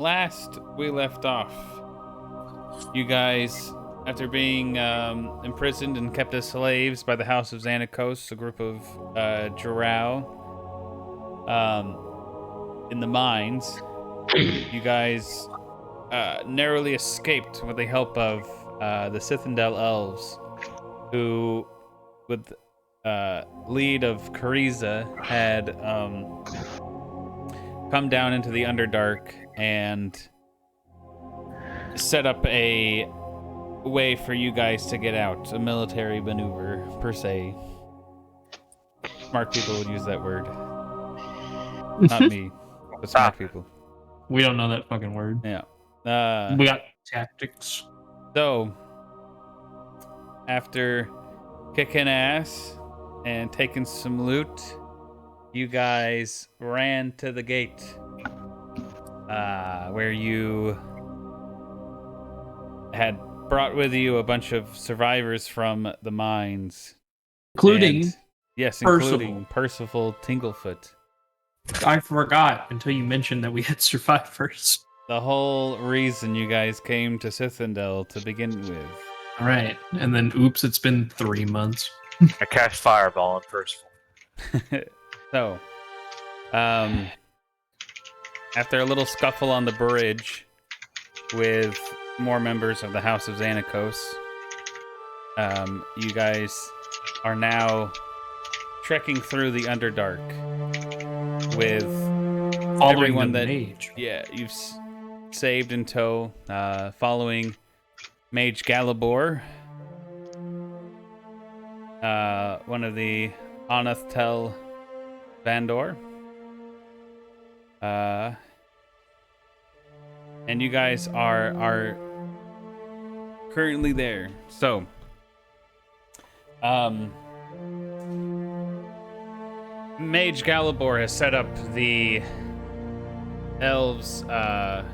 Last we left off, you guys, after being imprisoned and kept as slaves by the House of Xanakos, a group of Drow, in the mines, you guys narrowly escaped with the help of the Sithindel elves, who, with lead of Kariza, had come down into the Underdark and set up a way for you guys to get out, a military maneuver, per se. Smart people would use that word. Not me, but smart people. We don't know that fucking word. Yeah. We got tactics. So, after kicking ass and taking some loot, you guys ran to the gate, where you had brought with you a bunch of survivors from the mines. Including including Percival Tinglefoot. I forgot until you mentioned that we had survivors. The whole reason you guys came to Sithindel to begin with. All right, and then oops, it's been 3 months. I cast Fireball on Percival. So, after a little scuffle on the bridge with more members of the House of Xanakos, you guys are now trekking through the Underdark with Following everyone the that mage. you've saved in tow, following Mage Galibor, one of the Onathtel Vandor, and you guys are currently there. So, Mage Galibor has set up the elves, some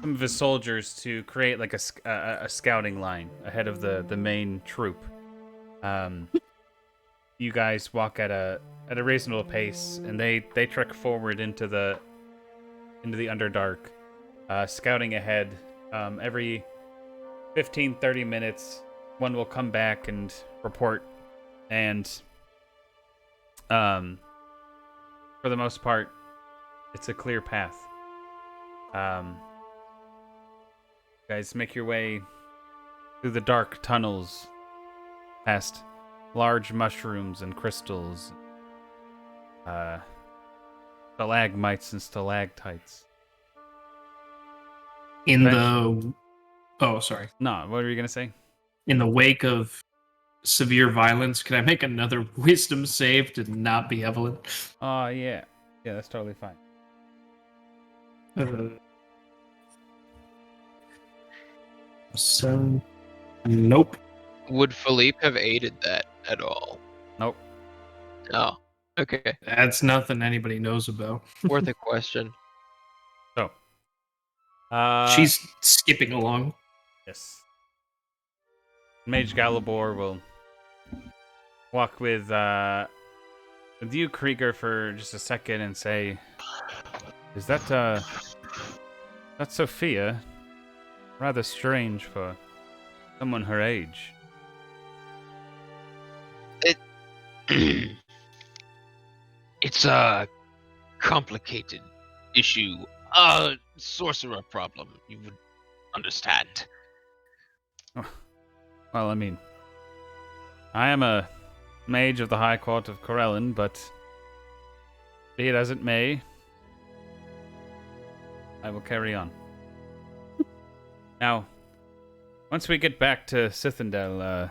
of his soldiers to create like a scouting line ahead of the main troop. You guys walk at a reasonable pace, and they trek forward into the Underdark, scouting ahead. Every 15-30 minutes, one will come back and report, and for the most part, it's a clear path. Guys, make your way through the dark tunnels, past large mushrooms and crystals, stalagmites and stalactites. Sorry. No, what were you gonna say? In the wake of severe violence, can I make another wisdom save to not be Evelyn? Oh, yeah, that's totally fine. So, nope. Would Philippe have aided that at all? Nope. Oh, okay. That's nothing anybody knows about. Worth a question. So, she's skipping along. Yes. Mage Galibor will walk with you, Krieger, for just a second and say, "Is that's Sophia? Rather strange for someone her age." It's a complicated issue. A sorcerer problem, you would understand. Well, I mean, I am a mage of the High Court of Corellin, but be it as it may, I will carry on. Now, once we get back to Sithindel,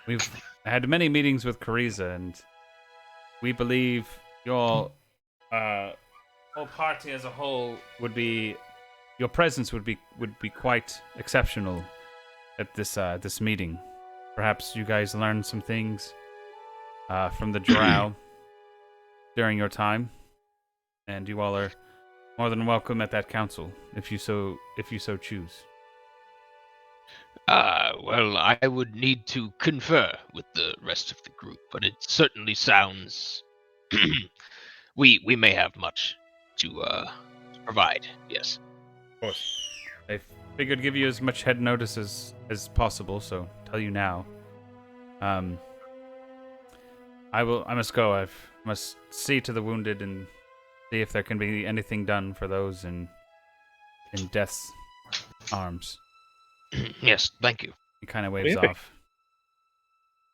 we've had many meetings with Kariza, and we believe your whole party as a whole your presence would be quite exceptional at this meeting. Perhaps you guys learned some things from the Drow during your time, and you all are more than welcome at that council if you so choose. Well, I would need to confer with the rest of the group, but it certainly sounds we may have much to provide. Yes. Of course. I figured give you as much head notice as possible, so tell you now. I must go. I must see to the wounded and see if there can be anything done for those in death's arms. Yes. Thank you. He kind of waves off,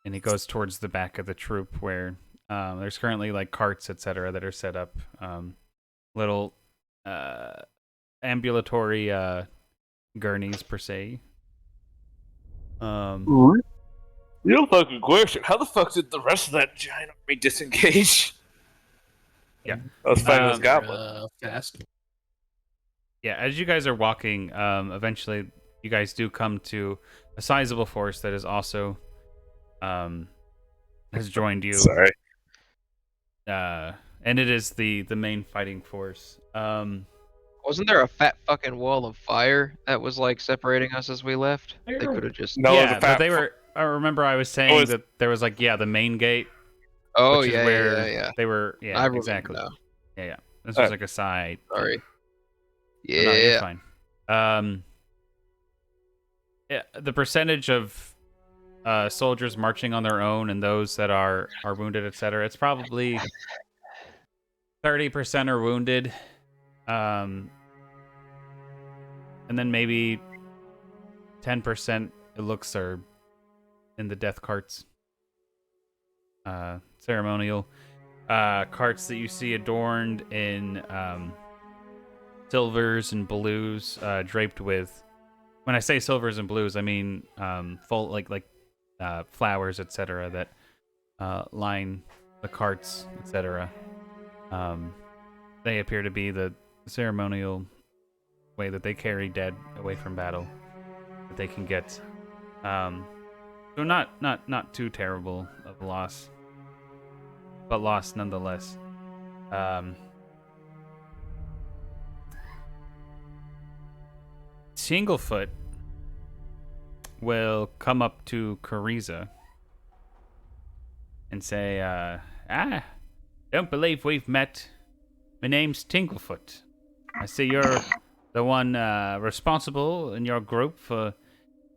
and he goes towards the back of the troop where there's currently like carts, etc., that are set up. Little ambulatory gurneys per se. Real fucking question. How the fuck did the rest of that giant army disengage? Yeah. I was fighting this goblin. Fast. Yeah, as you guys are walking, eventually you guys do come to a sizable force that is also has joined you. Sorry. And it is the main fighting force. Wasn't there a fat fucking wall of fire that was like separating us as we left? They could have just. No, it was yeah, a but fat they were. I remember I was saying that there was like the main gate. Oh which is yeah, where yeah. They were. Yeah, I remember exactly. now. Yeah. This was like a side. Sorry. No, you're Yeah. fine. Yeah, the percentage of soldiers marching on their own and those that are wounded, etc. It's probably 30% are wounded, and then maybe 10% it looks are in the death carts, ceremonial carts that you see adorned in silvers and blues, draped with. When I say silvers and blues, I mean full like flowers, etc. that line the carts, etc. They appear to be the ceremonial way that they carry dead away from battle that they can get. So not too terrible of a loss, but loss nonetheless. Singlefoot will come up to Cariza and say, don't believe we've met. My name's Tinglefoot. I see you're the one responsible in your group for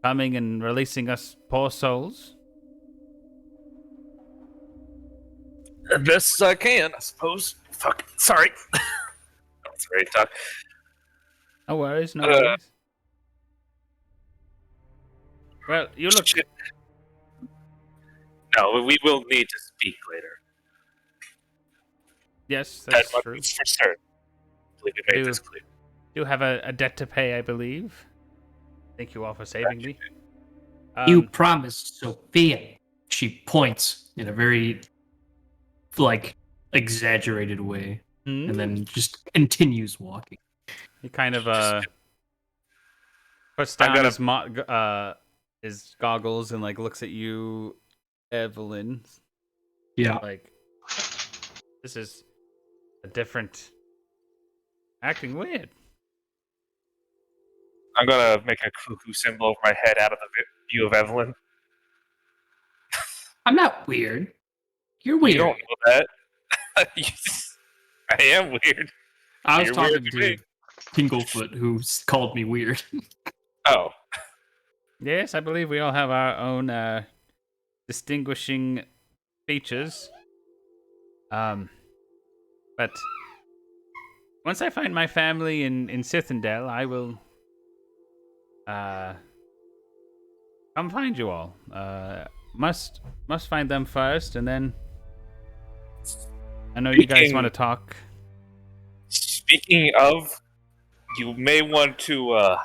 coming and releasing us poor souls. As best as I can, I suppose. Fuck. Sorry. That's ready to talk. No worries, no worries. Well, you look... Shit. No, we will need to speak later. Yes, that's That true. much is for certain. I believe we made this clear. You have a debt to pay, I believe. Thank you all for saving me. You promised Sophia. She points in a very, exaggerated way, and then just continues walking. He kind of puts down his goggles and looks at you, Evelyn. Yeah. This is a different acting weird. I'm gonna make a cuckoo symbol over my head out of the view of Evelyn. I'm not weird. You're weird. You don't know that. I am weird. I was You're talking weird to to me. Tinglefoot, who called me weird. Oh. Yes, I believe we all have our own distinguishing features. But once I find my family in Sithindel, I will come find you all. Must find them first, and then I know you guys want to talk. Speaking of, you may want to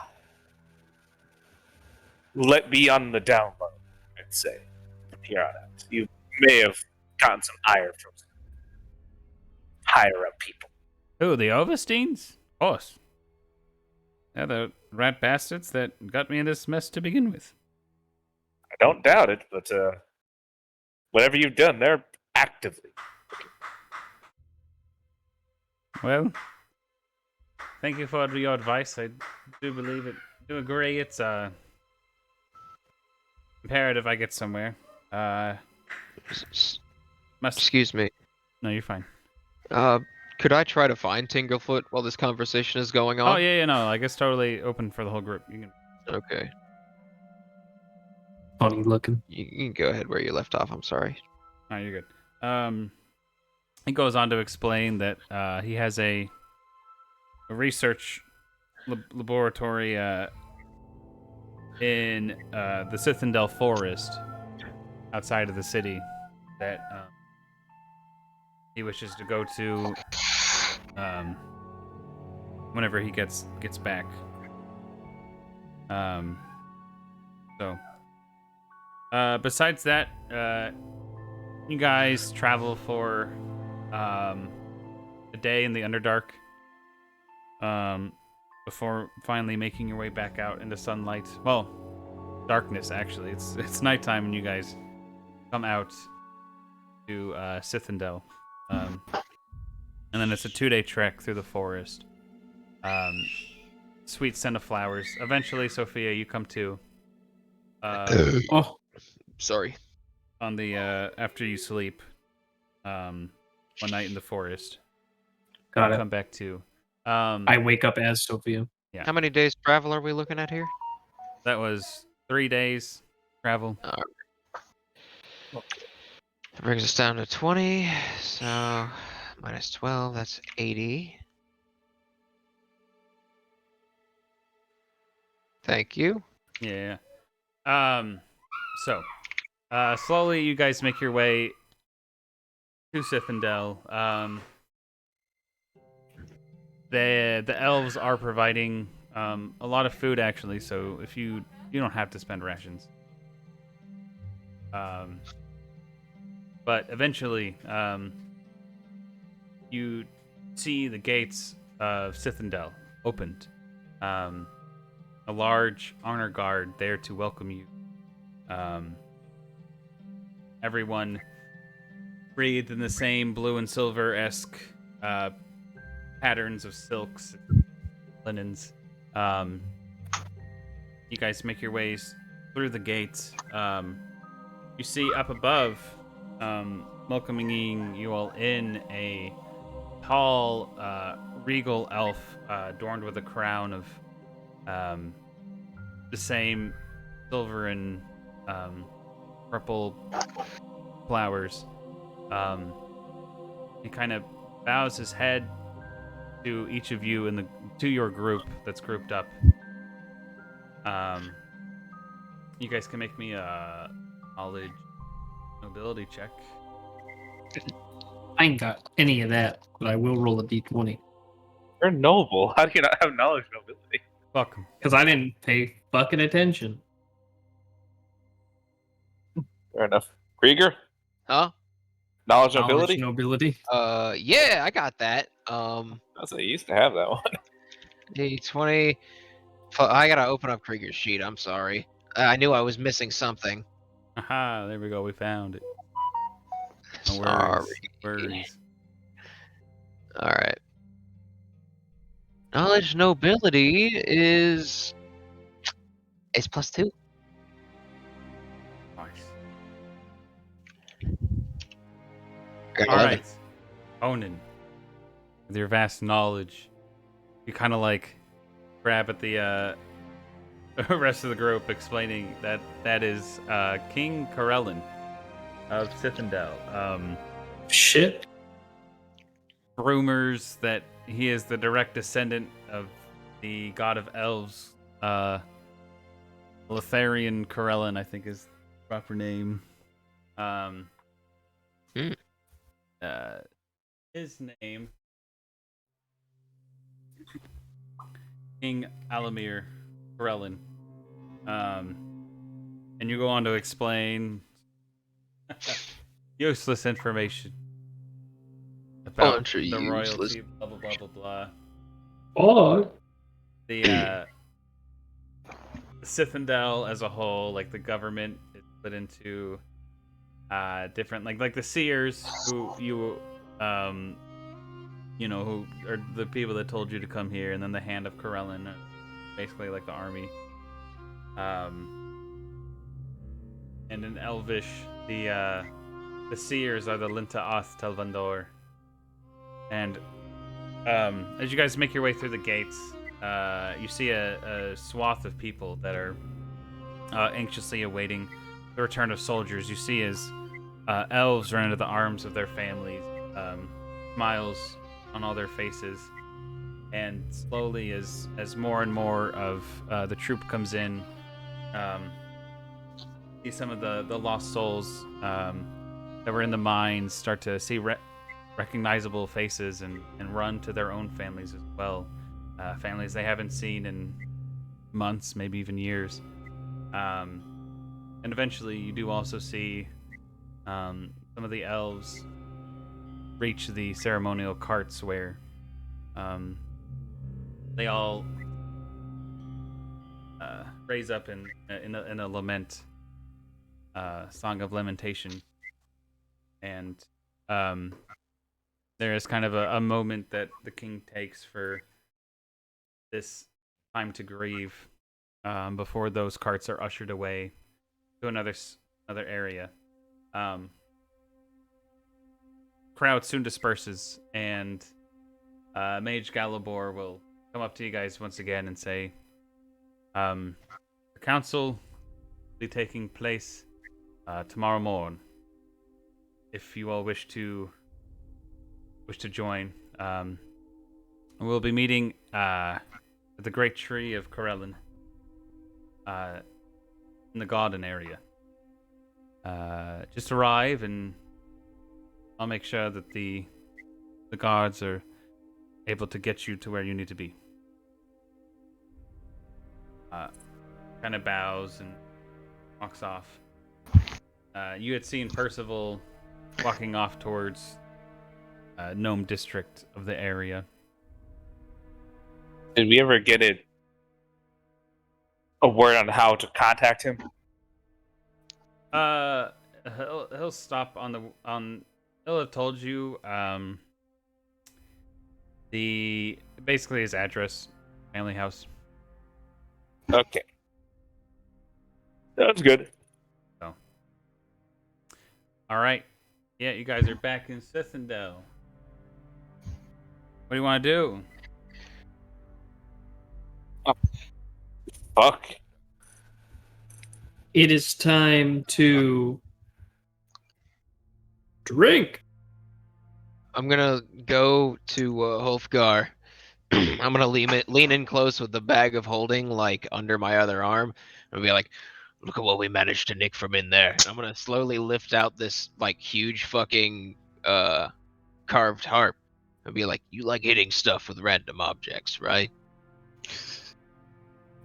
let be on the down low, I'd say, from here on out. You may have gotten some ire from some higher up people. Who, the Oversteins? Of course. They're the rat bastards that got me in this mess to begin with. I don't doubt it, but whatever you've done, they're actively. Well, thank you for your advice. I do believe it. Do agree it's imperative I get somewhere. Must. Excuse me. No, you're fine. Could I try to find Tinglefoot while this conversation is going Oh on? yeah, no, I guess totally open for the whole group. You can. Okay. Funny looking. You can go ahead where you left off. I'm sorry. Oh, you're good. He goes on to explain that he has a research laboratory in the Sithindel forest outside of the city that he wishes to go to whenever he gets back. So besides that, you guys travel for a day in the Underdark before finally making your way back out into sunlight. Well, darkness actually. It's nighttime when you guys come out to Sithindel. And then it's a 2-day trek through the forest. Sweet scent of flowers. Eventually, Sophia, you come to. Oh, Sorry. On the after you sleep, one night in the forest. got You it. come back to. I wake up as Sophia. Yeah. How many days travel are we looking at here? That was 3 days travel. That brings us down to 20. So minus 12, that's 80. Thank you. Yeah. So, slowly you guys make your way to Sithindel. The elves are providing a lot of food actually, so if you don't have to spend rations. But eventually, you see the gates of Sithindel opened. A large honor guard there to welcome you. Everyone breathed in the same blue and silver-esque patterns of silks, linens. You guys make your ways through the gates. You see up above, welcoming you all in, a tall, regal elf adorned with a crown of the same silver and purple flowers. He kind of bows his head to each of you to your group that's grouped up. You guys can make me a knowledge nobility check. I ain't got any of that, but I will roll a d20 You're noble. How do you not have knowledge nobility? Welcome. because I didn't pay fucking attention. Fair enough. Krieger? Huh? Knowledge Knowledge nobility? nobility. Yeah, I got that. I was like, you used to have that one. D20. I gotta open up Krieger's sheet. I'm sorry. I knew I was missing something. Aha, there we go. We found it. No Sorry. worries. All right. Knowledge nobility is +2. Nice. I got All 11. right, Onan, with your vast knowledge, you kind of like grab at the rest of the group, explaining that is King Corellin of Sithindel. Shit. Rumors that he is the direct descendant of the god of elves, Letharian Corellin, I think is the proper name. His name, King Alamir Corellin. And you go on to explain useless information about Bunch of the useless- royalty, blah blah blah blah blah. Oh. The Sithindel as a whole, like the government, is split into different, like the seers, who you who are the people that told you to come here, and then the Hand of Corellin, basically like the army. And in Elvish, the seers are the Linta Oth Telvandor. And as you guys make your way through the gates, you see a swath of people that are anxiously awaiting the return of soldiers. You see as elves run into the arms of their families, smiles on all their faces, and slowly, as more and more of the troop comes in, see some of the lost souls that were in the mines start to see recognizable faces and run to their own families as well, families they haven't seen in months, maybe even years. And eventually, you do also see some of the elves reach the ceremonial carts where they all raise up in a lament, song of lamentation, and there is kind of a moment that the king takes for this time to grieve before those carts are ushered away to another area. Crowd soon disperses, and Mage Galibor will come up to you guys once again and say, the council will be taking place tomorrow morn. If you all wish to join, we'll be meeting at the Great Tree of Corellin in the garden area. Just arrive, and I'll make sure that the guards are able to get you to where you need to be. Kind of bows and walks off. You had seen Percival walking off towards Gnome District of the area. Did we ever get a word on how to contact him? He'll stop he'll have told you basically his address, family house. Okay. That's good. So, all right. Yeah, you guys are back in Sithindel. What do you want to do? Fuck. It is time to drink. I'm gonna go to Hofgar. I'm gonna lean in close with the bag of holding, like under my other arm, and be like, "Look at what we managed to nick from in there." And I'm gonna slowly lift out this like huge fucking carved harp, and be like, "You like hitting stuff with random objects, right?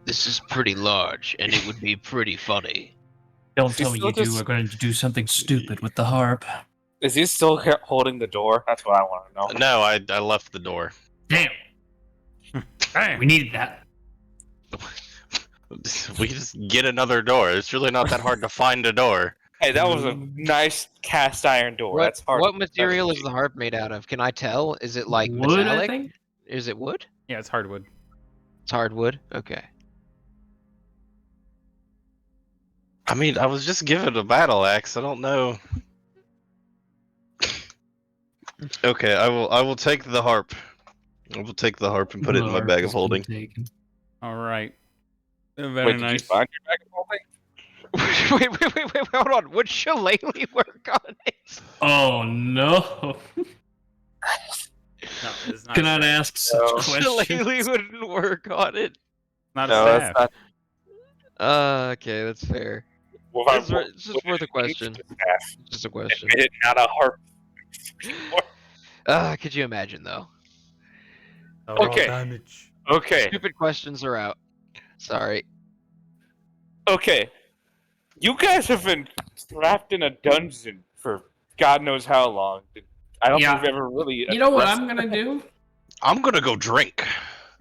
This is pretty large, and it would be pretty funny." Don't Is tell he me still you two just- are going to do something stupid with the harp. Is he still holding the door? That's what I want to know. No, I left the door. Damn, we needed that. We just get another door. It's really not that hard to find a door. Hey, that was a nice cast iron door. That's hard. What material is the harp made out of? Can I tell? Is it like Wood, I metallic? think? Is it wood? Yeah, it's hardwood. It's hardwood. Okay. I mean, I was just given a battle axe. I don't know. Okay, I will take the harp. I will take the harp and put it in my Harp bag has of holding. been taken. All right. Very Wait, did you nice. find your bag of holding? wait, hold on. Would Shillelagh work on it? Oh no! No, it's not. Cannot ask such No. questions. Shillelagh wouldn't work on it. Not No, a that's staff. not. Okay, that's fair. Well, It's just worth a question. Just a question. It not a harp. Could you imagine though? Okay. Damage. Okay. Stupid questions are out. Sorry. Okay. You guys have been trapped in a dungeon for God knows how long. I don't Yeah. think we've ever really. You know what addressed I'm gonna do? I'm gonna go drink.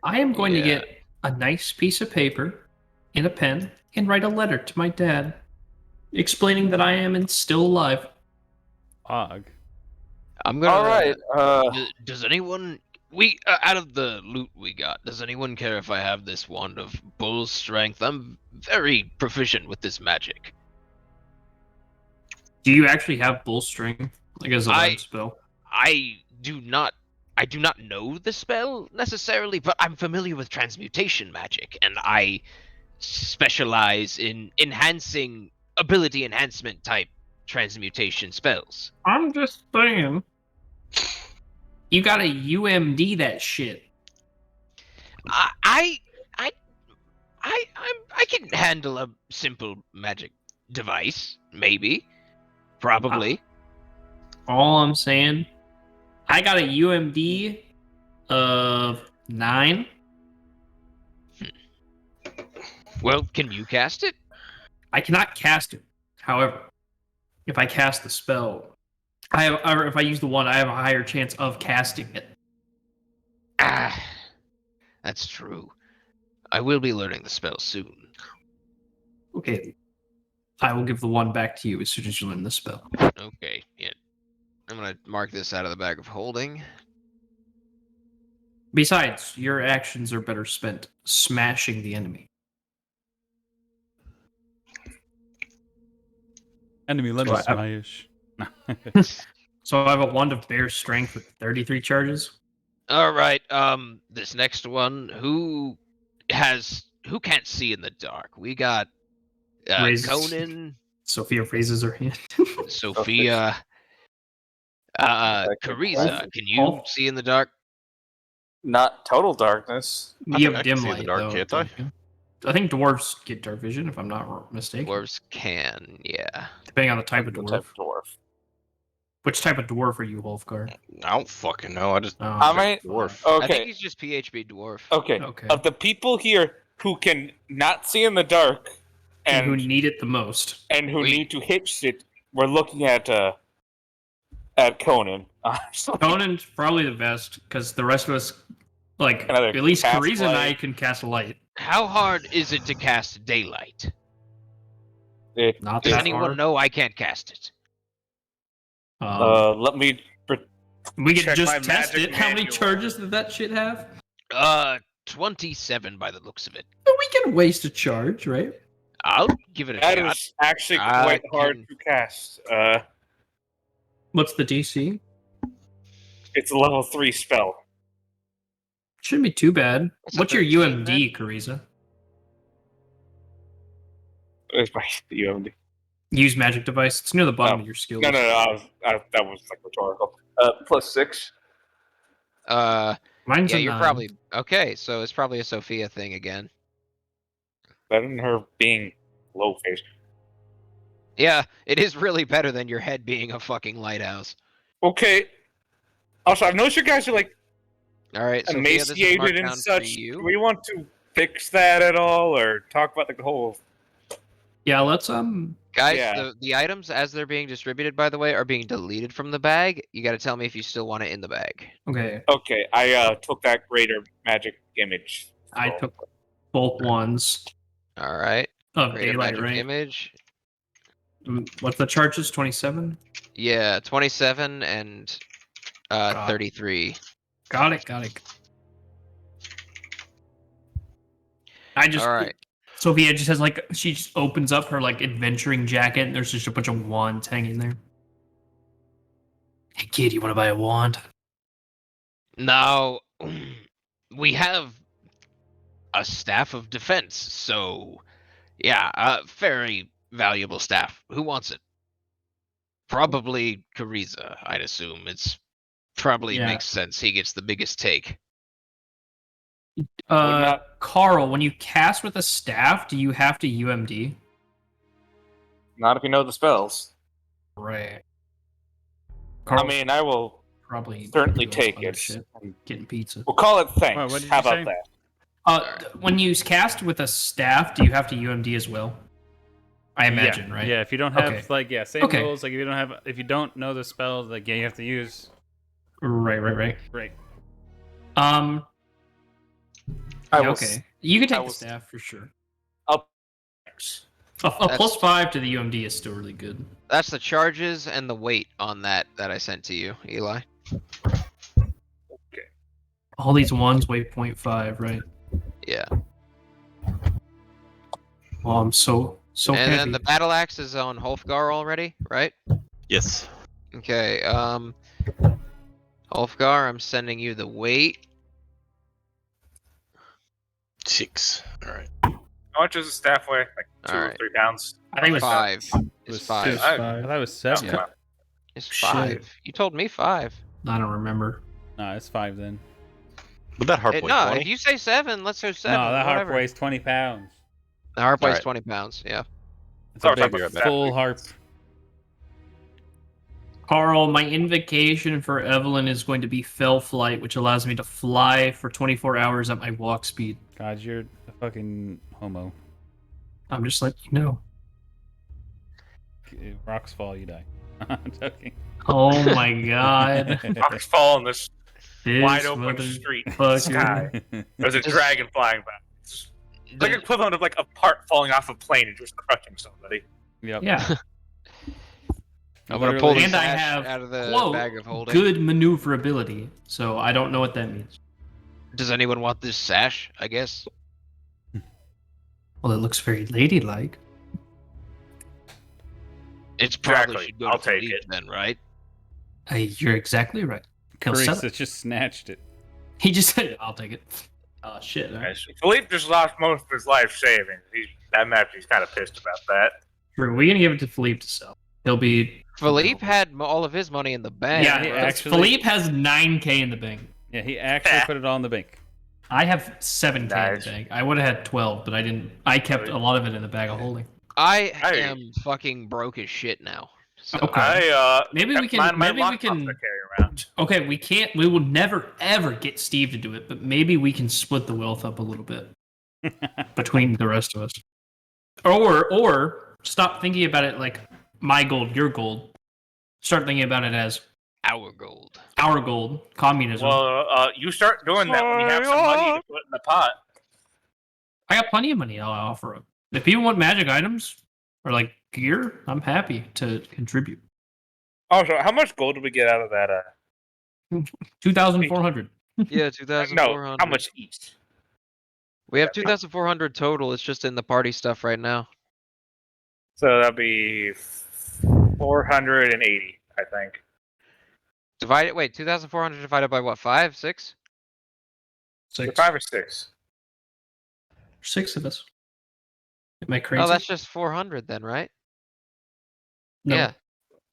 I am going to Yeah. get a nice piece of paper and a pen and write a letter to my dad, explaining that I am still alive. Og. I'm gonna. All right. Does anyone out of the loot we got? Does anyone care if I have this wand of bull's strength? I'm very proficient with this magic. Do you actually have bull string, like as a I- learned spell? I do not I do not know the spell necessarily, but I'm familiar with transmutation magic, and I specialize in enhancing ability enhancement type transmutation spells. I'm just saying. You gotta UMD that shit. I can handle a simple magic device, maybe, probably. All I'm saying, I got a UMD of 9. Well, can you cast it? I cannot cast it. However, if I cast the spell, or if I use the one, I have a higher chance of casting it. Ah, that's true. I will be learning the spell soon. Okay. I will give the one back to you as soon as you learn the spell. Okay, yeah. I'm gonna mark this out of the bag of holding. Besides, your actions are better spent smashing the enemy. Enemy, let So me I- smash. So I have a wand of bear strength with 33 charges. All right. This next one, who can't see in the dark? We got Raise- Conan, Sophia raises her hand. Sophia, Carissa. Can you Wolf? see in the dark? Not total darkness. You I have can dim see in light, the dark, though. can't I? I think dwarves get dark vision, if I'm not mistaken. Dwarves can, yeah. Depending on the type of The dwarf. type of dwarf. Which type of dwarf are you, Wolfgar? I don't fucking know. I just Oh, How many? dwarf. I think Okay. he's just PHB dwarf. Okay. Okay. Of the people here who can not see in the dark and who and need it the most. who We- need to hit shit, we're looking at Conan. honestly. Conan's probably the best, because the rest of us, like, Another at least cast Carissa and I light. can cast a light. How hard is it to cast daylight? Not Does that anyone hard. know I can't cast it? Let me. We could check just my test magic it. How many manual. charges did that shit have? 27 by the looks of it. We can waste a charge, right? I'll give it a That shot. is actually I quite hard can- to cast. What's the DC? It's a level 3 spell. Shouldn't be too bad. What's a What's your 13 UMD, Carissa? It's my UMD. Use magic device. It's near the bottom Oh. of your skills. No. That was like rhetorical. +6. Mine's Yeah, a you're 9. probably okay. So it's probably a Sophia thing again. Better than her being low face. Yeah, it is really better than your head being a fucking lighthouse. Okay. Also, I've noticed you guys are like All right, Sophia, this is emaciated marked and down for such. you. Do we want to fix that at all, or talk about the whole? Yeah, let's Guys, Yeah. the items as they're being distributed, by the way, are being deleted from the bag. You got to tell me if you still want it in the bag. Okay. Okay, I took that greater magic image. I So- took both ones All right, of greater daylight, magic right? image. What's the charges? 27? Yeah, 27 and God. 33. Got it. I just All right. Sophia just has like she just opens up her like adventuring jacket and there's just a bunch of wands hanging there. Hey kid, you want to buy a wand? Now, we have a staff of defense, so yeah, a very valuable staff. Who wants it? Probably Carissa, I'd assume. It's probably Yeah. makes sense. He gets the biggest take. not- Carl, when you cast with a staff, do you have to UMD? Not if you know the spells. Right. I mean, I will probably certainly do take other it. shit. Getting pizza. We'll call it thanks. What did you How about say? that? When you cast with a staff, do you have to UMD as well? I imagine, yeah. right? Yeah, if you don't have Okay. same Okay. rules. Like if you don't know the spells, like you have to use. Right. Right. I Yeah, will okay. You can I take will the s- staff for sure. Thanks. A That's- +5 to the UMD is still really good. That's the charges and the weight on that I sent to you, Eli. All these ones weigh 0.5, right? Yeah. Well, I'm so And heavy. then the battle axe is on Holfgar already, right? Yes. Okay. Ulfgar, I'm sending you the weight. 6. All right. How much does a staff weigh? Like 2 or Alright. 3 pounds? I think it was 5. It It's was 5. six. Five. I thought it was 7. Yeah. Wow. It's Shit. 5. You told me 5. I don't remember. No, it's 5 then. Would that harp weigh No, 20? if you say 7, let's go 7. No, that harp whatever. weighs 20 pounds. The harp weighs Alright. 20 pounds. Yeah. It's Sorry, a big, sorry about that. full harp. Carl, my invocation for Evelyn is going to be Fell Flight, which allows me to fly for 24 hours at my walk speed. God, you're a fucking homo. I'm just letting you know. Rocks fall, you die. I'm joking. Oh my god. Rocks fall in this This wide open street motherfucker. sky. There's a Just- dragon flying by. It's like equivalent of like a part falling off a plane and just crushing somebody. Yep. Yeah. I'm gonna pull the And I sash have, out of the quote, bag of holding. good maneuverability. So I don't know what that means. Does anyone want this sash? I guess. Well, it looks very ladylike. It's probably Exactly. should go I'll to take Philippe it. then, right? You're exactly right. He'll sell Carissa it. just snatched it. He just said, I'll take it. Oh, shit. All right. Philippe just lost most of his life savings. That match, he's kind of pissed about that. True. We're going to give it to Philippe to sell. He'll be... Philippe had all of his money in the bank. Yeah, he bro. actually- Philippe has 9K in the bank. Yeah, he actually put it all in the bank. I have 7K in Nice. the bank. I would have had 12, but I didn't. I kept a lot of it in the bag of holding. I Hey. am fucking broke as shit now. So Okay. Maybe we kept can- mine in my maybe we lockbox can- I carry around. Okay, we can't. We will never ever get Steve to do it, but maybe we can split the wealth up a little bit between the rest of us, or stop thinking about it like my gold, your gold. Start thinking about it as our gold. our gold, communism. Well, you start doing that when you have some money to put in the pot. I got plenty of money I'll offer up. If people want magic items or like gear, I'm happy to contribute. Also, how much gold did we get out of that? 2,400. Yeah, 2,400. No, how much each? We have 2,400 total. It's just in the party stuff right now. So that'd be 480, I think. Divide it. Wait, 2,400 divided by what? 5, 6? Six. 5 or 6. 6 of us. Am I crazy? Oh, that's just 400 then, right? No. Yeah.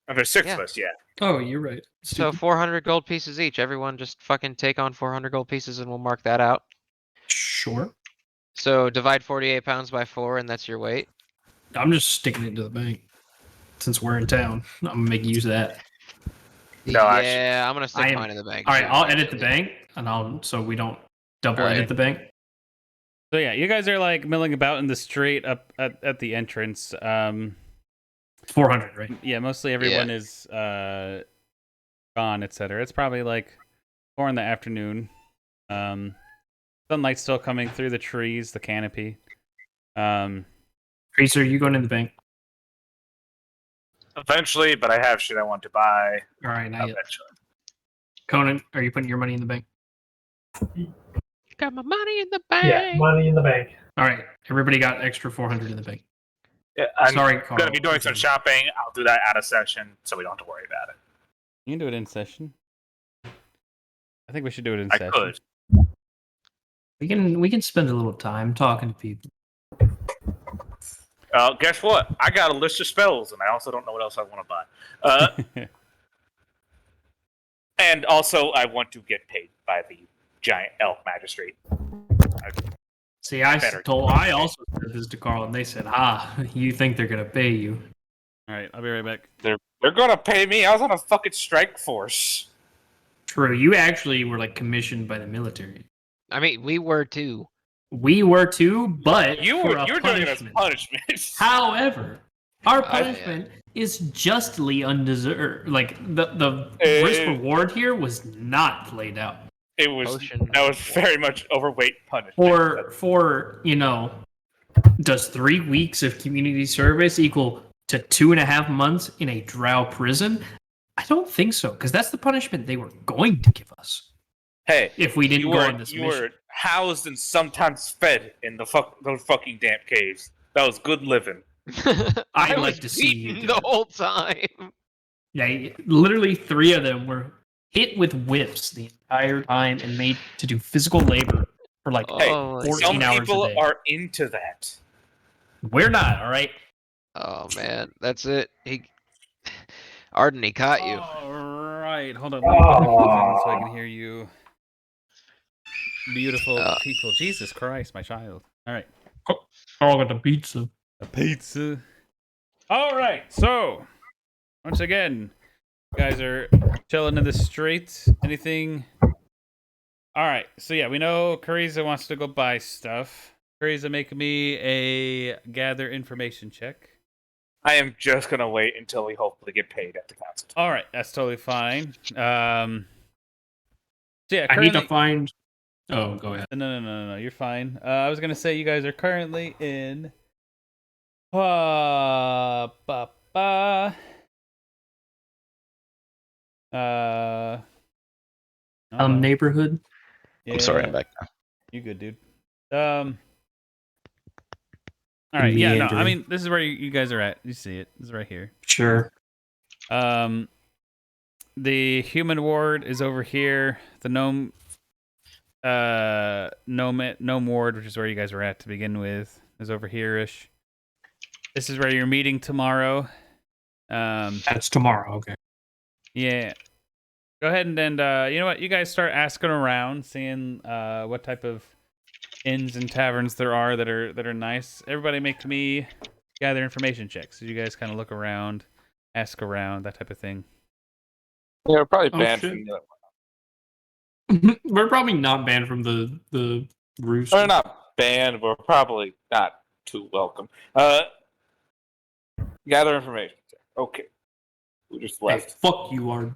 If there's 6 Yeah. of us, yeah. Oh, you're right. So 400 gold pieces each. Everyone just fucking take on 400 gold pieces and we'll mark that out. Sure. So divide 48 pounds by 4 and that's your weight. I'm just sticking it into the bank. Since we're in town, I'm gonna make use of that. No, yeah, actually- I'm gonna stick I am- mine in the bank. All right, too, I'll edit the actually. bank, and so we don't double All right. edit the bank. So yeah, you guys are like milling about in the street up at the entrance. 400, right? Yeah, mostly everyone is gone, etc. It's probably like 4 in the afternoon. Sunlight's still coming through the trees, the canopy. Creaser, you going in the bank? Eventually, but I have shit I want to buy. All right, not yet. Eventually. Conan, are you putting your money in the bank? Got my money in the bank. Yeah, money in the bank. All right, everybody got extra 400 in the bank. Yeah, I'm Sorry, Carl. going to be doing some shopping. I'll do that out of session, so we don't have to worry about it. You can do it in session. I think we should do it in I session. could. We can spend a little time talking to people. Guess what? I got a list of spells, and I also don't know what else I want to buy. And also, I want to get paid by the giant elf magistrate. See, I Better. also said this to Carl, and they said, you think they're gonna pay you? All right, I'll be right back. They're going to pay me. I was on a fucking strike force. True, you actually were like commissioned by the military. I mean, we were too. We were too, but You for were a doing it as punishment. punishment. However, our yeah. punishment is justly undeserved. Like the Eh. risk reward here was not played out. It was Potion. that was very much overweight punishment. For does 3 weeks of community service equal to 2.5 months in a drow prison? I don't think so, because that's the punishment they were going to give us Hey, if we didn't you go were on this you mission. were housed and sometimes fed in those fucking damn caves. That was good living. I'd I like was to see you beaten do the it. whole time. Yeah, literally 3 of them were hit with whips the entire time and made to do physical labor for like Hey, Oh, my 14 some hours a people day. are into that. We're not, all right? Oh man, that's it. Arden, he caught you. All right, hold on. Let me put my headphones in so I can hear you. Beautiful Uh, people. Jesus Christ, my child. All right. Oh, I got the pizza. A pizza. All right. So, once again, you guys are chilling in the streets. Anything? All right. So yeah, we know Cariza wants to go buy stuff. Cariza, make me a gather information check. I am just gonna wait until we hopefully get paid at the council. All right, that's totally fine. So yeah, I need currently. to find. Oh, go ahead. No. You're fine. I was gonna say you guys are currently in. Ba ba. No. Neighborhood. I'm sorry, Yeah, I'm back now. you good, dude. All right. Yeah. No. I Meandering. mean, this is where you guys are at. You see it. This is right here. Sure. The human ward is over here. The gnome ward, which is where you guys were at to begin with, is over here-ish. This is where you're meeting tomorrow. That's tomorrow. Okay. Yeah. Go ahead and you know what? You guys start asking around, seeing what type of inns and taverns there are that are nice. Everybody make me gather information checks. So you guys kind of look around, ask around, that type of thing. Yeah, we're probably Oh, banned shit. from the. We're probably not banned from the rooster. We're not banned. We're probably not too welcome. Gather information. Okay. Who just Hey, left? fuck you, Ard.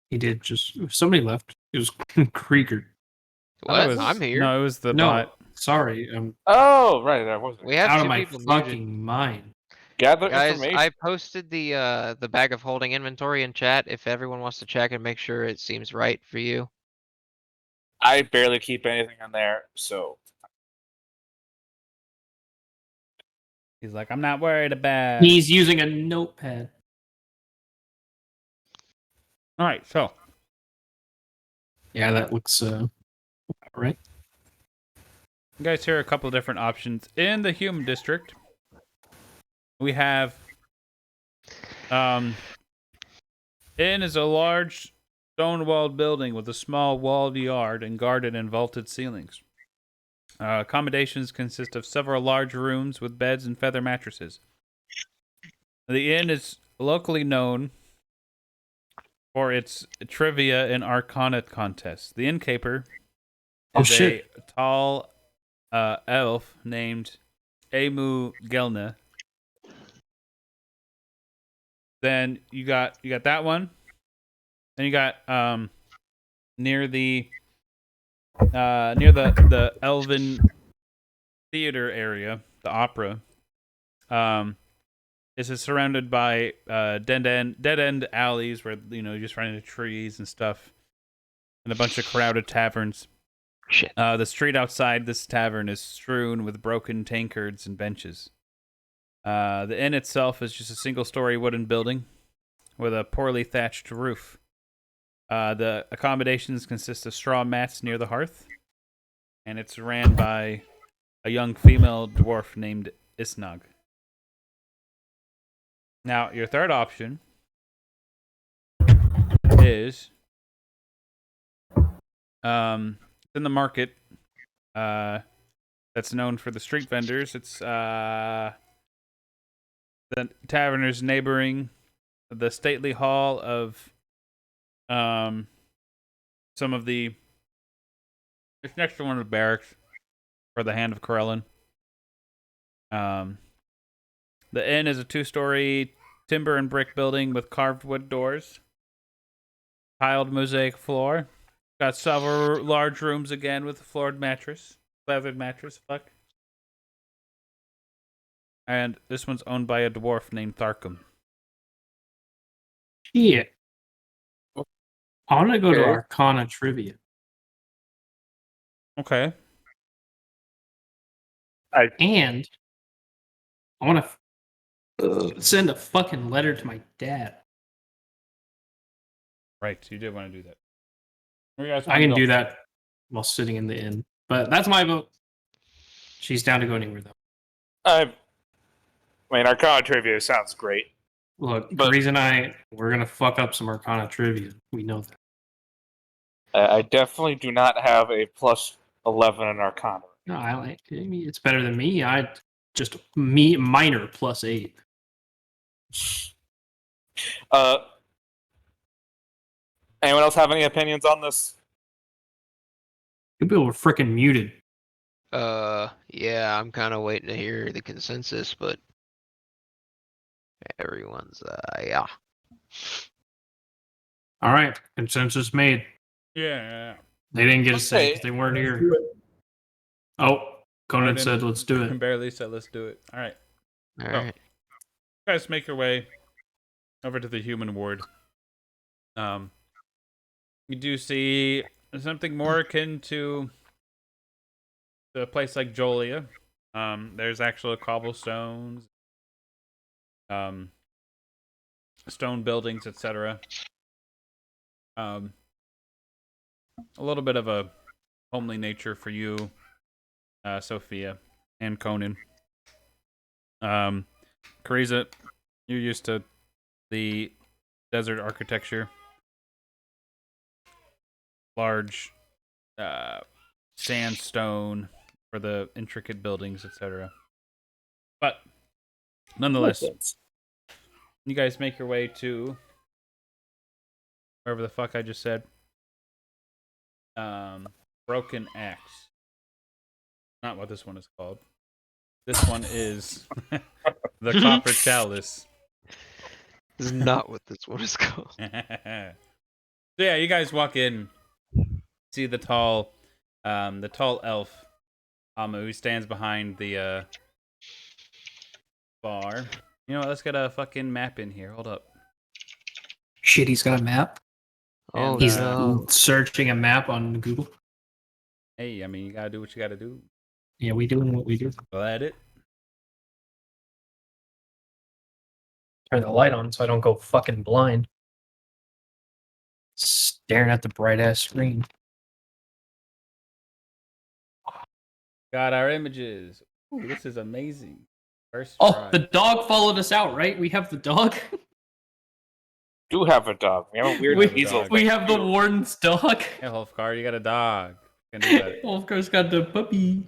He did just. Somebody left. It was Krieger. what? I'm here. No, it was the No, bot. sorry. I'm Oh, right. That wasn't. We have out two of my people fucking muted. mind. Gather Guys, information. I posted the bag of holding inventory in chat. If everyone wants to check and make sure it seems right for you. I barely keep anything on there, so He's like, I'm not worried about. He's using a notepad. All right, so Yeah, that looks right. you guys hear a couple of different options in the human district. We have inn is a large stone-walled building with a small walled yard and guarded and vaulted ceilings. Accommodations consist of several large rooms with beds and feather mattresses. The inn is locally known for its trivia and arcana contests. The innkeeper is a tall elf named Emu Gelna. Then you got that one. Then you got near the Elven theater area, the opera. This is surrounded by dead end alleys where you just run into trees and stuff, and a bunch of crowded taverns. Shit. The street outside this tavern is strewn with broken tankards and benches. The inn itself is just a single-story wooden building with a poorly thatched roof. The accommodations consist of straw mats near the hearth, and it's ran by a young female dwarf named Isnog. Now, your third option is in the market that's known for the street vendors. It's the taverners neighboring the stately hall of some of the. It's next to one of the barracks for the Hand of Corellin. The inn is a 2-story timber and brick building with carved wood doors, tiled mosaic floor. Got several large rooms again with a floored mattress, leathered mattress. Fuck. And this one's owned by a dwarf named Tharkum. Yeah. I want to go to Okay. Arcana Trivia. Okay. And I want to send a fucking letter to my dad. Right, you did want to do that. Where you guys I wanna can go? do that while sitting in the inn. But that's my vote. She's down to go anywhere, though. I mean, Arcana trivia sounds great. Look, But- Breeze and I, we're going to fuck up some Arcana trivia. We know that. I definitely do not have a plus 11 in Arcana. No, I mean, it's better than me. I just minor plus 8. Anyone else have any opinions on this? You people were freaking muted. Yeah, I'm kind of waiting to hear the consensus, but everyone's, yeah. All right, consensus made. Yeah. They didn't get a say Okay. because they weren't here. Oh, Conan said, "Let's do it." Barely said, let's do it. All right. All Oh. right. You guys make your way over to the human ward. You do see something more akin to a place like Jolia. There's actual cobblestones, stone buildings, etc. A little bit of a homely nature for you, Sophia and Conan. Kariza, you're used to the desert architecture, large sandstone for the intricate buildings, etc. But nonetheless, you guys make your way to wherever the fuck I just said. Broken Axe. Not what this one is called. This one is the Copper Chalice. This is not what this one is called. So yeah, you guys walk in, see the tall elf, who stands behind the bar. You know what? Let's get a fucking map in here. Hold up. Shit, he's got a map. Oh, And, He's no. searching a map on Google. Hey, I mean, you gotta do what you gotta do. Yeah, we doing what we do. Glad it. Turn the light on so I don't go fucking blind. Staring at the bright ass screen. Got our images. Ooh, this is amazing. First Oh, try. the dog followed us out, right? We have the dog. Do have a dog. We have a weird We- weasel. dog. We thing, have the too. warden's dog. Hey, Wolfgar, you got a dog. Can do that. Wolfgar's got the puppy.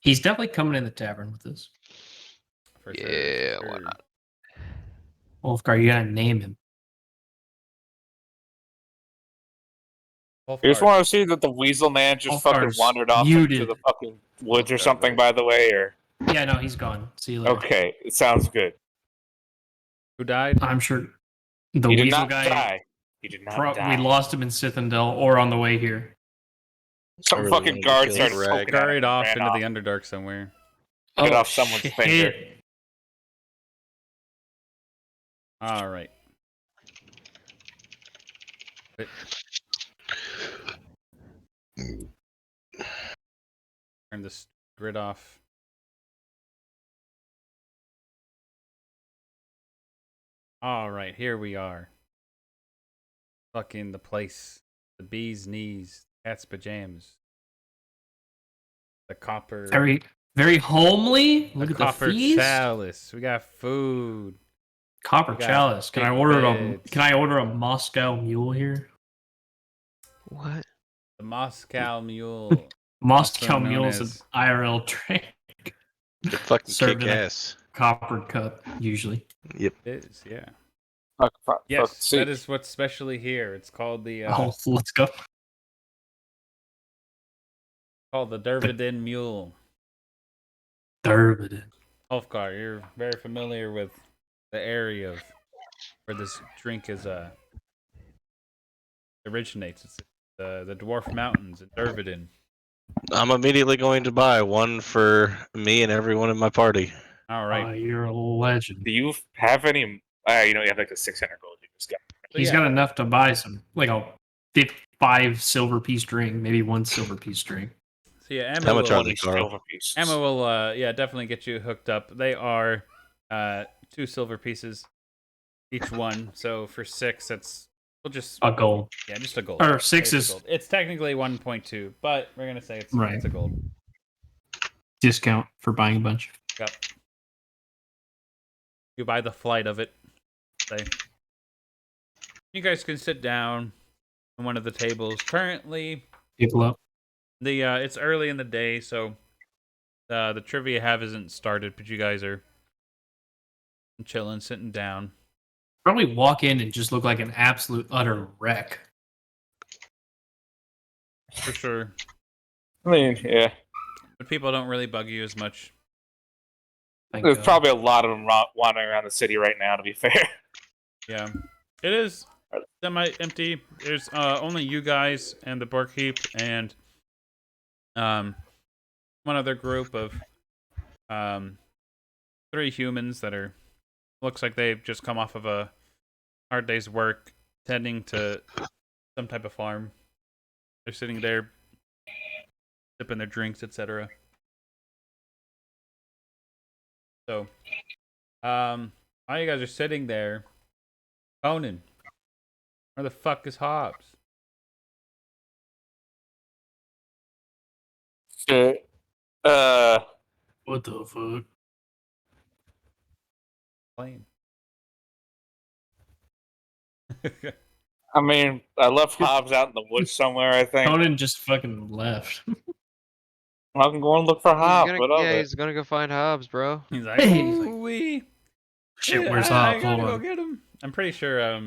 He's definitely coming in the tavern with us. For sure, Yeah, for why sure. not? Wolfgar, you gotta name him. You just Wolfgar, want to see that the weasel man just fucking Wolfgar's wandered off into muted. the fucking woods or Wolfgar, something, right. by the way, or... Yeah, no, he's gone. See you later. Okay, it sounds good. who died? I'm sure the He did weasel not guy. die. He did not die. We lost him in Sithindel or on the way here. Some I really fucking wanted to guard kill started Greg. poking at him Scurried and off ran into off. the Underdark somewhere. Get off someone's shit. finger. All right. Wait. Turn this grid off. All right, here we are. Fucking the place. The bee's knees. Cat's pajamas. The copper. Very, very homely. the Look at copper the feast. chalice. We got food. Copper We got chalice. Can I big order a? beds. Can I order a Moscow Mule here? What? The Moscow Mule. Moscow known Mule is as- an IRL drink. They fucking Served kick in a- ass. Copper cup usually. Yep. It is, yeah. Fuck, Yes, see. that is what's specially here. It's called the Oh, let's go. Dervidin Mule. Durban. Ulfgar, you're very familiar with the area of where this drink is originates. It's the Dwarf Mountains in Dervidin. I'm immediately going to buy one for me and everyone in my party. All right. You're a legend. Do you have any... you have like a 600 gold you just got. So He's yeah, got enough to buy some, like a 5 silver piece drink, maybe 1 silver piece drink. so yeah, Emma How much will, are they, Carl? Silver pieces. Emma will definitely get you hooked up. They are 2 silver pieces. each one. So for 6, we'll just A gold. just a gold. Or 6 It's a is gold. It's technically 1.2, but we're gonna say it's Right. it's a gold. discount for buying a bunch. Yep. You buy the flight of it. Say. You guys can sit down on one of the tables. Currently, People up. it's early in the day, so the trivia isn't started, but you guys are chilling, sitting down. Probably walk in and just look like an absolute utter wreck. For sure. I mean, yeah. But people don't really bug you as much. Thank There's God. probably a lot of them wandering around the city right now, to be fair. Yeah. It is semi-empty. There's only you guys and the barkeep and one other group of 3 humans that are looks like they've just come off of a hard day's work tending to some type of farm. They're sitting there sipping their drinks, etc. So while you guys are sitting there, Conan, where the fuck is Hobbs? Shit. What the fuck? Playing. I mean, I left Hobbs out in the woods somewhere, I think. Conan just fucking left. I can go and look for Hobbs. He's gonna go find Hobbs, bro. He's like, Hey. "Ooh-wee. Shit, where's I Hobbs? gotta Hold go on. get him." I'm pretty sure. I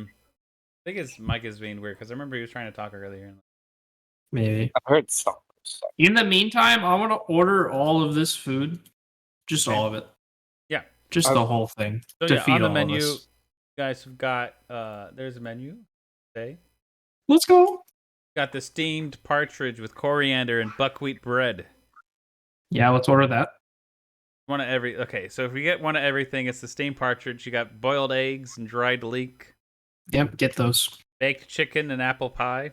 think his mic is being weird because I remember he was trying to talk earlier. Maybe. I heard something. In the meantime, I want to order all of this food. Just Okay. all of it. Yeah. Just the whole thing. So to yeah, feed on the all menu, of you us. guys have got. There's a menu. Okay. Let's go. Got the steamed partridge with coriander and buckwheat bread. Yeah, let's order that. One of every. Okay, so if we get one of everything, it's the steamed partridge. You got boiled eggs and dried leek, Yep, get those. baked chicken and apple pie.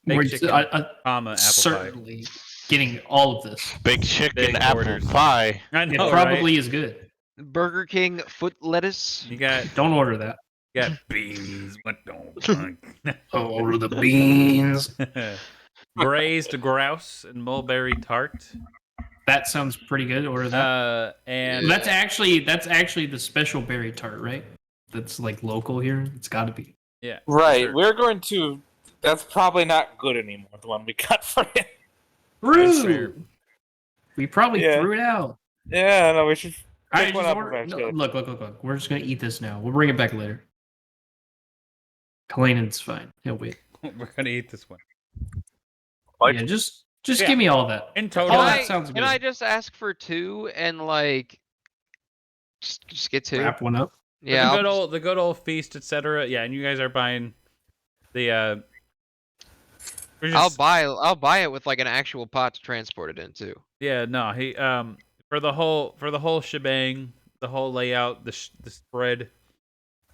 We're Baked chicken, comma, apple pie. certainly getting all of this. Big chicken Big apple orders. pie. I It know, probably right? is good. Burger King foot lettuce. You got Don't order that. beans. What don't like? I'll order the beans. Braised grouse and mulberry tart. That sounds pretty good. Order that. And That's actually the special berry tart, right? That's like local here. It's got to be. yeah, Right, sure. we're going to. That's probably not good anymore. The one we got for him. That's fair. Rude. We probably Yeah. threw it out. Yeah, no, we should All pick right, one just up order. eventually. No, look. We're just gonna eat this now. We'll bring it back later. Cleaning's fine. He'll wait. We're gonna eat this one. Like- Yeah, just Yeah. give me all that. In Oh, total, that sounds Can good. I just ask for 2 and like just get 2? Wrap one up. Yeah, the good old feast, etc. Yeah, and you guys are buying the. We're just, I'll buy it with like an actual pot to transport it in too. Yeah, no, he for the whole shebang, the whole layout, the spread.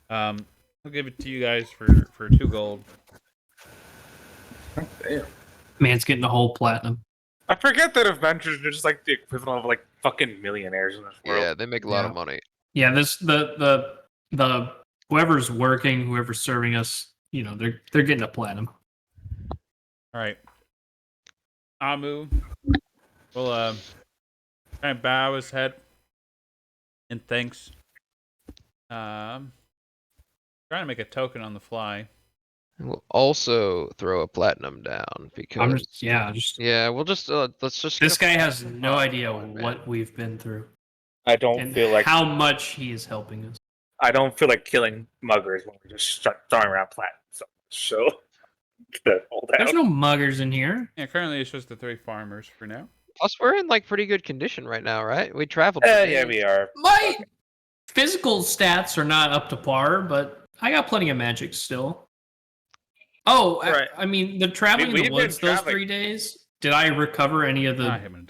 I'll give it to you guys for 2 gold. Damn. Man's getting the whole platinum. I forget that adventures are just like the equivalent of like fucking millionaires in this world. Yeah, they make a lot of Yeah. money. Yeah, this the whoever's working, whoever's serving us, you know, they're getting a platinum. All right, Amu will kind of bow his head in thanks. Trying to make a token on the fly. We'll also throw a platinum down because yeah, we'll just let's just This go- guy has no idea on, man. what we've been through I don't and feel like how much he is helping us. I don't feel like killing muggers when we just start throwing around platinum. So hold There's out. no muggers in here. Yeah, currently it's just the 3 farmers for now. Plus, we're in like pretty good condition right now, right? We traveled. for Yeah, days. we are. My physical stats are not up to par, but I got plenty of magic still. Oh, Right. I mean, the traveling in we've the been woods those traveling. 3 days. Did I recover any of Not him.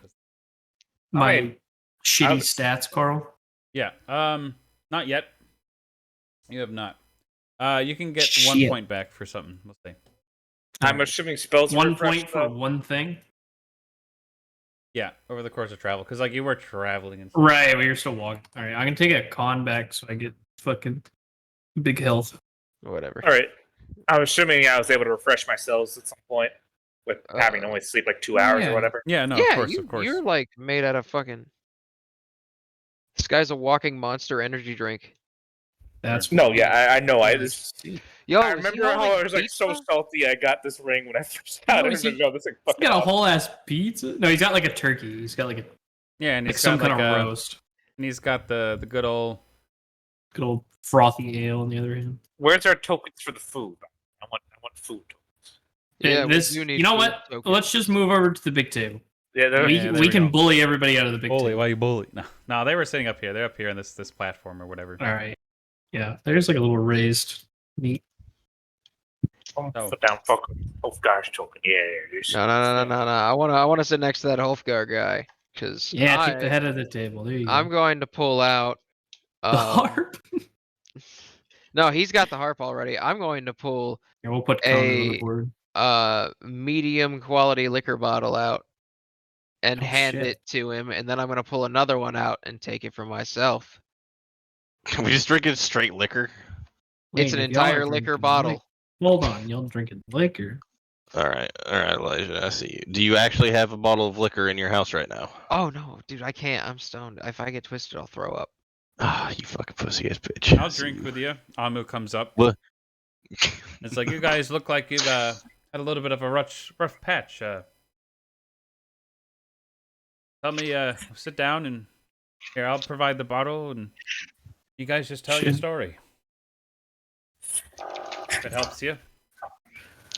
my I mean, shitty was- stats, Carl? Yeah. Not yet. You have not. You can get 1 Shit. point back for something. We'll see. I'm assuming spells 1 refresh, point for though. one thing. Yeah, over the course of travel, because like you were traveling and stuff. Right, we were still walking. All right, I can take a con back so I get fucking Big health. Whatever. All right. I'm assuming I was able to refresh myself at some point with having to only sleep like 2 hours yeah. or whatever. Yeah, no, Yeah, of course. you're like made out of fucking. This guy's a walking monster energy drink. That's No, yeah, I know. I Yo, I is he remember how holding I was like so pizza? salty. I got this ring when I first got No, it. is he- And no, this is He's fucking got a awesome. whole ass pizza. No, he's got like a turkey. He's got like a Yeah, and like he's some got kind like of a, roast. and he's got the good old. Good old frothy ale on the other hand. Where's our tokens for the food? I want food. Yeah, we This. do need You know food what? tokens. Let's just move over to the big table. Yeah, there, we there we we can go. bully everybody out of the big Bully, table. why you bully? No, they were sitting up here. They're up here in this platform or whatever. All right. Yeah, there's like a little raised meat. Oh. Put down fucking Hofgar's token. Yeah, this. No. I wanna sit next to that Hofgar guy because Yeah, take the head of the table. There you go. I'm going to pull out. The harp. No, he's got the harp already. I'm going to pull Yeah, we'll put Conan on the board. medium quality liquor bottle out and Oh, hand shit. it to him, and then I'm gonna pull another one out and take it for myself. Can we just drink it straight liquor? It's an Wait, if y'all are entire liquor drinking bottle. Hold on, y'all drinking liquor. All right, Elijah. I see you. Do you actually have a bottle of liquor in your house right now? Oh no, dude, I can't. I'm stoned. If I get twisted, I'll throw up. Ah, you fucking pussy ass bitch. I'll drink with you. Amu comes up. What? It's like, you guys look like you've had a little bit of a rough patch. Tell me, sit down and here, I'll provide the bottle and you guys just tell your Shit. story. If it helps you.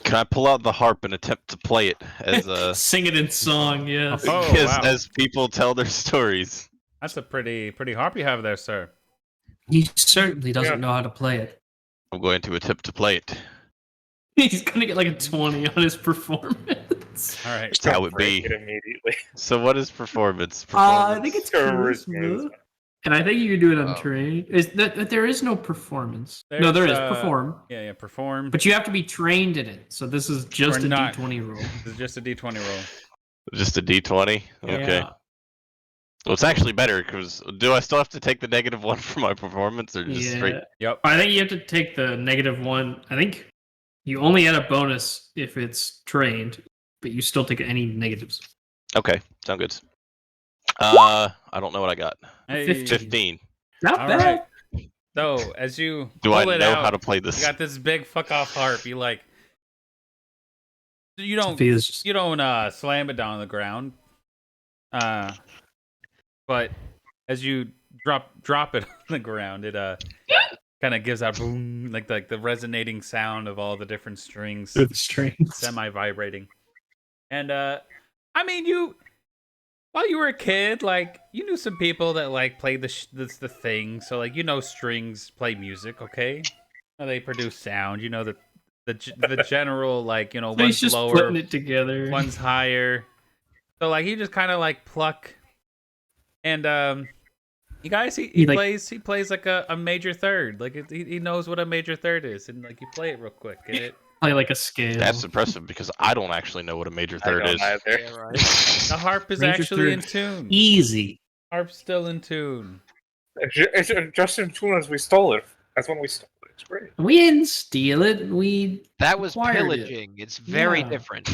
Can I pull out the harp and attempt to play it as Sing it in song, yes. Oh, wow. as people tell their stories? That's a pretty harp you have there, sir. He certainly doesn't Yeah. know how to play it. I'm going to attempt to play it. He's gonna get like a 20 on his performance. All right. That would Break be. it immediately. So what is performance? I think it's Charisma. charisma. And I think you can do it on Oh. train. Is that there is no performance? No, There's, there is perform. Yeah, perform. But you have to be trained in it. So this is just We're a not. D20 roll. This is just a D20 roll. Just a D20. Okay. Yeah. Well, it's actually better because do I still have to take the -1 for my performance or just straight? Yep. I think you have to take the -1. I think you only add a bonus if it's trained, but you still take any negatives. Okay, sound good. I don't know what I got. Hey. 15. 15. Not All bad. right. So as you Do I pull it know out, how to play you this? got this big fuck off harp. You like. You don't. Sophia's just- You don't slam it down on the ground. But as you drop it on the ground, it kind of gives out boom, like the resonating sound of all the different strings, through the strings. semi-vibrating. And I mean, while you were a kid, like you knew some people that like played the thing, so like strings play music, okay? They produce sound. You know the general like So he's one's just lower, putting it together. one's higher. So like he just kind of like pluck, and you guys he He, like- plays like a major third. Like he knows what a major third is, and like you play it real quick. Get it? Play like a scale. That's impressive because I don't actually know what a major I third don't is. either. Yeah, right. The harp is Major actually in third. tune. Easy. Harp's still in tune. It's just in tune as we stole it. That's when we stole it. It's great. We didn't steal it. We That was acquired it. pillaging. It's very Yeah. different.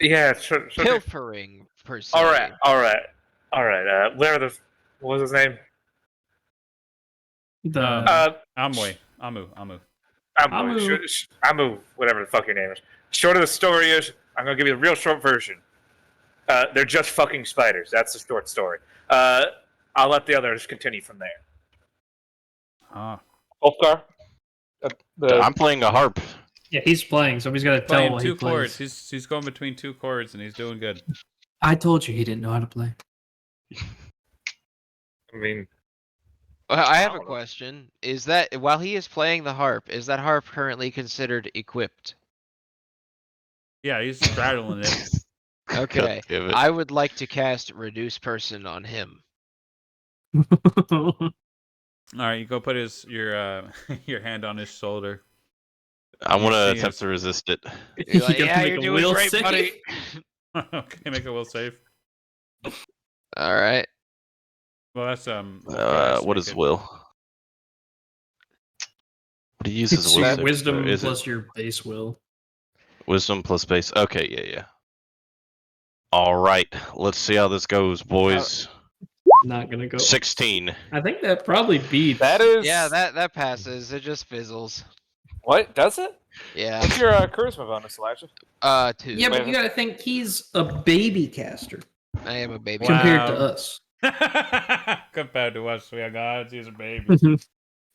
Yeah. Pilfering per se. All right. Where the what was his name? The Amu. Amu, whatever the fuck your name is. Short of the story is, I'm gonna give you the real short version. They're just fucking spiders. That's the short story. I'll let the others continue from there. Ah, Hofgar? I'm playing a harp. yeah, he's playing. Somebody's got to tell playing what two he plays. chords. He's going between two chords and he's doing good. I told you he didn't know how to play. I mean, I have a question. Is that while he is playing the harp, is that harp currently considered equipped? Yeah, he's straddling it. Okay. God damn it. I would like to cast Reduce Person on him. All right, you go put your your hand on his shoulder. I want to See attempt us. to resist it. You're like, You gotta yeah, make you're a doing will great, save. buddy. Okay, make a will save. All right. Well, that's okay, What make is it. will? What do you use It's as a will your save? wisdom Is plus it your base will. wisdom plus base? Okay, yeah. All right, let's see how this goes, boys. Not gonna go. 16. I think that probably beats. That is. Yeah, that passes. It just fizzles. What does it? Yeah. What's your charisma bonus, Elijah? 2. Yeah, but you gotta think he's a baby caster I am a baby. Wow. compared to us. Compared to us, we are gods. He's a baby.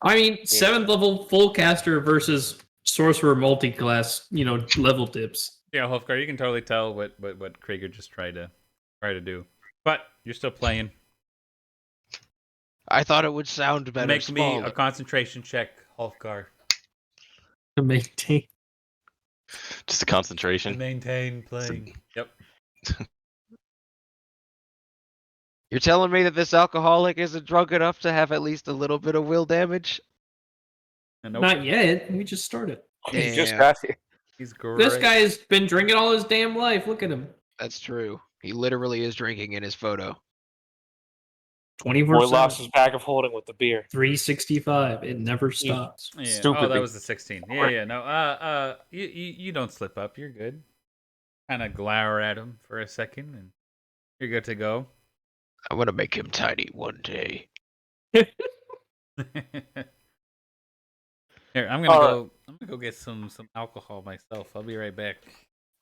I mean, 7th level full caster versus sorcerer multi-class, level dips. Yeah, Hofgar, you can totally tell what Krieger just tried to do. But you're still playing. I thought it would sound better. Make me smaller. a concentration check, Hofgar. To maintain. Just a concentration. Maintain playing. Yep. You're telling me that this alcoholic isn't drunk enough to have at least a little bit of will damage? Nope. Not yet. We just started. He just Damn. got here. He's great. This guy's been drinking all his damn life. Look at him. That's true. He literally is drinking in his photo. 24 Boy lost his bag of holding with the beer. 365. It never stops. Yeah. Stupid Oh, that thing. was the 16. Yeah. No. You don't slip up. You're good. Kind of glower at him for a second, and you're good to go. I'm gonna make him tiny one day. Here, I'm gonna go get some alcohol myself. I'll be right back.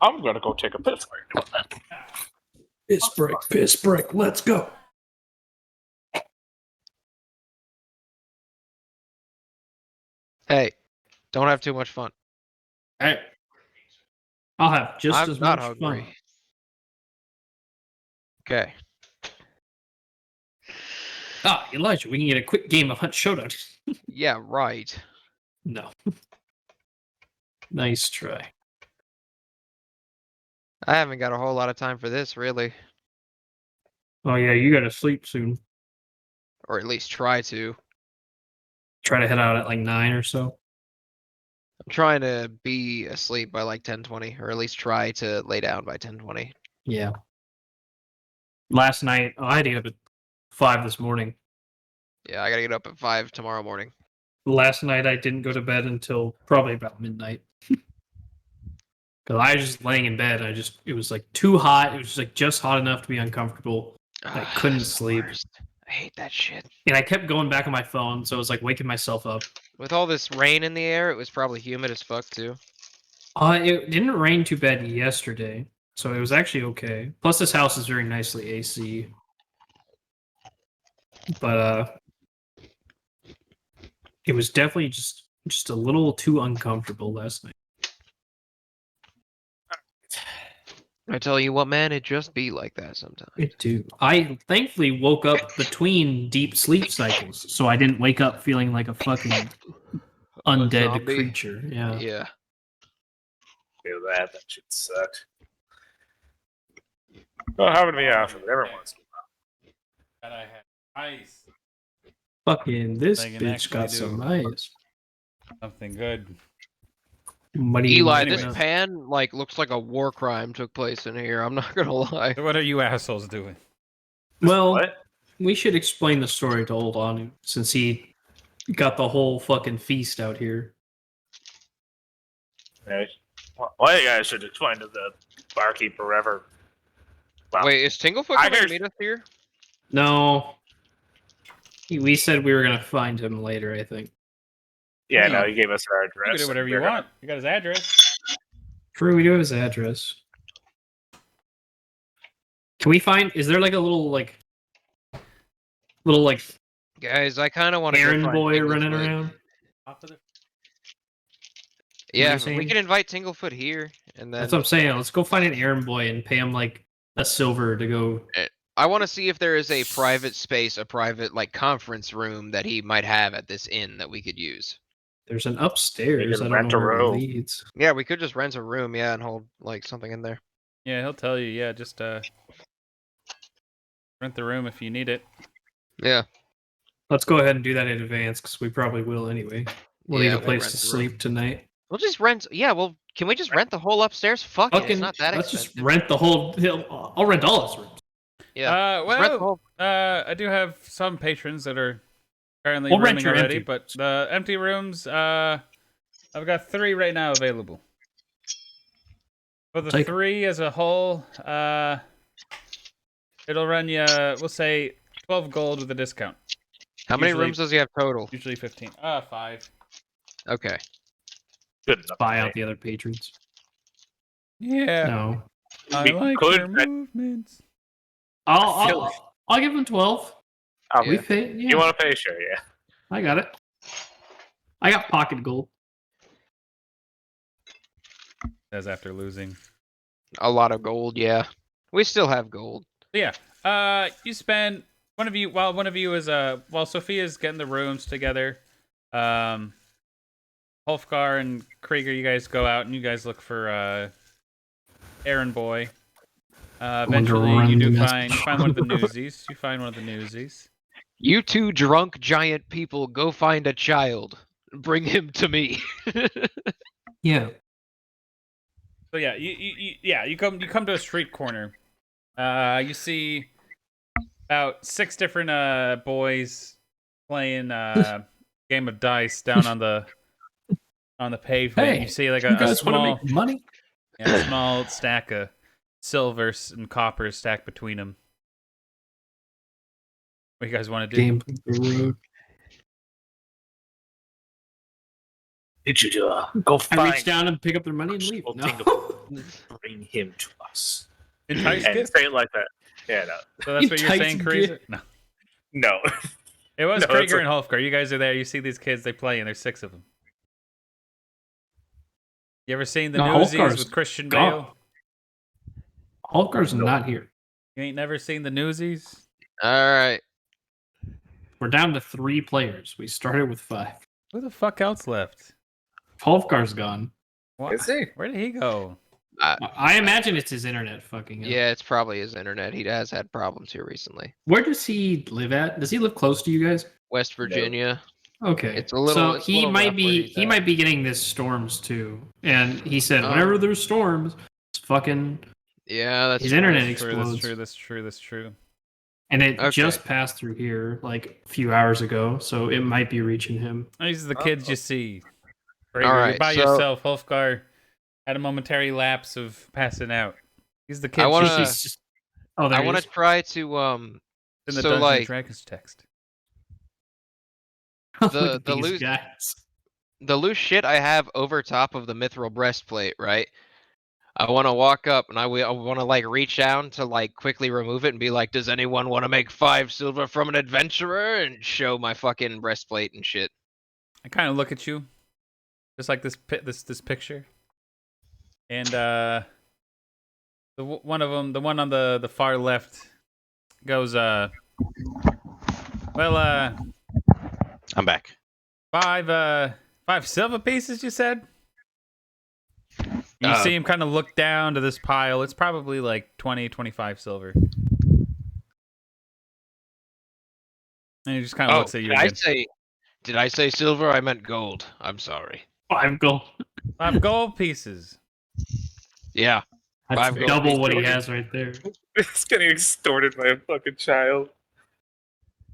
I'm gonna go take a piss while you're doing that. Piss break. Let's go. Hey, don't have too much fun. Hey, I'll have just I'm as not much hungry. fun. Okay. Elijah, we can get a quick game of Hunt Showdown. Yeah, right. No. Nice try. I haven't got a whole lot of time for this, really. Oh yeah, you gotta sleep soon. Or at least try to. Try to head out at like 9 or so. I'm trying to be asleep by like 10:20, or at least try to lay down by 10:20. Yeah. Last night, I had to get up at 5 this morning. Yeah, I gotta get up at 5 tomorrow morning. Last night, I didn't go to bed until probably about midnight. Because I was just laying in bed. It was like too hot. It was just just hot enough to be uncomfortable. I couldn't It's the sleep. worst. I hate that shit. And I kept going back on my phone, so I was like waking myself up. With all this rain in the air, it was probably humid as fuck too. It didn't rain too bad yesterday, so it was actually okay. Plus, this house is very nicely AC. But it was definitely just a little too uncomfortable last night. I tell you what, man, it just be like that sometimes. It do. I thankfully woke up between deep sleep cycles, so I didn't wake up feeling like a fucking undead zombie? creature. Yeah. Yeah. Do that. That shit sucked. Well, how many after every once in a And I had ice. Fucking this They can bitch actually got do some ice. Something good. What do you Eli, mean? this pan looks like a war crime took place in here. I'm not gonna lie. So what are you assholes doing? Well, What? we should explain the story to Eldorn since he got the whole fucking feast out here. minute. Well, you guys should explain to the barkeep or whatever. Wow. Wait, is Tinglefoot I coming to guess- meet us here? No. We said we were gonna find him later, I think. Yeah, No. no, he gave us our You address. can do whatever you want. You got his address. True, we do have his address. Can we find is there like a little Guys, I kind of want to errand boy running around? Off of the- Yeah, you we saying? can invite Tinglefoot here, and then That's what I'm saying. Let's go find an errand boy and pay him like a silver to go. I want to see if there is a private space, a private conference room that he might have at this inn that we could use. There's an upstairs. can I don't rent know a where it room. leads. Yeah, we could just rent a room, yeah, and hold something in there. Yeah, he'll tell you. Yeah, just rent the room if you need it. Yeah. Let's go ahead and do that in advance because we probably will anyway. We'll Yeah, need a we'll place rent to the room. sleep tonight. We'll just rent. Yeah, well, can we just rent the whole upstairs? Fuck it, it's Fucking, not that let's expensive. just rent the whole. I'll rent all his rooms. Yeah. Just rent the Well, whole- I do have some patrons that are currently We'll rent rooming your already, empty but the empty rooms, I've got 3 right now available. For the Take 'em. 3 as a whole, it'll run you, we'll say, 12 gold with a discount. How many Usually- rooms does he have total? Usually 15. 5. Okay. Good enough. Buy out the other patrons. Yeah. No. I We like could- your movements. I'll give him 12. I'll We Yeah. pay. Yeah, You want to pay? Sure, yeah. I got it. I got pocket gold. Says after losing. A lot of gold, yeah. We still have gold. So yeah. You spend one of you is while Sophia's getting the rooms together, Hulfgar and Krieger, you guys go out and you guys look for Aaron Boy. Eventually run you do the find one of the newsies. You find one of the newsies. You two drunk giant people go find a child. Bring him to me. Yeah. So yeah, you come to a street corner. You see about 6 different boys playing game of dice down on the pavement. Hey, you see like You a guys want to small make money? a small stack of silvers and coppers stacked between them. What do you guys want to do? Game the road. Did you go I find reach down and pick up their money and leave. Well, No. Tingle. Bring him to us? Entice And gift? say it like that. Yeah, no. So that's what you're Entice saying, Krieger? gift. No. No. It was No, that's Krieger and Hulfgar. You guys are there. You see these kids. They play, and there's 6 of them. You ever seen the No, Newsies Hulfgar's with Christian gone. Bale? Hulkar's not here. You ain't never seen the Newsies? Alright. We're down to 3 players. We started with 5. Who the fuck else left? Hulkar's gone. What? Is he? Where did he go? I imagine it's his internet fucking him. Yeah, it's probably his internet. He has had problems here recently. Where does he live at? Does he live close to you guys? West Virginia. Okay. It's a little- So it's a he little might rough where be he's he at. might be getting this storms too. And he said Oh. whenever there's storms, it's fucking Yeah, that's his true. internet That's true, explodes. that's true, that's true. And it Okay. just passed through here like a few hours ago, so it might be reaching him. These are the kids you see. Krieger, All you're right, by so- yourself. Hulfgar had a momentary lapse of passing out. These are the kids I wanna- you see He's just Oh, there I he want is. to try to in the so, Dungeons and like- Dragons text. Look the- at the these loose- guys. the loose shit I have over top of the mithril breastplate, right? I want to walk up and I want to like reach down to like quickly remove it and be like, "Does anyone want to make 5 silver from an adventurer?" and show my fucking breastplate and shit. I kind of look at you, just like this picture, and one of them, the one on the far left, goes, "Well, I'm back. 5 silver pieces, you said?" You see him kind of look down to this pile. It's probably like 20, 25 silver. And he just kind of Oh, looks at you did I again. say silver? I meant gold. I'm sorry. 5 gold. 5 gold pieces. Yeah. That's 5 gold double what he pieces. has right there. It's getting extorted by a fucking child.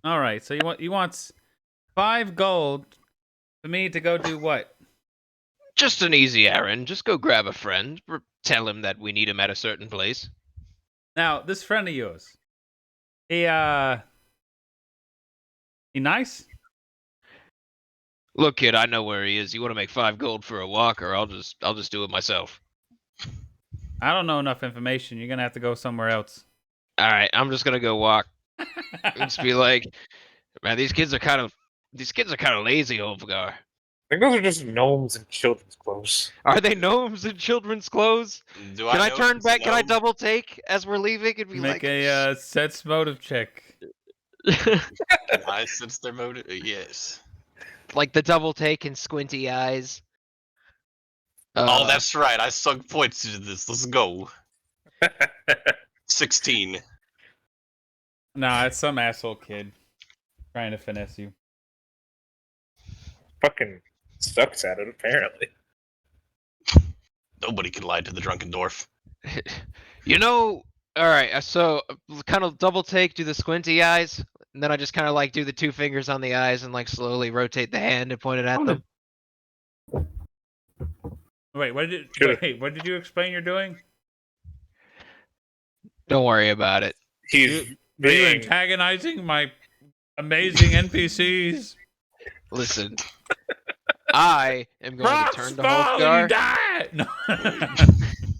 All right, so he wants 5 gold for me to go do what? Just an easy errand. Just go grab a friend. Tell him that we need him at a certain place. Now, this friend of yours, he nice? Look, kid, I know where he is. You want to make 5 gold for a walk, or I'll just do it myself. I don't know enough information. You're gonna have to go somewhere else. All right, I'm just gonna go walk. Just be like, man, these kids are kind of lazy, Holfgar. I think those are just gnomes in children's clothes. Are they gnomes in children's clothes? Do Can I know turn if back? it's Can I gnome? double take as we're leaving and be Make like, a sets motive check. Can I sense their motive? Yes. like the double take and squinty eyes? Oh, that's right. I sunk points into this. Let's go. 16. Nah, it's some asshole kid trying to finesse you. Fucking sucks at it, apparently. Nobody can lie to the drunken dwarf. You know, all right. So kind of double take, do the squinty eyes, and then I just kind of like do the 2 fingers on the eyes and like slowly rotate the hand and point it at them. Wait, what did you explain you're doing? Don't worry about it. He's Are you being antagonizing my amazing NPCs? Listen, I am going to Rocks turn to fall and you Hulfgar. die! No.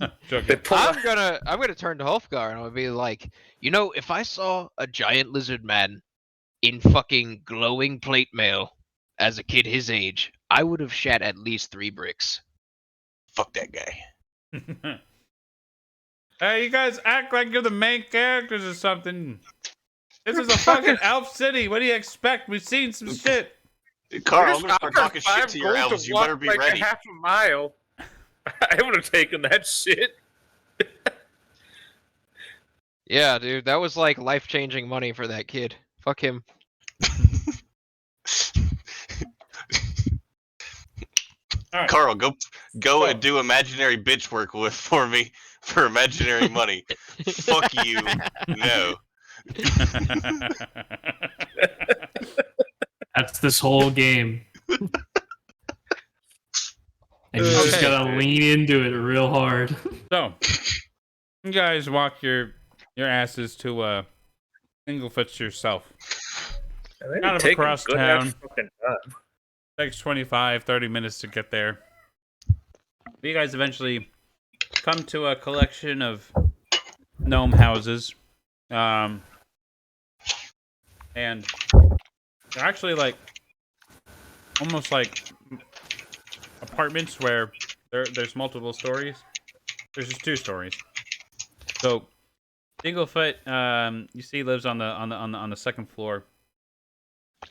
they Joking. pull I'm gonna turn to Hulfgar and I'm gonna be like, if I saw a giant lizard man in fucking glowing plate mail as a kid his age, I would have shat at least 3 bricks. Fuck that guy. Hey, you guys act like you're the main characters or something. This is a fucking elf city. What do you expect? We've seen some shit. Carl, I'm gonna start talking shit to your elves. You better be like ready. A half a mile. I would have taken that shit. Yeah, dude, that was like life-changing money for that kid. Fuck him. All right. Carl, go and do imaginary bitch work for me for imaginary money. Fuck you. No. That's this whole game. And you just Okay. gotta lean into it real hard. So, you guys walk your asses to Inglefoot's yourself. Kind of across town. Takes 25-30 minutes to get there. You guys eventually come to a collection of gnome houses. And they're actually like almost like apartments where there's multiple stories. There's just 2 stories. So Inglefoot, you see, lives on the second floor.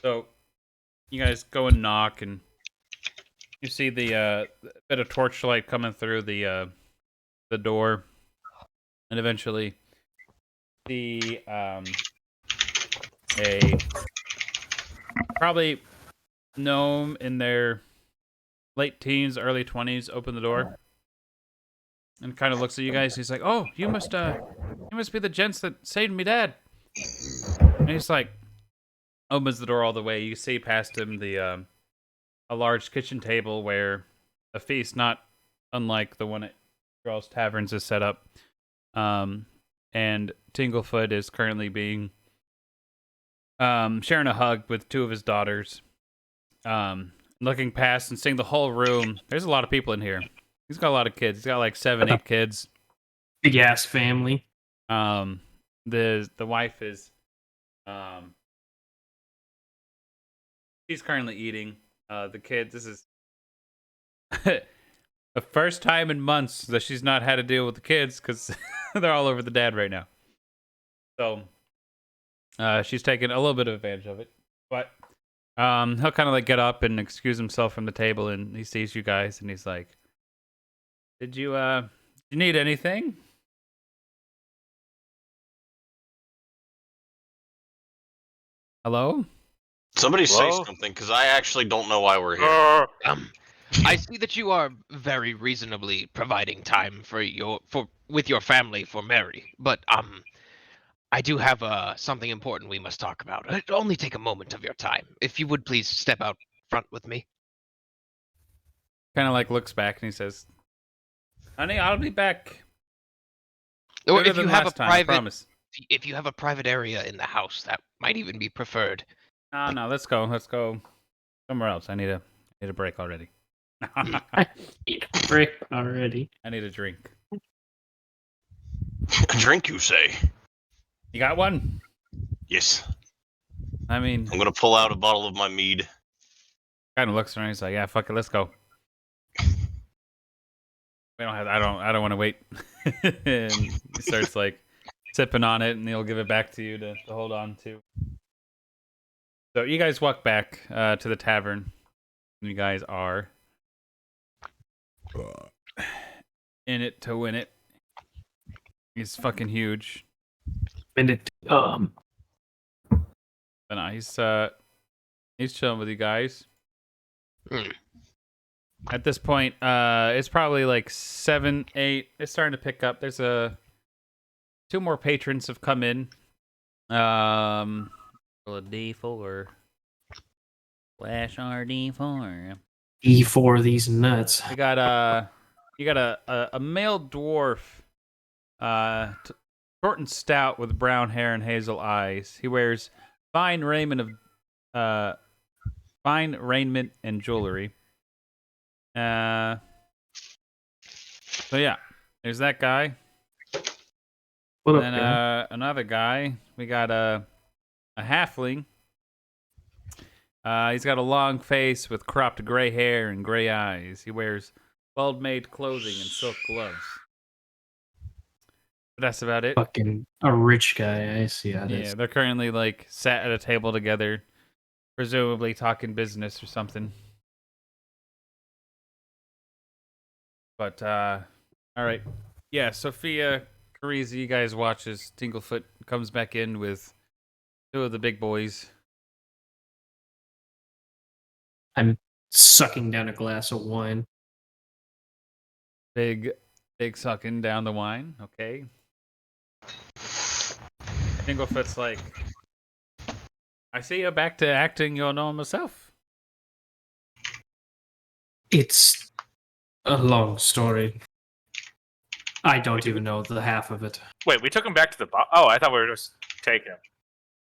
So you guys go and knock, and you see the bit of torchlight coming through the door, and eventually a probably gnome in their late teens, early 20s open the door and kind of looks at you guys. He's like, "Oh, you must be the gents that saved me dad." And he's like, opens the door all the way. You see past him a large kitchen table where a feast, not unlike the one at Girls Taverns, is set up. And Tinglefoot is currently being sharing a hug with 2 of his daughters. Looking past and seeing the whole room. There's a lot of people in here. He's got a lot of kids. He's got like 7-8 kids. Big ass family. The wife is she's currently eating. The kids, this is the first time in months that she's not had to deal with the kids because they're all over the dad right now. So she's taking a little bit of advantage of it. But he'll kind of like get up and excuse himself from the table, and he sees you guys and he's like, Did you need anything? Hello? Somebody say Hello? something, because I actually don't know why we're here. I see that you are very reasonably providing time with your family for Mary, but I do have something important we must talk about. It'll only take a moment of your time. If you would please step out front with me. Kind of like looks back and he says, "Honey, I'll be back." Or Better if you than have a last time, I private, promise. if you have a private area in the house, that might even be preferred. No, let's go. Let's go somewhere else. I need a break already. I need a break already. I need a drink. A drink, you say? You got one? Yes. I mean, I'm gonna pull out a bottle of my mead. kind of looks around. He's like, "Yeah, fuck it, let's go." We don't have. I don't want to wait. And he starts like sipping on it, and he'll give it back to you to hold on to. So you guys walk back to the tavern. You guys are in it to win it. He's fucking huge. Minute. But no, he's chilling with you guys. At this point, it's probably like 7, 8. It's starting to pick up. There's 2 more patrons have come in. Roll a D4. Flash RD4. E4 of these nuts. You got a male dwarf, short and stout with brown hair and hazel eyes. He wears fine raiment and jewelry. So yeah, there's that guy. What And up, then guy? another guy. We got a halfling. He's got a long face with cropped gray hair and gray eyes. He wears well-made clothing and silk gloves. But that's about it. Fucking a rich guy. I see how Yeah, this. they're currently like sat at a table together, presumably talking business or something. But all right, yeah. Sophia, Cariza, you guys watch as Tinglefoot comes back in with two of the big boys. I'm sucking down a glass of wine. Big sucking down the wine. Okay. Tinglefoot's like, I see you're back to acting your normal self. It's a long story. I don't even know the half of it. Wait, we took him back to the Oh, I thought we were just taking him.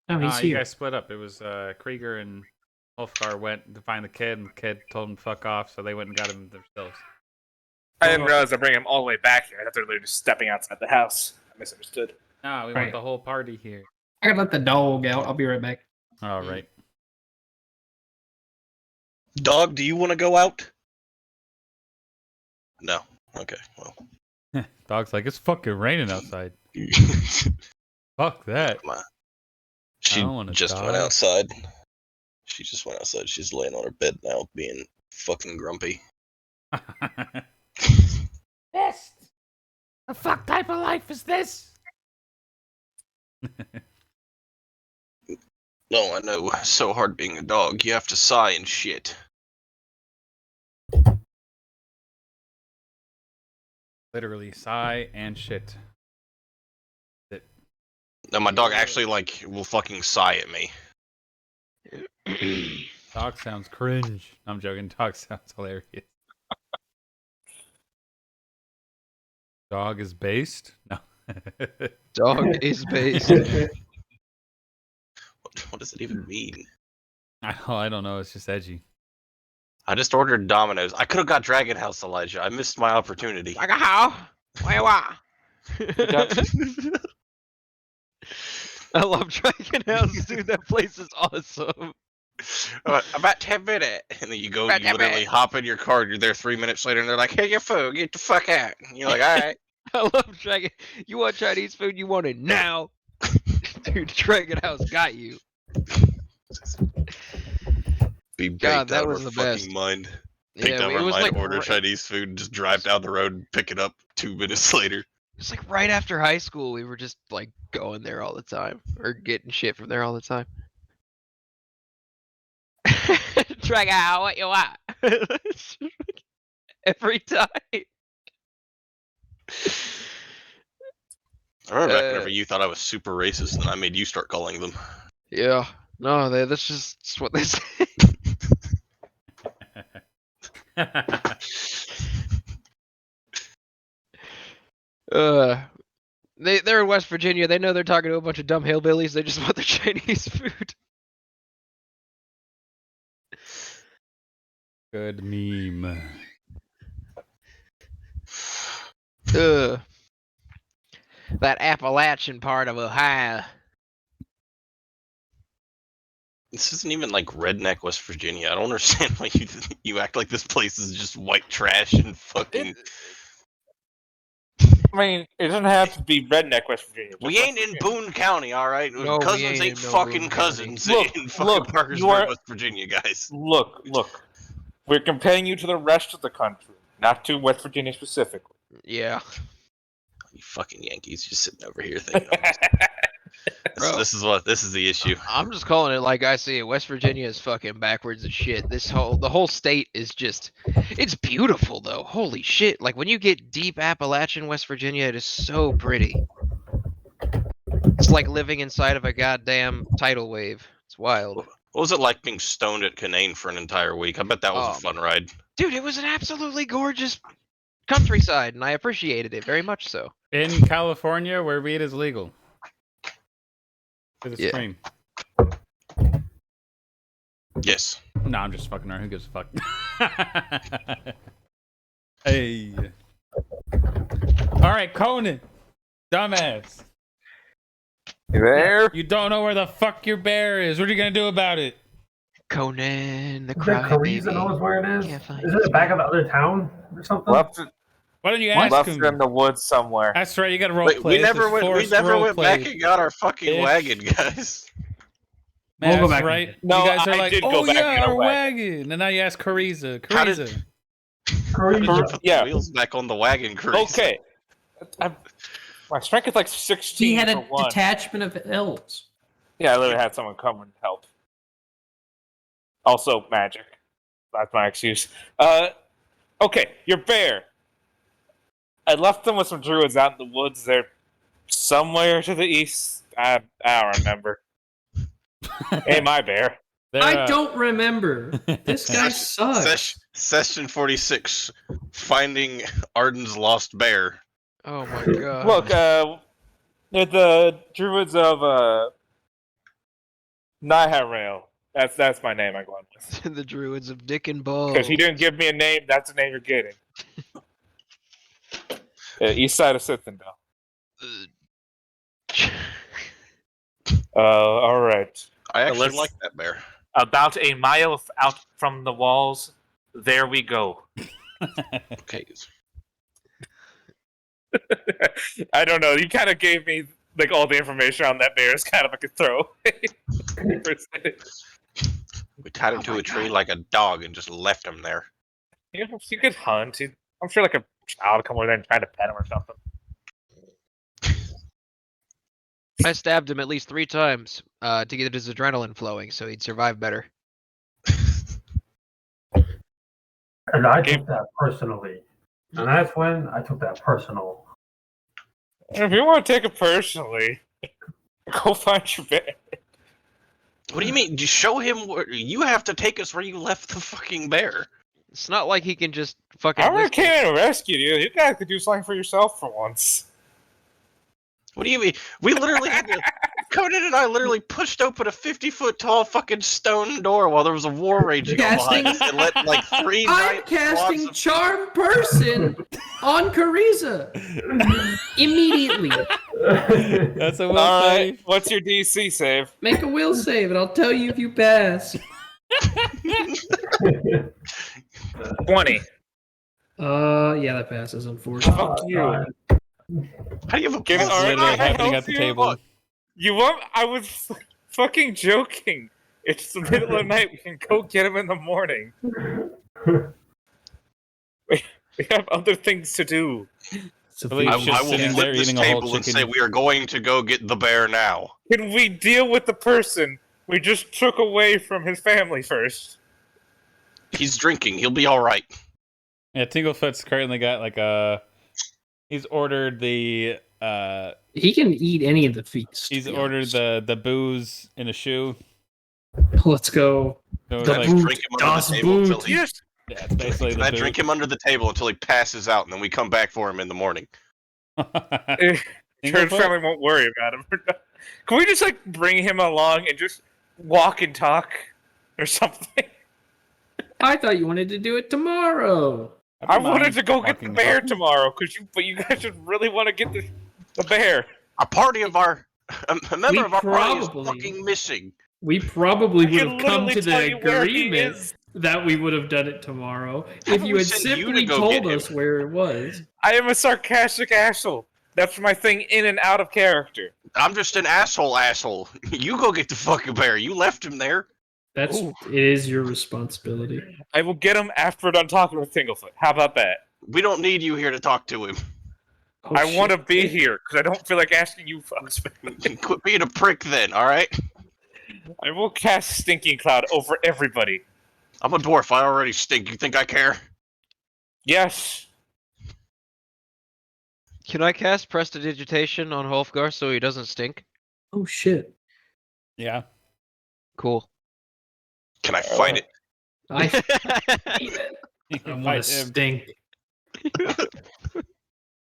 Oh, he's You here. guys split up. It was Krieger and Wolfgar went to find the kid, and the kid told him to fuck off, so they went and got him themselves. I didn't realize they're bringing him all the way back here. I thought they were literally just stepping outside the house. I misunderstood. No, we Right. want the whole party here. I gotta let the dog out. I'll be right back. All right. Dog, do you want to go out? No. Okay, well. Dog's like, it's fucking raining outside. Fuck that. Come on. She don't wanna just went die. outside. She just went outside. She's laying on her bed now, being fucking grumpy. This? The fuck type of life is this? No, I know. So hard being a dog. You have to sigh and shit. Literally sigh and shit. No, my dog actually, will fucking sigh at me. Dog sounds cringe. I'm joking. Dog sounds hilarious. Dog is based? No. Dog is based. What does it even mean? I don't know. It's just edgy. I just ordered Domino's. I could have got Dragon House, Elijah. I missed my opportunity. Like a how? Why what? I love Dragon House, dude. That place is awesome. About 10 minutes. And then you go, About you 10 literally minutes. hop in your car, you're there 3 minutes later, and they're like, hey, your food, get the fuck out. And you're like, alright. I love Dragon. You want Chinese food? You want it now, dude. Dragon House got you. Be baked God, that out was of our the best. fucking mind. Picked Yeah, out it our was mind, like order Chinese food, and just drive down the road and pick it up 2 minutes later. It's like right after high school, we were just like going there all the time or getting shit from there all the time. Dragon House, what you want? Every time. I remember back whenever you thought I was super racist, and I made you start calling them. Yeah. No, that's just what they say. They're in West Virginia. They know they're talking to a bunch of dumb hillbillies. They just want their Chinese food. Good meme. That Appalachian part of Ohio. This isn't even like redneck West Virginia. I don't understand why you act like this place is just white trash and fucking. I mean, it doesn't have to be redneck West Virginia. just We West ain't in Virginia. Boone County, all right. No, we Cousins ain't ain't in no fucking Boone cousins County. in Look, fucking look, Parkersburg, you are- West Virginia, guys. Look. We're comparing you to the rest of the country, not to West Virginia specifically. Yeah. You fucking Yankees just sitting over here thinking. Bro. This is the issue. I'm just calling it like I see it. West Virginia is fucking backwards as shit. The whole state is just, it's beautiful though. Holy shit. Like when you get deep Appalachian West Virginia, it is so pretty. It's like living inside of a goddamn tidal wave. It's wild. What was it like being stoned at Canaan for an entire week? I bet that was a fun ride. Dude, it was an absolutely gorgeous countryside, and I appreciated it very much so. In California, where weed is legal. To the Yeah. stream. Yes. No, I'm just fucking around. Who gives a fuck? Hey. All right, Conan. Dumbass. You there? You don't know where the fuck your bear is. What are you gonna do about it? Conan, the Is there crybaby. Cariza knows where it is? Can't find Is it the back of the other town or something? Left it, Why don't you left ask it him? in the woods somewhere. That's right. You got to role Wait, play. we This never is went. We forced never role went play. back and got our fucking Bitch. wagon, guys. Man, We'll go that's back right. and No, you guys are I like, did oh go back yeah, in our our wagon. And now you ask Cariza. How did- Cariza. Cariza. Put Yeah. the wheels back on the wagon, Chris. Okay. My strength is like 16 He had for a one. detachment of elves. Yeah, I literally had someone come and help. Also, magic. That's my excuse. Okay, your bear. I left them with some druids out in the woods. They're somewhere to the east. I don't remember. Hey, my bear. They're, I don't remember. This guy sucks. Session 46. Finding Arden's lost bear. Oh my god. Look, they're the druids of Niharail. That's my name I'm going with. The druids of Dick and Balls. Because he didn't give me a name, that's the name you're getting. East side of Sithindel. All right. I actually let's- like that bear. About a mile out from the walls, there we go. Okay. I don't know. You kind of gave me like all the information on that bear. It's kind of like a throw. We tied him to a tree like a dog and just left him there. You could hunt. I'm sure like a child would come over there and try to pet him or something. I stabbed him at least 3 times to get his adrenaline flowing, so he'd survive better. And I took that personally. And that's when I took that personal. If you want to take it personally, go find your bear. What do you mean? Just show him where you have to take us where you left the fucking bear. It's not like he can just fucking. I really lift it. can't rescue you. You guys could do something for yourself for once. What do you mean? We literally had to. Conan and I literally pushed open a 50-foot tall fucking stone door while there was a war raging on behind us and let like 3 I'm giant casting blocks of Charm Person on Cariza immediately. That's a will All save. right. What's your DC save? Make a will save, and I'll tell you if you pass. 20. Yeah, that passes, unfortunately. Fuck you. How do you have a Give it- plus all right, Literally I happening help at the you. table. You want? I was fucking joking. It's the middle of the night. We can go get him in the morning. We have other things to do. Believe I, He's I just will sitting flip there this eating a whole table and chicken. say we are going to go get the bear now. Can we deal with the person we just took away from his family first? He's drinking. He'll be all right. Yeah, Tinglefoot's currently got like a. He's ordered the. He can eat any of the feast. He's to be ordered honest. the booze in a shoe. Let's go. So it's The Can I like, just boot, drink him under das the table until Boot. he, Yes. yeah, it's basically Can the I boot. drink him under the table until he passes out, and then we come back for him in the morning? Church Tinglefoot? family won't worry about him. Can we just like bring him along and just walk and talk or something? I thought you wanted to do it tomorrow. I wanted to go get the Walking bear talk. tomorrow, but you guys should really want to get the bear. A party of our a member We of our party is probably- fucking missing. We probably I would can have come literally to tell the you where he agreement is. that we would have done it tomorrow How if about you we had send you to simply go told get him? us where it was. I am a sarcastic asshole. That's my thing in and out of character. I'm just an asshole. You go get the fucking bear. You left him there. That's Ooh. it is your responsibility. I will get him after we're done talking with Tinglefoot. How about that? We don't need you here to talk to him. Oh, I want to shit. be here because I don't feel like asking you folks. Quit being a prick then, alright? I will cast Stinking Cloud over everybody. I'm a dwarf. I already stink. You think I care? Yes. Can I cast Prestidigitation on Holfgar so he doesn't stink? Oh shit! Yeah. Cool. Can I fight it? I hate it. You I can want fight to him. stink.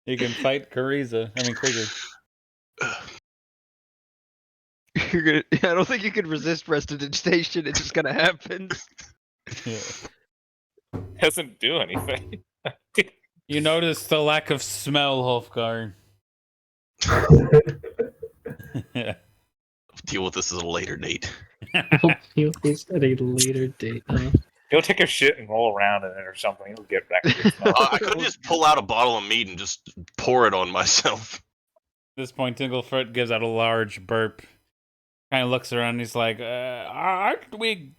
You can fight Krieger. I don't think you can resist prestidigitation. It's just gonna happen. Yeah. Doesn't do anything. You notice the lack of smell, Hofgar. Yeah. Deal with this at a later date. I'll deal with this at a later date. He'll take a shit and roll around in it or something. He'll get back to his smell. I could just pull out a bottle of mead and just pour it on myself. At this point, Tinglefoot gives out a large burp. Kind of looks around. And he's like, "Aren't we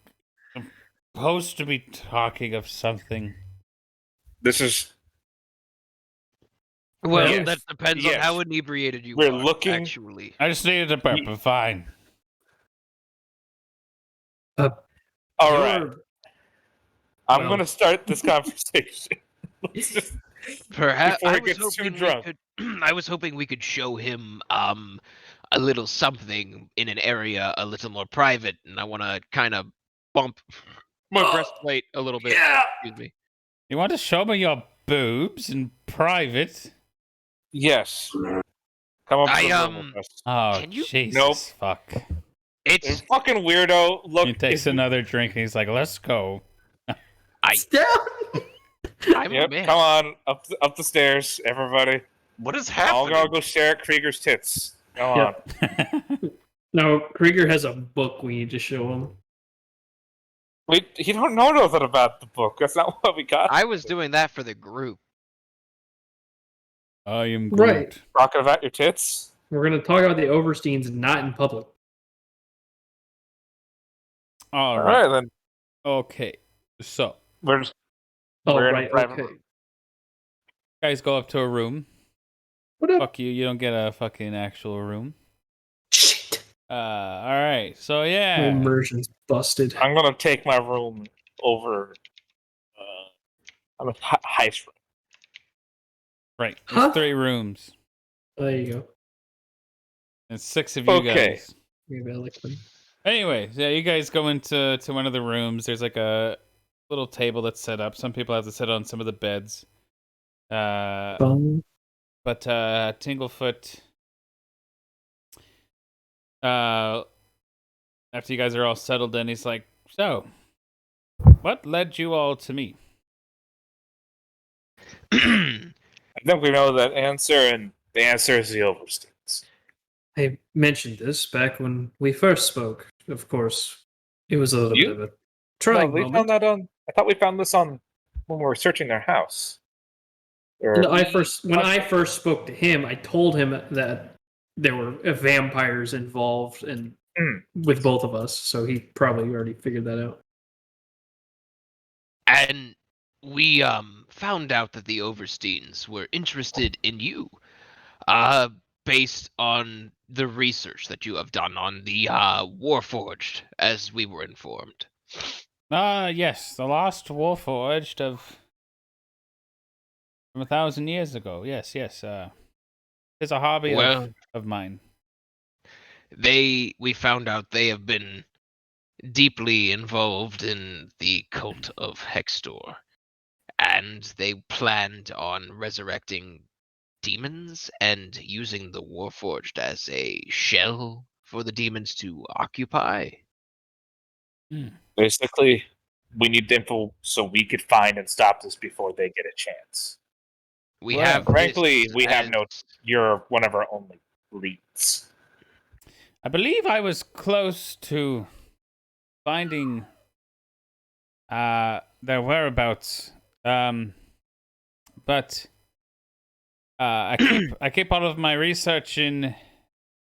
supposed to be talking of something?" This is Well, Yes. that depends on Yes. how inebriated you We're are. looking- Actually, I just needed a burp. I'm fine. all right. You're- I'm well- gonna start this conversation. Let's just- perhaps Before I he was gets too hoping drunk. we could. I was hoping we could show him a little something in an area a little more private, and I want to kind of bump my breastplate a little bit. Yeah. Excuse me. You want to show me your boobs in private? yes. Come up to I, the room with us. Oh, Can you- Jesus, Nope. fuck. You It's fucking weirdo. Look, He takes another drink and he's like, "Let's go." I'm a Yep, man. come on up the stairs, everybody. What is I'll happening? go stare at Krieger's tits. Go on. Yep. No, Krieger has a book we need to show him. Wait, he don't know nothing about the book. That's not what we got. I was doing that for the group. I am Right. Groot. Talking about your tits. We're gonna talk about the Oversteins not in public. All All right. right, then. Okay. So, We're just, Oh, We're in a right. private Okay. room. guys go up to a room. What up? Fuck you. You don't get a fucking actual room. Shit. All right. So yeah. Immersion's busted. I'm gonna take my room over. I'm a heist room. Right. There's Huh? 3 rooms. There you go. And 6 of you Okay. guys. Maybe I like them. Anyway, yeah, you guys go into one of the rooms. There's like a little table that's set up. Some people have to sit on some of the beds. Bum. But Tinglefoot, after you guys are all settled in, he's like, "So, what led you all to me?" I think we know that answer, and the answer is the Oversteins. I mentioned this back when we first spoke. Of course, it was a little You- bit of a trying we moment. found that on. I thought we found this on when we were searching their house. Or, No, when I first spoke to him, I told him that there were vampires involved and with both of us, so he probably already figured that out. And we found out that the Oversteins were interested in you, based on the research that you have done on the Warforged, as we were informed. Yes, the lost Warforged from 1,000 years ago. Yes. It's a hobby of mine. We found out they have been deeply involved in the cult of Hextor, and they planned on resurrecting demons and using the Warforged as a shell for the demons to occupy. basically, we need info so we could find and stop this before they get a chance. We Well, have frankly, this we have as- no. You're one of our only leads. I believe I was close to finding their whereabouts. But I keep all of my research in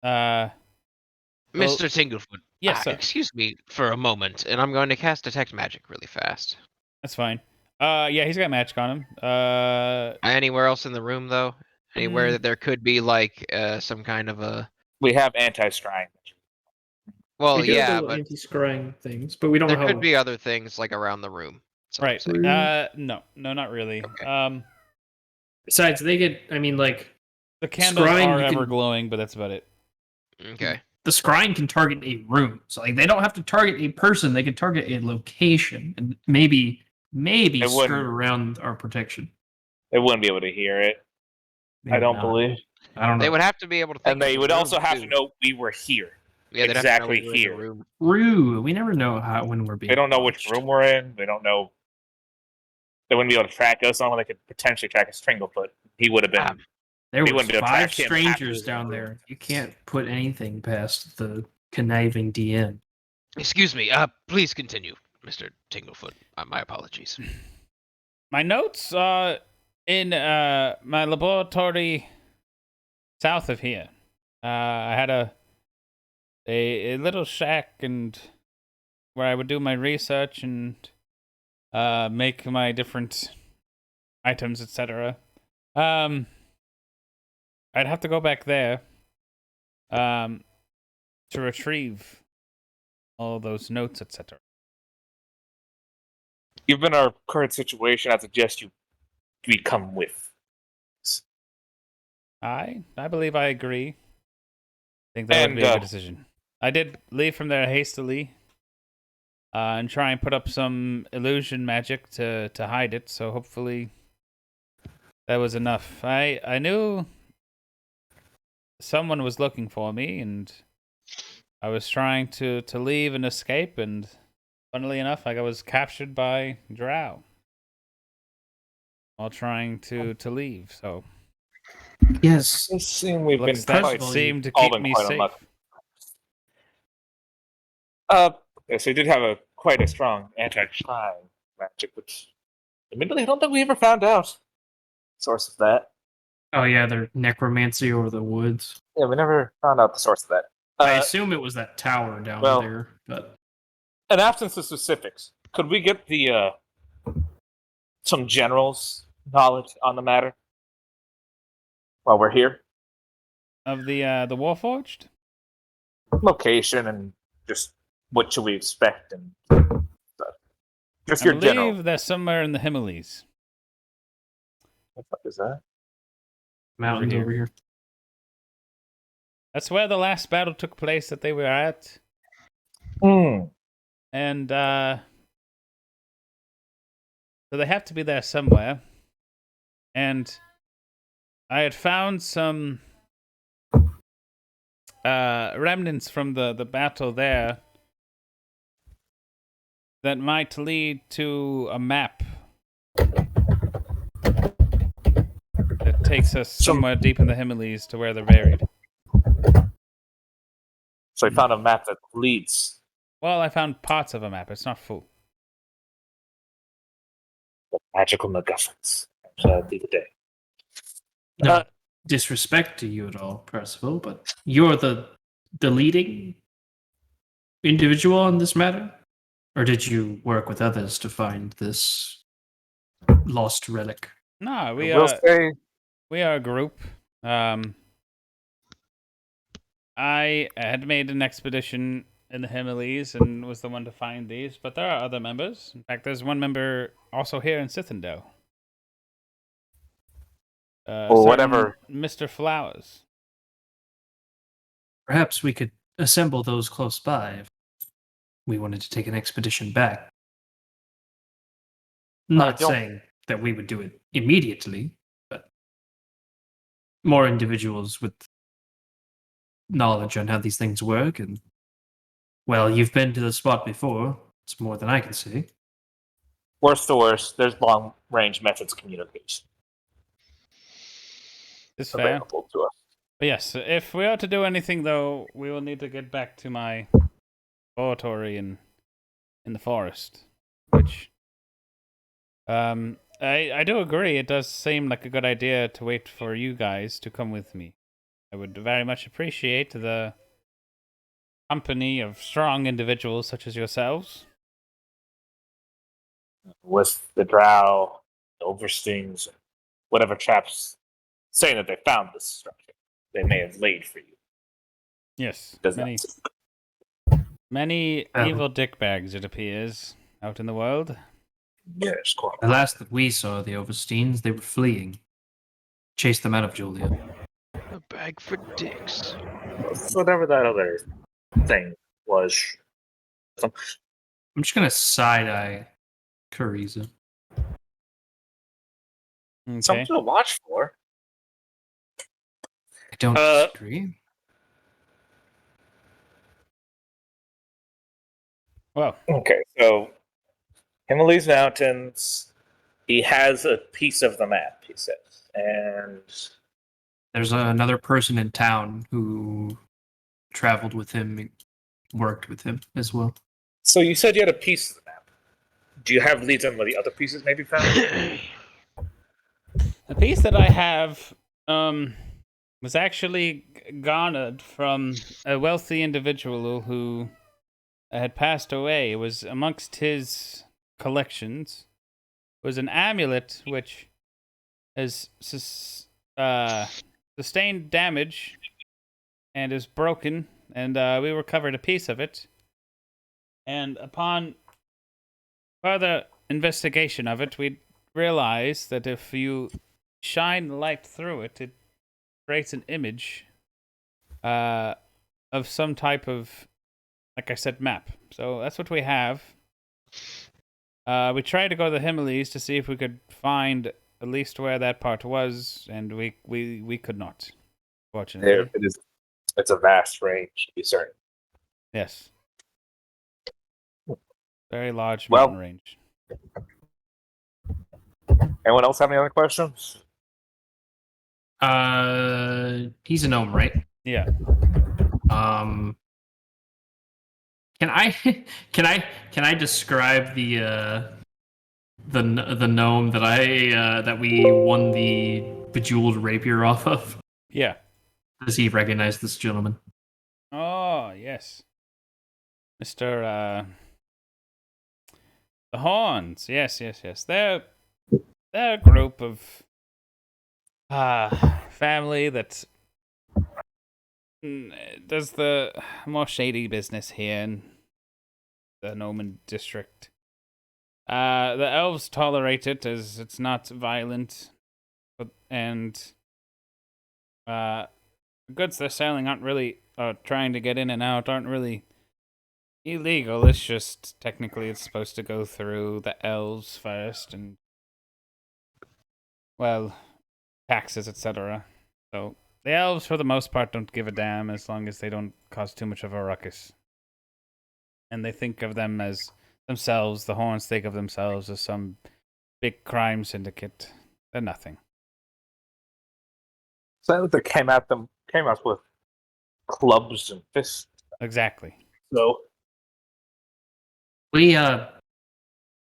Mr. Tinglefoot. Yes, sir. Excuse me for a moment, and I'm going to cast Detect Magic really fast. That's fine. Yeah, he's got magic on him. Anywhere else in the room, though? Anywhere that there could be, like, some kind of a... We have anti-scrying. Well, we do have yeah, little but anti-scrying things, but we don't there know how. could be other things, like, around the room. That's all I'm right. saying. No, not really. Okay. Besides, they get. I mean, like The candles Scrying, are you can- ever glowing, but that's about it. Okay. the scrying can target a room, so like they don't have to target a person; they can target a location, and maybe maybe It wouldn't- skirt around our protection. They wouldn't be able to hear it. Maybe I don't not. believe. I don't know. They would have to be able to think And they of the would also room, have to too. know we were here. Yeah, they'd exactly have to know we were in here. the room. True. We never know when we're being. They don't know which watched. room we're in. They don't know. They wouldn't be able to track us. Only they could potentially track us Tringlefoot. He would have been. There we was wouldn't be able to 5 track him strangers after down the- there. You can't put anything past the conniving DM. Excuse me. Please continue, Mr. Tinglefoot. My apologies. My notes are in my laboratory south of here. I had a little shack and where I would do my research and make my different items, etc. I'd have to go back there to retrieve all those notes, etc. Given our current situation, I suggest we come with. I believe I agree. I think that would And, be a good decision. I did leave from there hastily and try and put up some illusion magic to hide it, so hopefully that was enough. I knew someone was looking for me, and I was trying to leave and escape, and funnily enough, I was captured by Drow while trying to leave, so Yes. It seems we've been looks that quite, seemed to all keep been me quite safe. unlucky. Yes, we did have quite a strong anti-crime magic, which admittedly I don't think we ever found out source of that. Oh yeah, they're necromancy over the woods. Yeah, we never found out the source of that. I assume it was that tower down well- there, but In absence of specifics, could we get the some generals' knowledge on the matter while we're here? Of the Warforged? Location and just what should we expect and stuff. Just I your believe general. they're somewhere in the Himalayas. What the fuck is that? mountains here. over here. That's where the last battle took place that they were at. Hmm. And so they have to be there somewhere. And I had found some remnants from the battle there that might lead to a map that takes us somewhere deep in the Himalayas to where they're buried. So we found a map that leads Well, I found parts of a map. It's not full. the magical MacGuffins. That'd be the day. No disrespect to you at all, Percival, but you're the leading individual on this matter? Or did you work with others to find this lost relic? No, I will say we are a group. I had made an expedition in the Himalayas and was the one to find these, but there are other members. In fact, there's one member also here in Sithindel. Or whatever. Mr. Flowers. Perhaps we could assemble those close by if we wanted to take an expedition back. Not don't- saying that we would do it immediately, but more individuals with knowledge on how these things work. And, well, you've been to the spot before. It's more than I can say. worst to worst, there's long range methods of communication It's fair. available to us. But yes, if we are to do anything, though, we will need to get back to my laboratory in the forest. Which, I do agree. It does seem like a good idea to wait for you guys to come with me. I would very much appreciate the company of strong individuals such as yourselves. With the drow, overstings, whatever traps saying that they found this structure, they may have laid for you. Yes, Does many, not. many evil dickbags, it appears, out in the world. Yes, quite. The last that we saw the Oversteins, they were fleeing. Chased them out of Julia. A bag for dicks. Whatever that other thing was. I'm just gonna side-eye Cariza. Okay. Something to watch for. I don't disagree. Well, Okay, so Himalayas Mountains. He has a piece of the map, he says. And There's another person in town who traveled with him, worked with him as well. so you said you had a piece of the map. Do you have leads on where the other pieces may be found? the piece that I have was actually garnered from a wealthy individual who had passed away. It was amongst his collections. It was an amulet which has sustained damage and is broken, and we recovered a piece of it. And upon further investigation of it, we realized that if you shine light through it, it creates an image of some type of, like I said, map. So that's what we have. We tried to go to the Himalayas to see if we could find at least where that part was, and we could not, fortunately. It is. It's a vast range, to be certain. Yes. Very large Well- mountain range. Anyone else have any other questions? He's a gnome, right? Yeah. Can I can I describe the gnome that we won the bejeweled rapier off of? Yeah. Does he recognize this gentleman? Oh, yes. Mr. The Horns. Yes. They're a group of family that does the more shady business here in the Noman district. The elves tolerate it as it's not violent, and the goods they're selling aren't really, trying to get in and out, aren't really illegal. It's just technically it's supposed to go through the elves first, and well, taxes, etc. So the elves, for the most part, don't give a damn as long as they don't cause too much of a ruckus. And they think of them as themselves. The Horns think of themselves as some big crime syndicate. They're nothing. So they came up with clubs and fists. Exactly. So We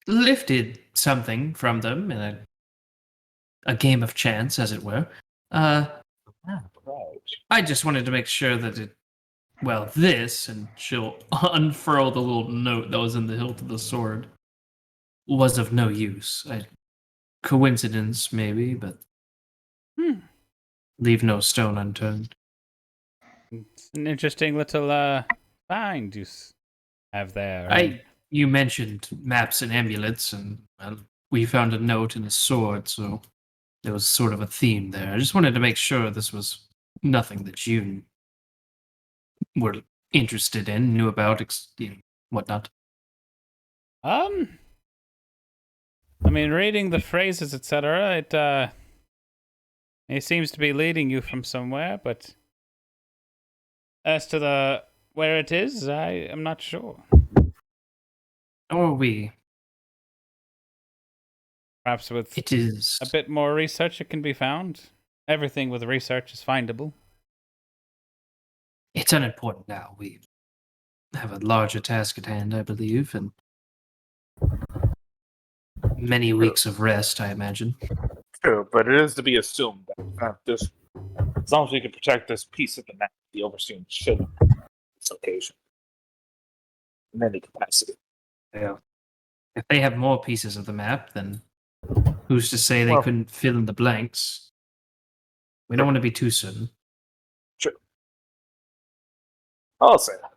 lifted something from them in a game of chance, as it were. right. I just wanted to make sure that this, and she'll unfurl the little note that was in the hilt of the sword, was of no use. Coincidence, maybe, but leave no stone unturned. It's an interesting little find you have there. You mentioned maps and amulets, and we found a note and a sword, so there was sort of a theme there. I just wanted to make sure this was nothing that you were interested in, knew about, whatnot. I mean, reading the phrases, etc., it seems to be leading you from somewhere, but as to where it is, I am not sure. Or we. Perhaps with It is. a bit more research, it can be found. Everything with research is findable. It's unimportant now. We have a larger task at hand, I believe, and many weeks of rest, I imagine. True, but it is to be assumed that this, as long as we can protect this piece of the map, the Overseer should this occasion in any capacity. Yeah. If they have more pieces of the map, then who's to say they Well- couldn't fill in the blanks? We don't want to be too certain. I'll say that.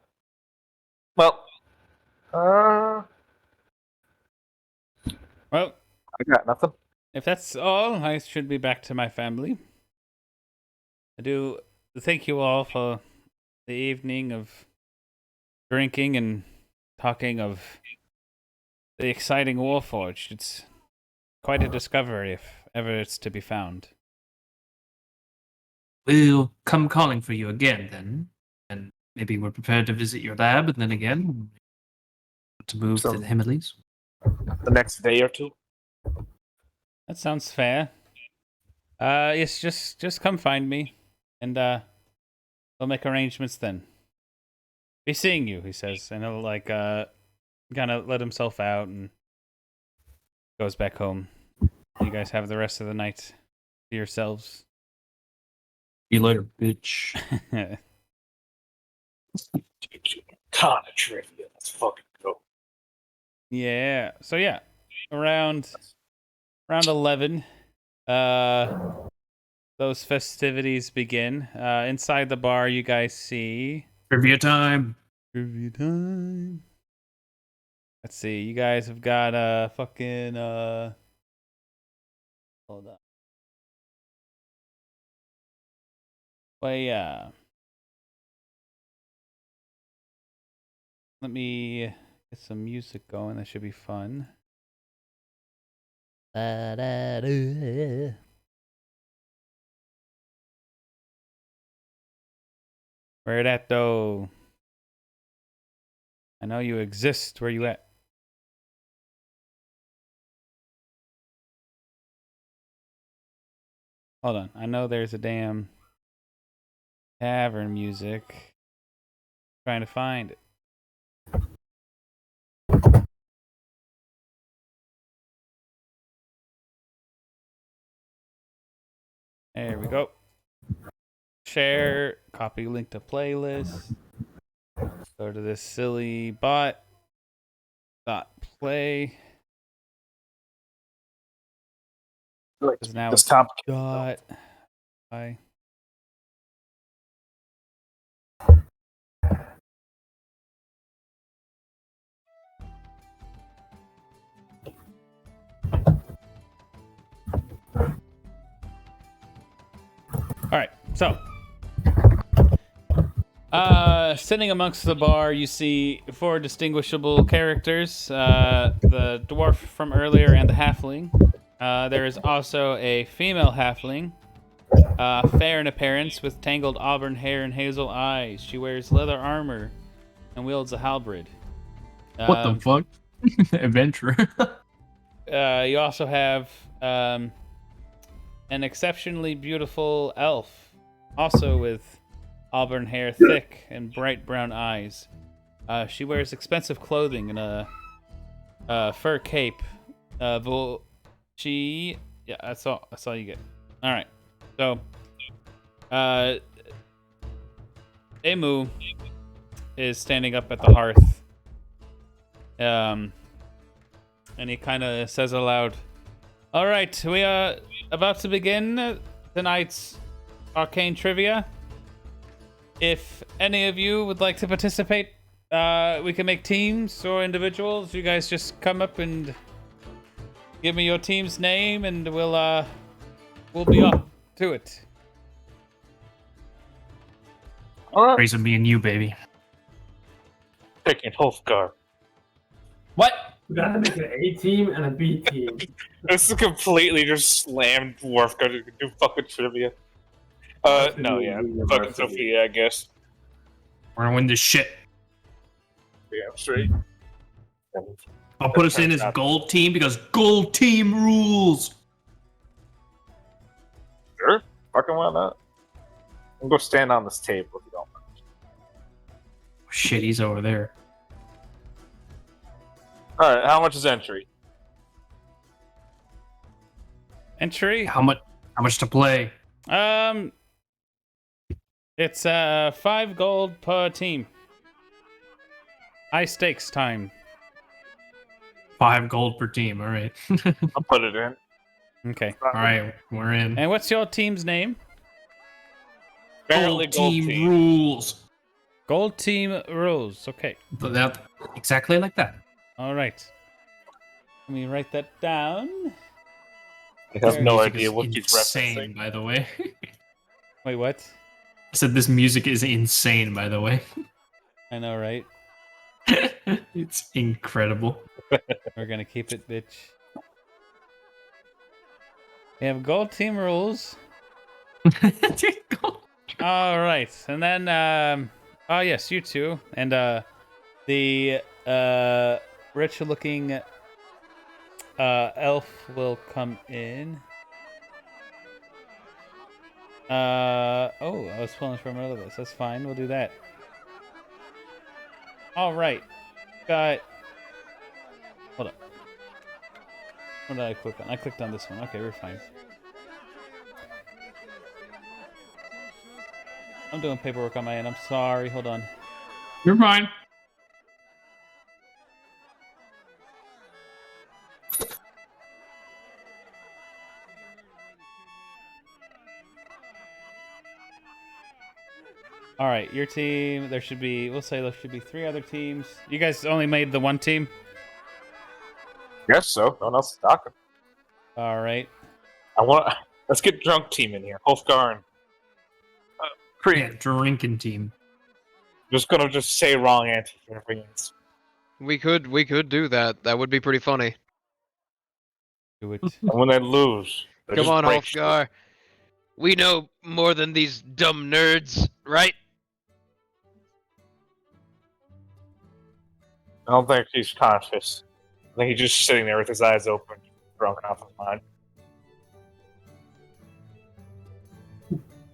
Well, I Well, got nothing. if that's all, I should be back to my family. I do thank you all for the evening of drinking and talking of the exciting Warforged. It's quite a discovery, if ever it's to be found. We'll come calling for you again then. And maybe we're prepared to visit your lab, and then again to move So- to the Himalayas. The next day or two. That sounds fair. Yes, just come find me, and we'll make arrangements then. Be seeing you, he says, and he'll like kind of let himself out and goes back home. You guys have the rest of the night to yourselves. See you later, bitch. Kind of trivia. Let's fucking go. Yeah. So yeah, around 11, those festivities begin. Inside the bar, you guys see Trivia time. trivia time. Let's see. You guys have got fucking hold on. Well, yeah. Let me get some music going. That should be fun. Da-da-da. Where it at though? I know you exist. Where you at? Hold on. I know there's a damn tavern music. Trying to find it. There we go. Share, copy link to playlist. Go to this silly bot. Play. Like, 'Cause now it's it's complicated. dot. Bye. All right, so sitting amongst the bar, you see four distinguishable characters: the dwarf from earlier and the halfling. There is also a female halfling, fair in appearance with tangled auburn hair and hazel eyes. She wears leather armor and wields a halberd. What the fuck? Adventure. You also have an exceptionally beautiful elf, also with auburn hair, thick and bright brown eyes. She wears expensive clothing and a fur cape. Yeah, that's all. That's all you get. All right. So, Emu is standing up at the hearth. And he kind of says aloud, "All right, we are about to begin tonight's arcane trivia. If any of you would like to participate, we can make teams or individuals. You guys just come up and give me your team's name, and we'll be off to it." Alright. Praise me and you, baby. Picking Hofgar. What? We gotta make an A team and a B team. This is completely just slammed dwarf go to do fucking trivia. No, yeah. Fucking Sophia, I guess. We're gonna win this shit. Yeah, straight. I'll put us in as gold team because gold team rules. Sure. Fucking why not? I'll go stand on this table if you don't mind. Shit, he's over there. Alright, how much is entry? Entry. How much to play? It's 5 gold per team. High stakes time. 5 gold per team. All right. I'll put it in. Okay. All right, we're in. And what's your team's name? Apparently Gold team team. rules. Gold team rules. Okay. But that exactly like that. All right. Let me write that down. He has no Music idea is what he's insane, referencing. by the way. Wait, what? I said this music is insane, by the way. I know, right? It's incredible. We're gonna keep it, bitch. We have gold team rules. All right, and then oh yes, you two, and the rich-looking elf will come in. Oh, I was pulling from another list. That's fine. We'll do that. All right, got. Hold up. What did I click on? I clicked on this one. Okay, we're fine. I'm doing paperwork on my end. I'm sorry. Hold on. You're fine. All right, your team. We'll say there should be 3 other teams. You guys only made the one team? Guess so. No one else is talking. All right. Let's get drunk team in here. Hofgar and Yeah, drinking team. just gonna say wrong answers for everything. We could do that. That would be pretty funny. Do it. And when they lose, they Come just on, break shit. Hofgar. We know more than these dumb nerds, right? I don't think he's conscious. I think he's just sitting there with his eyes open, drunk off his mind.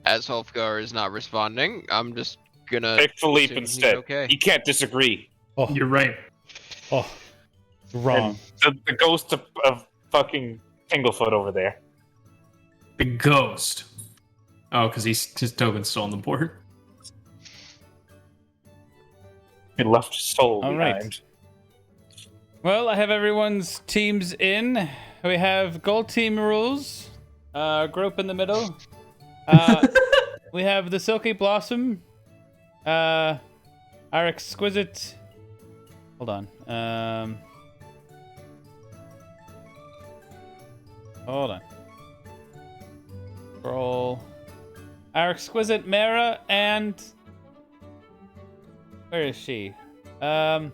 As Hofgar is not responding, I'm just gonna Pick Philippe assume he's instead. okay. He can't disagree. Oh, You're right. oh, wrong. And the ghost of fucking Tinglefoot over there. The ghost. Oh, because his token's still on the board. He left his soul All right. behind. Well, I have everyone's teams in. We have gold team rules. Group in the middle. We have the Silky Blossom. Our exquisite. Hold on. Hold on. Scroll. Our exquisite Mara and. Where is she? What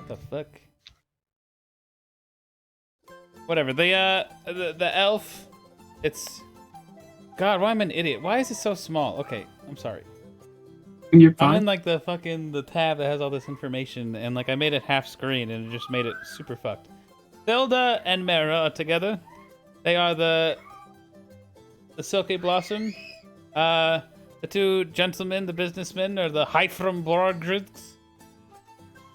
the fuck? Whatever. The elf. It's. God, why am I an idiot? Why is it so small? Okay, I'm sorry. You're I'm in fine. like the tab that has all this information, and like I made it half screen, and it just made it super fucked. Hilda and Mara are together. They are the Silky Blossom. The 2 gentlemen, the businessmen, are the Heifram Borgrids.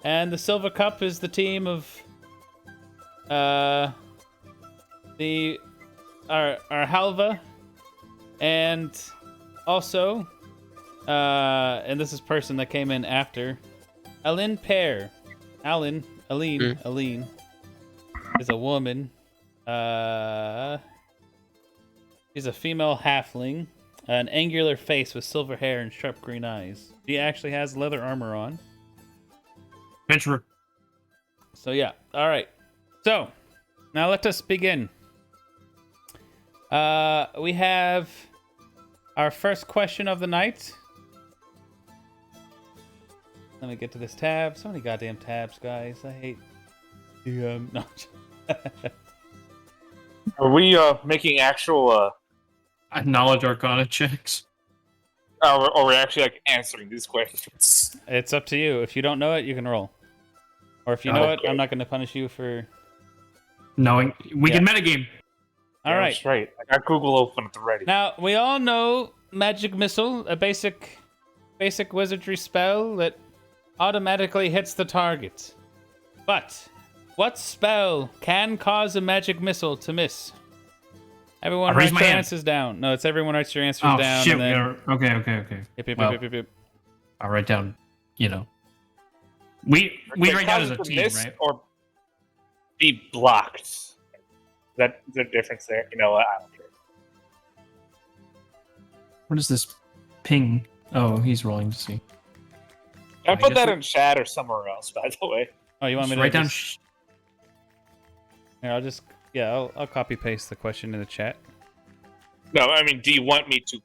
And the Silver Cup is the team of our Halva, and also and this is person that came in after Aline Pear. Aline is a woman. She's a female halfling, an angular face with silver hair and sharp green eyes. She actually has leather armor on. Adventurer. So yeah, all right. So now let us begin. We have our first question of the night. Let me get to this tab. So many goddamn tabs, guys. I hate. No. Are we making actual Knowledge Arcana checks. or we're actually like answering these questions? It's up to you. If you don't know it, you can roll. Or if you know it, Okay. I'm not going to punish you for. Knowing we Yeah. can metagame. All Yeah, right. that's right. I got Google open at the ready. Now we all know Magic Missile, a basic wizardry spell that automatically hits the target. But what spell can cause a magic missile to miss? Everyone I raise writes my their hand. answers down. No, it's everyone writes your answers Oh down. shit! And then... Okay. Yep. Well, I'll write down. We Wait, write down as causes a to team, miss right? Or be blocked. Is that the difference there? You know what? I don't care. What is this ping? Oh, he's rolling to see. Can I put guess that we- in chat or somewhere else, by the way? Oh, you want me Just to write down. just- Here, I'll copy paste the question in the chat. No, I mean, do you want me to?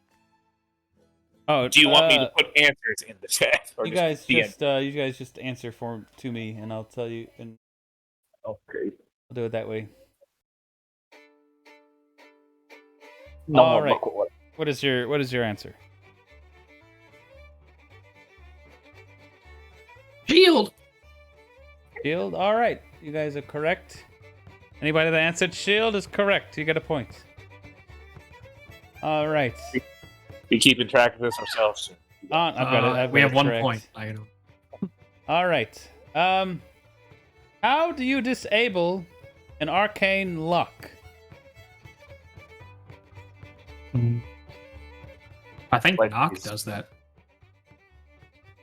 Oh, Do you want me to put answers in the chat? Or you just guys just answer to me, and I'll tell you, and Okay. I'll do it that way. No All more right. buckle wood. What is your answer? Shield. Shield. All right. You guys are correct. Anybody that answered shield is correct. You get a point. All right. Be keeping track of this ourselves. I've got it. We have 1 correct. point. I know. All right. How do you disable an arcane lock? I think Like Knock these. does that.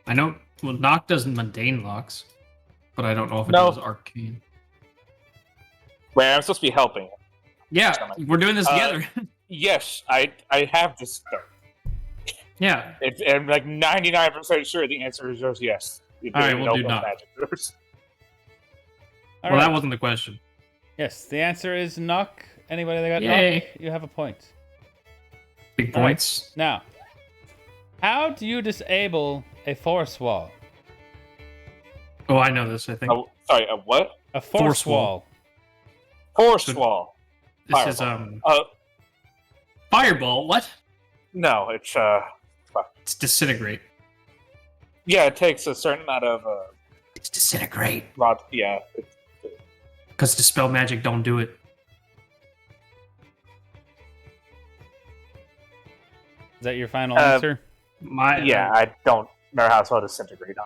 I know. Well, Knock does mundane locks, but I don't know if it No. does arcane. Wait, I'm supposed to be helping. Yeah, we're doing this together. Yes, I have this stuff. Yeah. I'm like 99% sure the answer is just yes. You All right, we'll do no not. magic. All Well, right. that wasn't the question. Yes, the answer is knock. Anybody that got Yay. knock, you have a point. Big All right. points. Now, how do you disable a force wall? Oh, I know this. I think Sorry, a what? A force wall. Force Good. wall. this is Fireball. What? No, it's It's disintegrate. yeah, it takes a certain amount of It's disintegrate. rod. Yeah, Because dispel magic don't do it. Is that your final Uh, answer? yeah. I don't know how to spell disintegrate.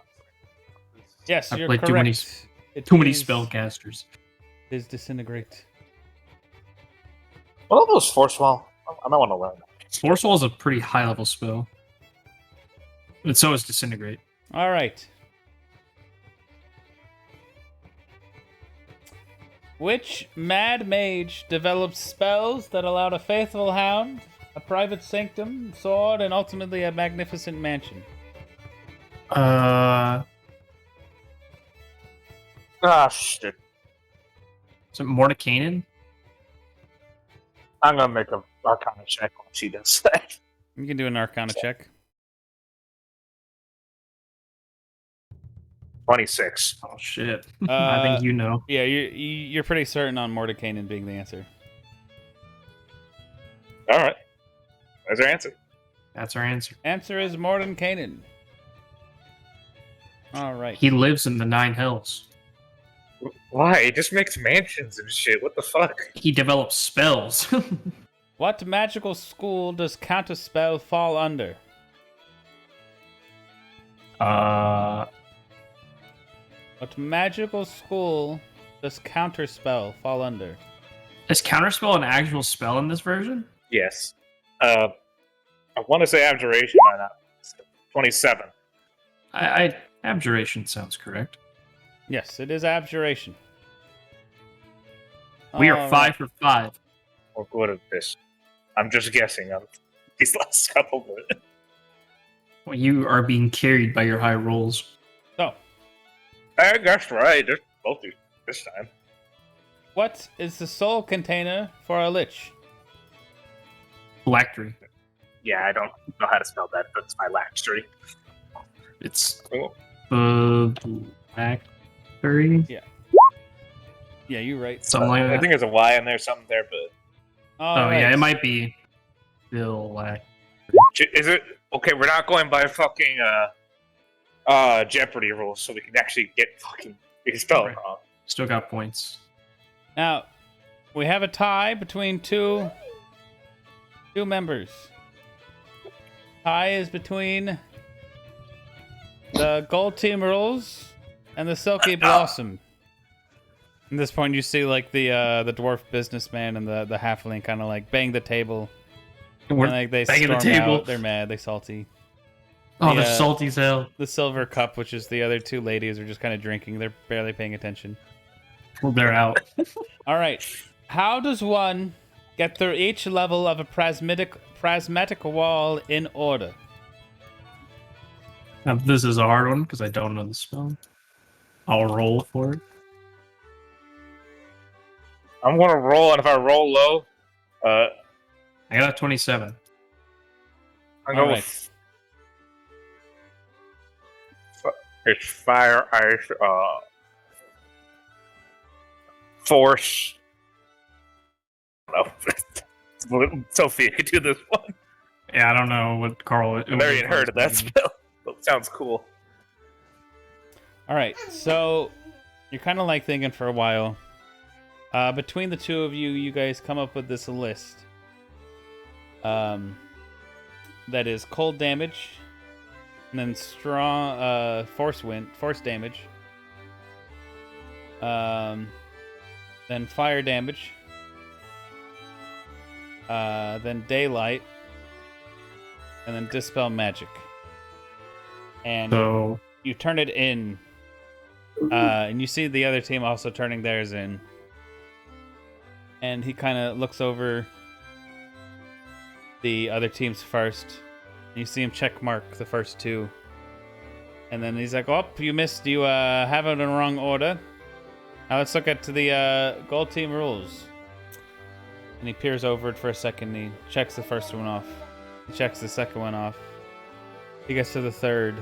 Yes, I've you're played correct. too many- It Too many is- spellcasters. It is disintegrate. What are those force wall? I might want to learn that. Force Wall is a pretty high level spell. And so is disintegrate. All right. Which mad mage developed spells that allowed a faithful hound, a private sanctum, sword, and ultimately a magnificent mansion? Ah, shit. Is it Mordekainen? I'm gonna make a Arcana check when she does that. You can do an Arcana check. 26. Oh shit! I think you know. Yeah, you're pretty certain on Mordekainen being the answer. All right. That's our answer. That's our answer. Answer is Mordekainen. All right. He lives in the 9 hells. Why? He just makes mansions and shit. What the fuck? He develops spells. What magical school does Counterspell fall under? What magical school does Counterspell fall under? Is Counterspell an actual spell in this version? Yes. I want to say abjuration by now. 27. I Abjuration sounds correct. Yes, it is Abjuration. We are All 5 for 5. Or what is this? I'm just guessing on these last couple, but Well, you are being carried by your high rolls. So, I guess right. They're both do this time. what is the soul container for a lich? Phylactery. Yeah, I don't know how to spell that, but it's my last tree. It's Cool. phylactery. Yeah, you're right. Something like I that. think there's a Y in there, something there, but Oh yeah, it might be phylactery. is it okay? We're not going by fucking Jeopardy rules, so we can actually get fucking we can spell it Right. wrong. Still got points. Now, we have a tie between two members. Tie is between the Gold Team Rules and the Silky Blossom. At this point, you see like the dwarf businessman and the halfling kind of like bang the table. We're And, like they banging the storm table. out. They're mad. They salty. Oh, the, they're salty as hell. The silver cup, which is the other two ladies, are just kind of drinking. They're barely paying attention. Well, they're out. All right. How does one get through each level of a prismatic wall in order? Now, this is a hard one because I don't know the spell. I'll roll for it. I'm gonna roll, and if I roll low, I got a 27. I'm All going. right. It's fire, ice, force. I don't know. Sophia could do this one. Yeah, I don't know what Carl. Marion heard of that spell. But sounds cool. All right, so you're kind of like thinking for a while. Between the two of you, you guys come up with this list. That is cold damage, and then strong force damage. Then fire damage. Then daylight, and then dispel magic. And So you turn it in, and you see the other team also turning theirs in. And he kind of looks over the other teams first. And you see him check mark the first two. And then he's like, oh, you missed. You have it in the wrong order. Now let's look at the gold team rules. And he peers over it for a second. And he checks the first one off. He checks the second one off. He gets to the third.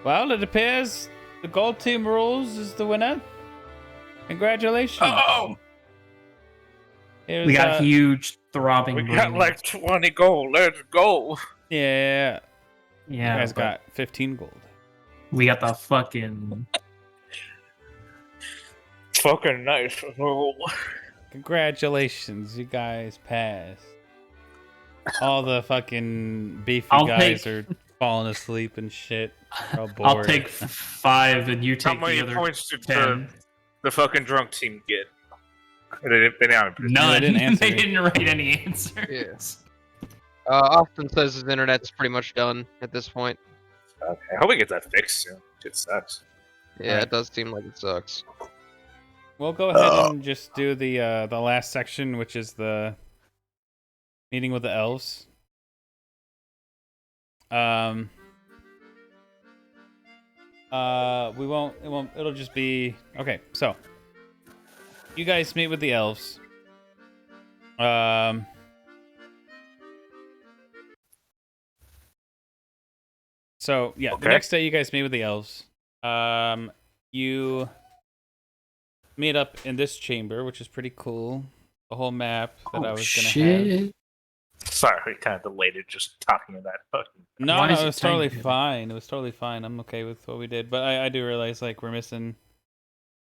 Well, it appears the gold team rules is the winner. Congratulations. Oh, we got huge throbbing. we got like 20 gold. Let's go. Yeah. Yeah, You guys got 15 gold. We got the fucking. Fucking nice. Oh. Congratulations, you guys passed. All the fucking beefy I'll guys take- are falling asleep and shit. They're all bored. I'll take 5, and you How take many the other points did 10. the fucking drunk team get? They didn't. None. They didn't answer They you. didn't write any answers. Yes. Austin says his internet's pretty much done at this point. Okay, I hope we get that fixed soon. It sucks. Yeah, Right. it does seem like it sucks. We'll go ahead and just do the last section, which is the meeting with the elves. It'll just be okay. So you guys meet with the elves. So yeah, the Okay. next day you guys meet with the elves. You meet up in this chamber, which is pretty cool. The whole map that I was gonna have. Sorry, we kind of delayed it just talking of that fucking. No, Why no, is it it was totally tiny? fine. It was totally fine. I'm okay with what we did, but I do realize like we're missing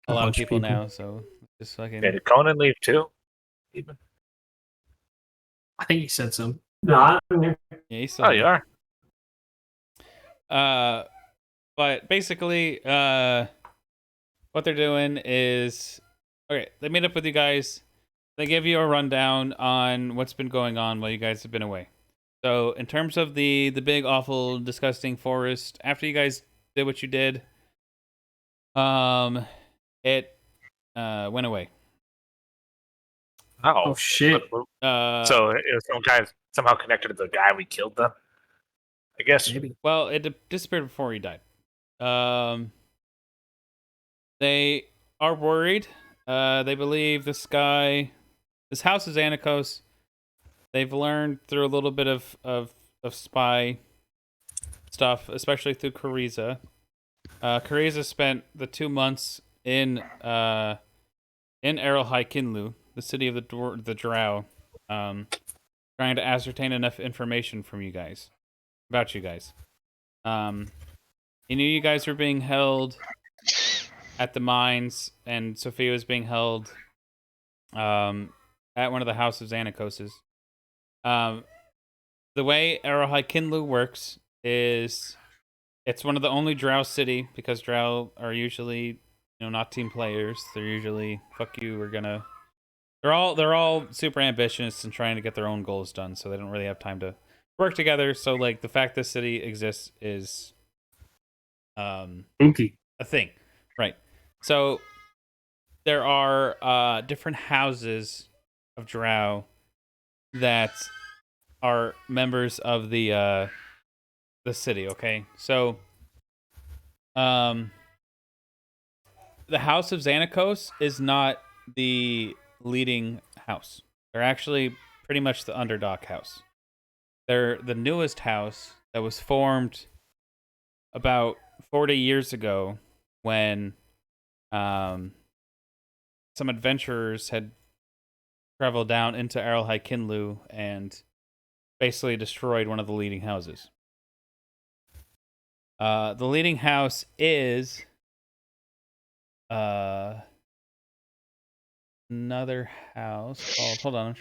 a lot of bunch of people people. now, so just fucking. Yeah, did Conan leave too? Even. I think he said so. No, I'm here. Yeah, he's still Oh, you are. But basically, what they're doing is okay. They meet up with you guys. They give you a rundown on what's been going on while you guys have been away. So, in terms of the big, awful, disgusting forest, after you guys did what you did, it went away. Oh, Oh shit! So it was some guy somehow connected to the guy we killed then? I guess. Maybe. Well, it disappeared before he died. They are worried. They believe this house is Anakos. They've learned through a little bit of spy stuff, especially through Kariza. Kariza spent the 2 months in Errol Kinlu, the city of the Drow, trying to ascertain enough information from you guys. About you guys. He knew you guys were being held at the mines, and Sophia was being held at one of the House of Xanakoses. The way Erahai Kinlu works is it's one of the only Drow city, because Drow are usually, not team players. They're usually, fuck you, they're all super ambitious and trying to get their own goals done, so they don't really have time to work together. So like the fact this city exists is Spooky. a thing, right? So there are different houses of Drow that are members of the city. Okay, so the House of Xanakos is not the leading house. They're actually pretty much the underdog house. They're the newest house that was formed about 40 years ago when some adventurers had traveled down into Aralhai Kinlu and basically destroyed one of the leading houses. The leading house is another house called. Hold on,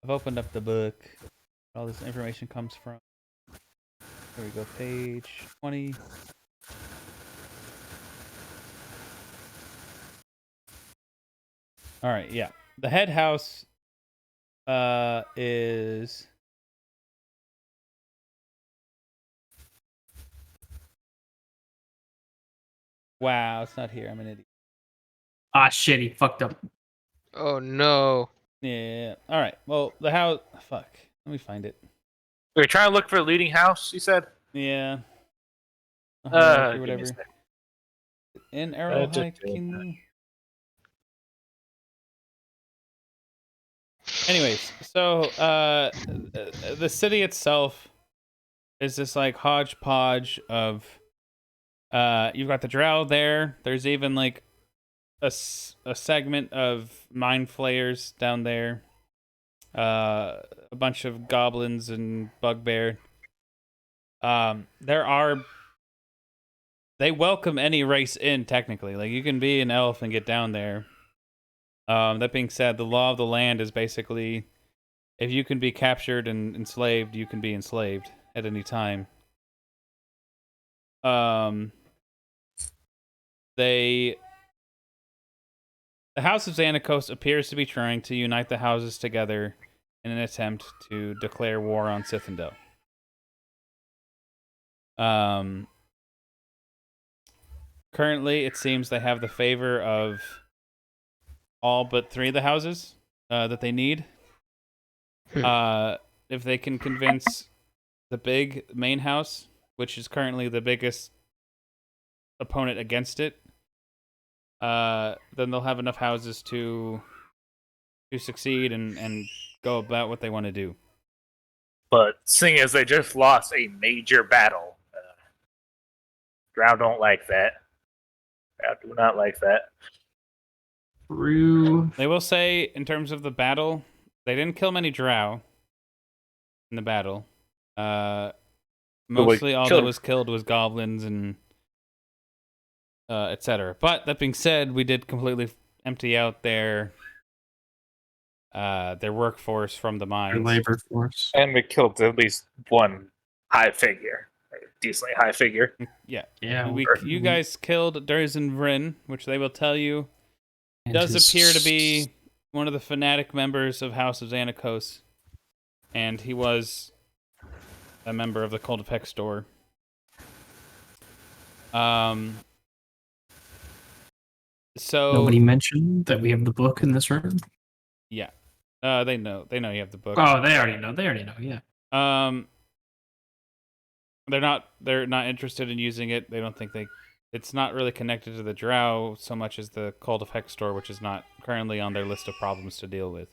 I've opened up the book. All this information comes from. Here we go, page 20. All right, yeah. The head house is wow, it's not here. I'm an idiot. Ah, shit, he fucked up. Oh no. Yeah. All right. Well, the house. Fuck. Let me find it. We're trying to look for a leading house, you said? Yeah. Give me a Whatever. sec. In Arrowhigh Kinlu. Anyways, so the city itself is this like hodgepodge of you've got the drow there. There's even like a segment of mind flayers down there. A bunch of goblins and bugbear. They welcome any race in, technically. Like, you can be an elf and get down there. That being said, the law of the land is basically, if you can be captured and enslaved, you can be enslaved at any time. The House of Xanakos appears to be trying to unite the houses together in an attempt to declare war on Sithindel. Currently, it seems they have the favor of all but 3 of the houses that they need. If they can convince the big main house, which is currently the biggest opponent against it, then they'll have enough houses to succeed and go about what they want to do. But seeing as they just lost a major battle, Drow don't like that. Drow do not like that. True. They will say, in terms of the battle, they didn't kill many drow in the battle. Mostly all that was killed was goblins and etc. But that being said, we did completely empty out their workforce from the mines. Labor force. And we killed at least one high figure. A decently high figure. Yeah. Yeah. You guys killed Durzin Vryn, which they will tell you does appear to be one of the fanatic members of House of Xanakos. And he was a member of the Cult of Hextor. So nobody mentioned that we have the book in this room. Yeah. They know you have the book. Oh, they already know. Yeah. They're not interested in using it. They don't think it's not really connected to the drow so much as the Cult of Hextor, which is not currently on their list of problems to deal with.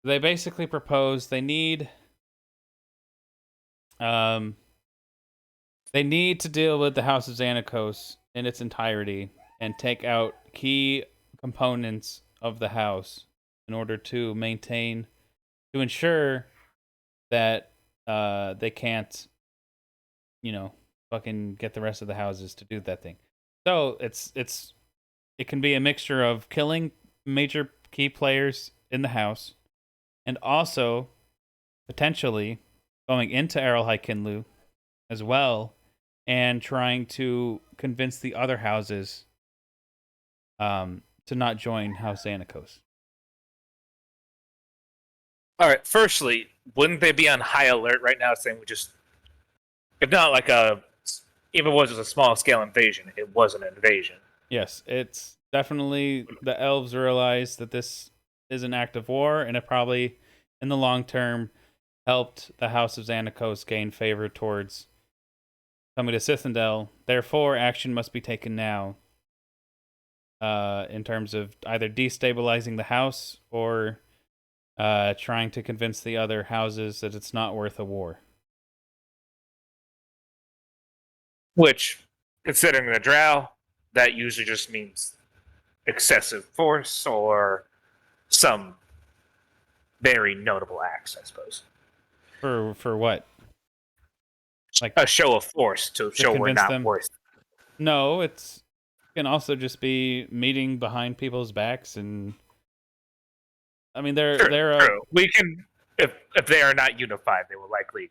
They basically propose they need to deal with the House of Xanakos in its entirety and take out key components of the house in order to ensure that they can't, fucking get the rest of the houses to do that thing. So it can be a mixture of killing major key players in the house and also potentially going into Aralhai Kinlu as well and trying to convince the other houses to not join House Xanakos. All right. Firstly, wouldn't they be on high alert right now, saying we just, if not like even if it was just a small scale invasion, it was an invasion. Yes, it's definitely the elves realize that this is an act of war, and it probably, in the long term, helped the House of Xanakos gain favor towards coming to Sithindel. Therefore, action must be taken now. In terms of either destabilizing the house or trying to convince the other houses that it's not worth a war. Which, considering the drow, that usually just means excessive force or some very notable acts, I suppose. For what? Like A show of force to show we're convince not them? worth. No, it can also just be meeting behind people's backs, and I mean True. We can, if they are not unified, they will likely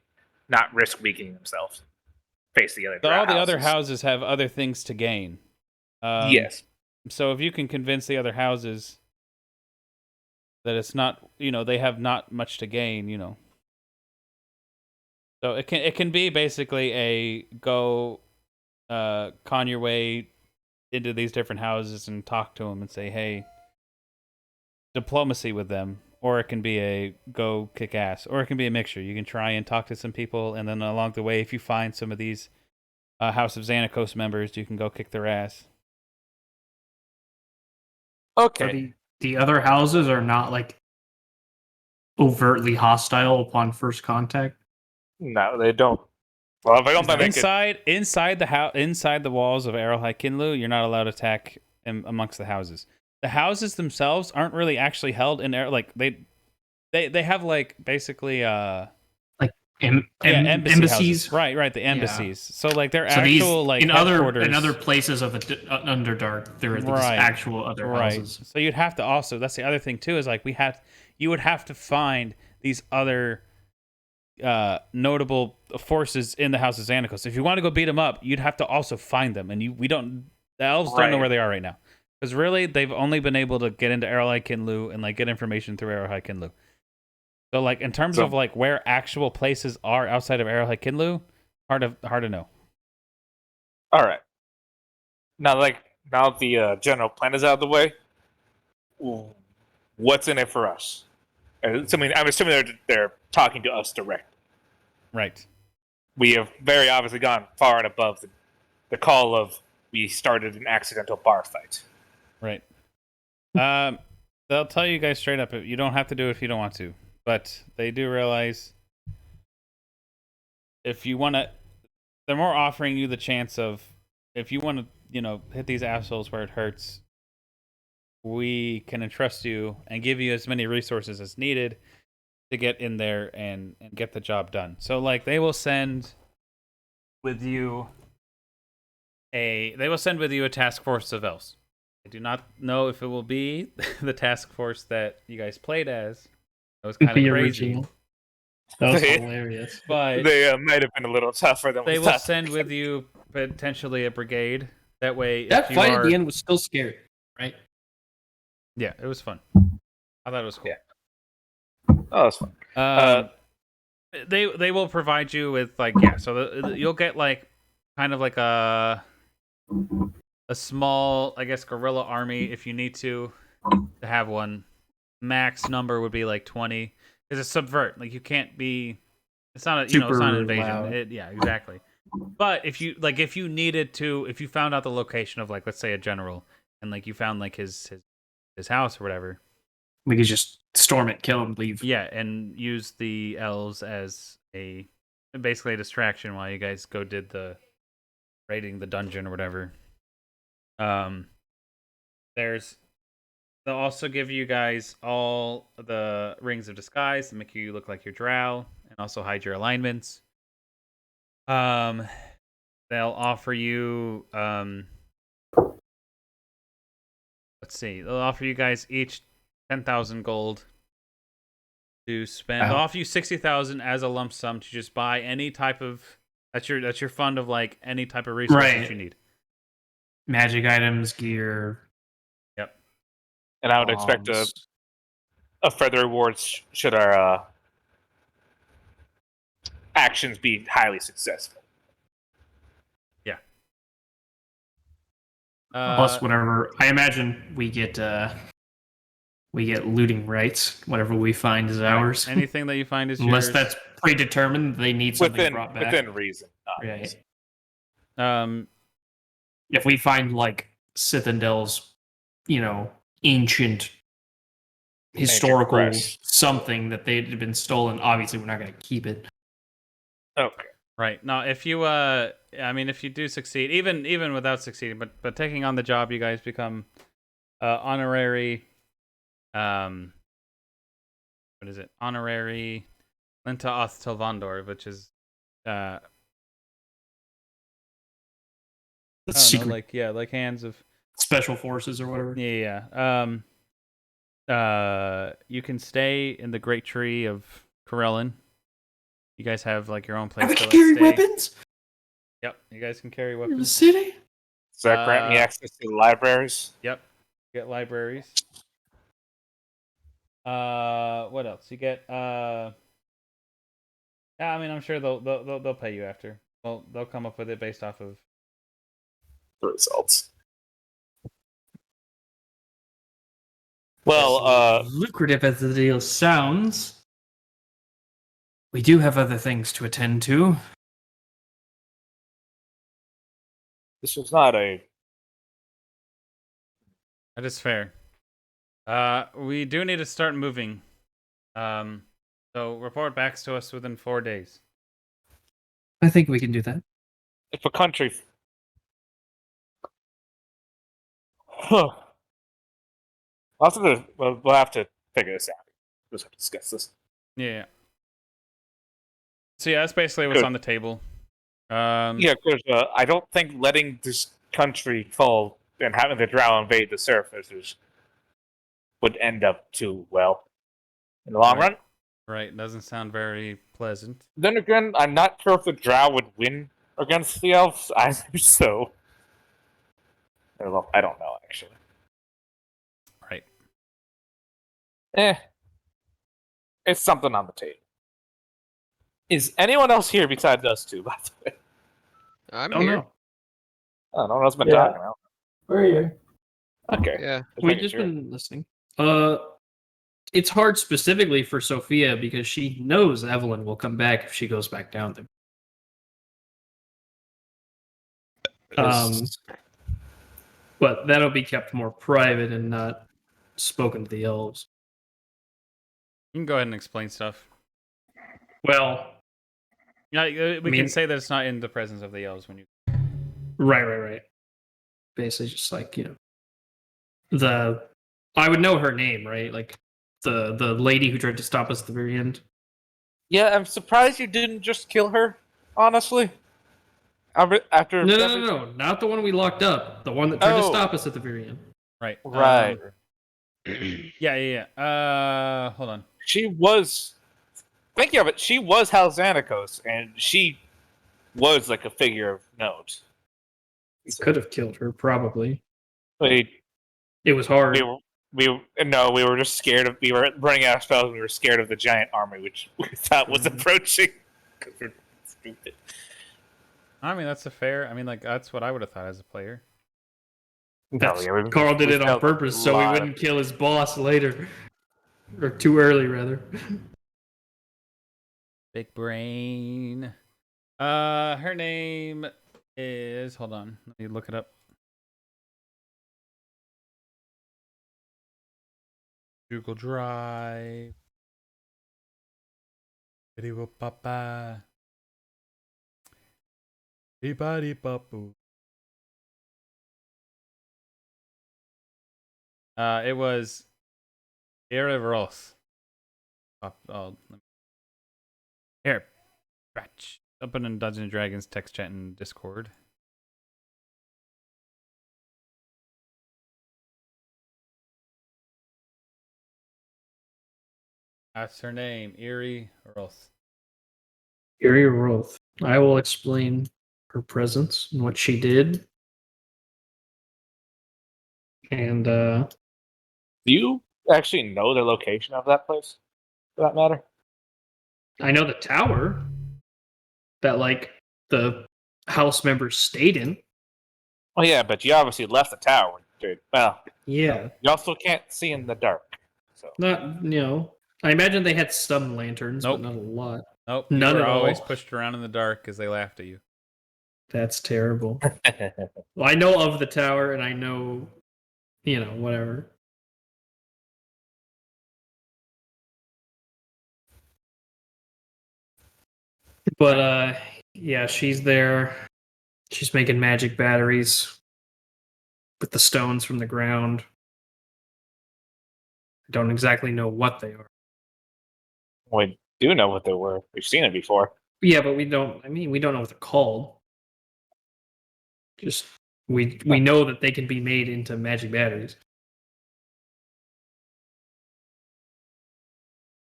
not risk weakening themselves. Face the other. all the other houses have other things to gain. Yes. So if you can convince the other houses that it's not, they have not much to gain, So it can be basically a go con your way into these different houses and talk to them and say, hey, diplomacy with them. Or it can be a go kick ass. Or it can be a mixture. You can try and talk to some people, and then along the way, if you find some of these House of Xanakos members, you can go kick their ass. Okay. So the other houses are not like overtly hostile upon first contact. No, they don't. Well, if I don't think they could. Inside the walls of Arrowhigh Kinlu, you're not allowed to attack amongst the houses. The houses themselves aren't really actually held in they have like basically embassies. Houses. Right, the embassies. Yeah. So like they're so actual these, like in headquarters. In other places of the Underdark, there are these actual other houses. So you'd have to also, that's the other thing too, is like you would have to find these other notable forces in the House of Xanakos. If you want to go beat them up, you'd have to also find them, and the elves don't know where they are right now. Because really, they've only been able to get into Arrowhigh Kinlu and like get information through Arrowhigh Kinlu. So like in terms of like where actual places are outside of Arrowhigh Kinlu, hard to know. All right. Now the general plan is out of the way. What's in it for us? I'm assuming they're talking to us direct. Right. We have very obviously gone far and above the call of we started an accidental bar fight. Right. They'll tell you guys straight up, you don't have to do it if you don't want to. But they do realize if you want to, they're more offering you the chance of, if you want to, hit these assholes where it hurts, we can entrust you and give you as many resources as needed to get in there and get the job done. So like they will send with you a task force of elves. I do not know if it will be the task force that you guys played as. That was kind of crazy. Original. That was hilarious. But they might have been a little tougher than we thought. They will send with you potentially a brigade. That way, that fight at the end was still scary, right? Yeah, it was fun. I thought it was cool. Yeah. Oh, that's fun. They will provide you with so you'll get like kind of like a small, I guess, guerrilla army if you need to have one. Max number would be like 20. Because it's subvert. Like you can't be. It's not it's not an invasion. Yeah, exactly. But if you needed to, if you found out the location of like, let's say a general, and like you found like his house or whatever, we could just storm it, kill him, leave. Yeah, and use the elves as basically a distraction while you guys did the raiding the dungeon or whatever. They'll also give you guys all the rings of disguise to make you look like your drow and also hide your alignments. They'll offer you let's see. They'll offer you guys each 10,000 gold to spend. They'll offer you 60,000 as a lump sum to just buy any type of that's your fund of like any type of resources you need. Magic items, gear. Yep. And I would expect a further reward should our actions be highly successful. Yeah. Plus whatever. I imagine we get looting rights. Whatever we find is ours. Anything that you find is unless yours. that's predetermined. They need something brought back within reason. Right. If we find like Cithadel's, ancient historical something that they'd been stolen, obviously we're not going to keep it. Okay. Right. No, if you if you do succeed, even without succeeding, but taking on the job, you guys become honorary what is it? Honorary Linta Oth Tilvandor, which is I That's don't know, secret like hands of special forces or whatever. yeah. You can stay in the Great Tree of Corellin. You guys have like your own place We to can like carry stay. weapons Yep, you guys can carry in the weapons. city. Does that grant me access to the libraries? Yep, get libraries. What else? You get yeah, I mean, I'm sure they'll pay you after. Well, they'll come up with it based off of The results. Well, Lucrative as the deal sounds, we do have other things to attend to. this was not a. that is fair. We do need to start moving. So report back to us within 4 days. I think we can do that. If a country. Huh. We'll have to figure this out. We'll have to discuss this. Yeah. So yeah, that's basically what's Good. on the table. Yeah, because I don't think letting this country fall and having the drow invade the surface would end up too well in the long Right. run. Right, doesn't sound very pleasant. Then again, I'm not sure if the drow would win against the elves either, so. Well, I don't know, actually. Right. It's something on the table. Is anyone else here besides us two, by the way? I'm Oh here. no, Oh, no one else been Yeah. talking about. Where are you? Okay. Yeah. Just we've making just sure. been listening. It's hard specifically for Sophia because she knows Evelyn will come back if she goes back down there. But that'll be kept more private and not spoken to the elves. You can go ahead and explain stuff. Well, Yeah, we mean- can say that it's not in the presence of the elves when you. right. Basically, just like I would know her name, right? Like the lady who tried to stop us at the very end. Yeah, I'm surprised you didn't just kill her, honestly. After No, not the one we locked up. The one that tried to Oh. stop us at the very end. Right. Right. Yeah. Hold on. She was. Thinking of it, she was Halzanikos, and she was like a figure of note. Could have killed her, probably. We It was hard. we were just scared of. We were running out of spells. And we were scared of the giant army, which we thought was approaching. Because we're stupid. I mean, that's a fair. I mean, like that's what I would have thought as a player. Carl did it on felt purpose so we lot wouldn't kill his boss later. Or too early, rather. Big brain. Her name is. Hold on. Let me look it up. Google Drive. Video papa. Body papu. It was Ereros. Oh, here, Ratch. Open in Dungeons and Dragons text chat in Discord. That's her name, Eerie Roth. Erie Roth. I will explain her presence and what she did. And Do you actually know the location of that place, for that matter? I know the tower that like the house members stayed in. Oh yeah, but you obviously left the tower, dude. Well, Yeah. you also can't see in the dark. So Not I imagine they had some lanterns, Nope. but not a lot. Nope. None you were at all. always pushed around in the dark because they laughed at you. That's terrible. Well, I know of the tower and I know whatever. But Yeah, she's there. She's making magic batteries with the stones from the ground. I don't exactly know what they are. We do know what they were. We've seen it before. Yeah, but we don't. I mean, we don't know what they're called. Just we know that they can be made into magic batteries.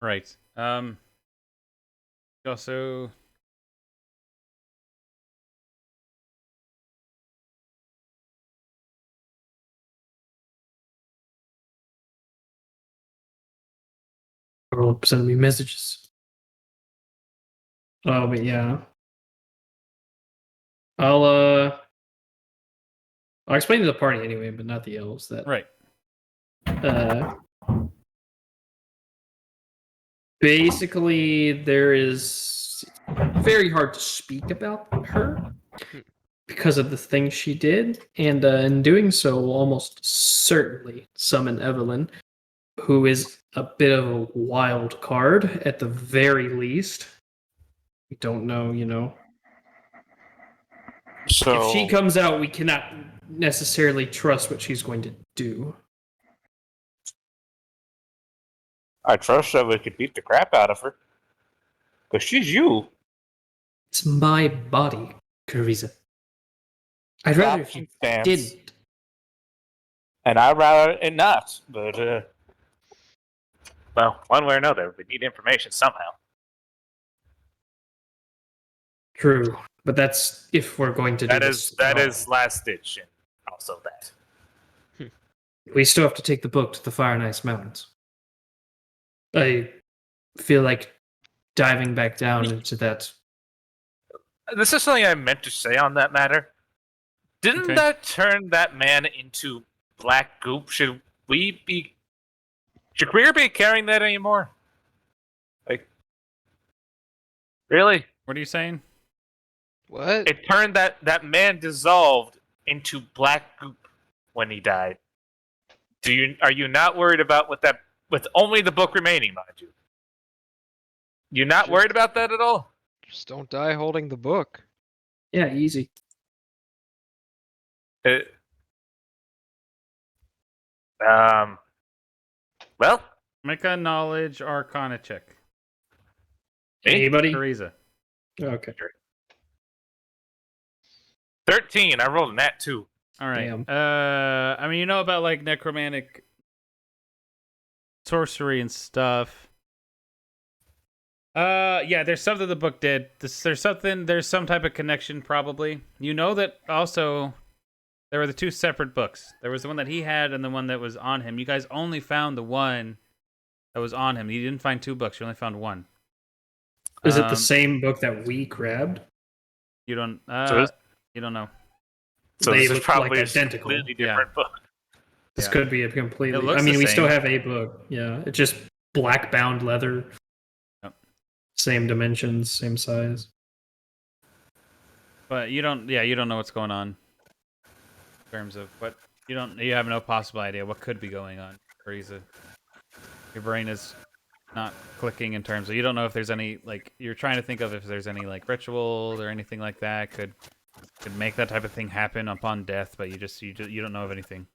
Right. Also, Or send me messages. Oh, but yeah. I'll explain to the party anyway, but not the elves. That right. basically there is very hard to speak about her because of the things she did, and in doing so, will almost certainly summon Evelyn, who is a bit of a wild card at the very least. We don't know, So if she comes out, we cannot necessarily trust what she's going to do. I trust that we could beat the crap out of her. Because she's you. It's my body, Carissa. I'd rather if you didn't. And I'd rather it not. But, well, one way or another, we need information somehow. True, but that's if we're going to do this. That is last ditch, and also that. We still have to take the book to the Fire and Ice Mountains. I feel like diving back down into that. This is something I meant to say on that matter. Didn't that turn that man into black goop? Should Greer be carrying that anymore? Like, really? What are you saying? What? It turned that man dissolved into black goop when he died. Are you not worried about with only the book remaining, mind you? You're not worried about that at all? Just don't die holding the book. Yeah, easy. Well, Make a knowledge arcana check. Anybody? Teresa. Okay. 13. I rolled a nat 2. All right. Damn. I mean, you know about like necromantic sorcery and stuff. Yeah, there's something the book did. There's some type of connection probably. You know that also there were the two separate books. There was the one that he had and the one that was on him. You guys only found the one that was on him. You didn't find two books. You only found one. Is it the same book that we grabbed? You don't. You don't know. So They this is look probably like identical. a completely different book. This Yeah. could be a completely. It looks I mean, the we same. still have a book. Yeah, it's just black bound leather. Yep. Same dimensions, same size. But you don't. Yeah, you don't know what's going on. In terms of what you don't. You have no possible idea what could be going on. Teresa. Your brain is not clicking in terms of you don't know if there's any like you're trying to think of if there's any like rituals or anything like that could make that type of thing happen upon death, but you don't know of anything.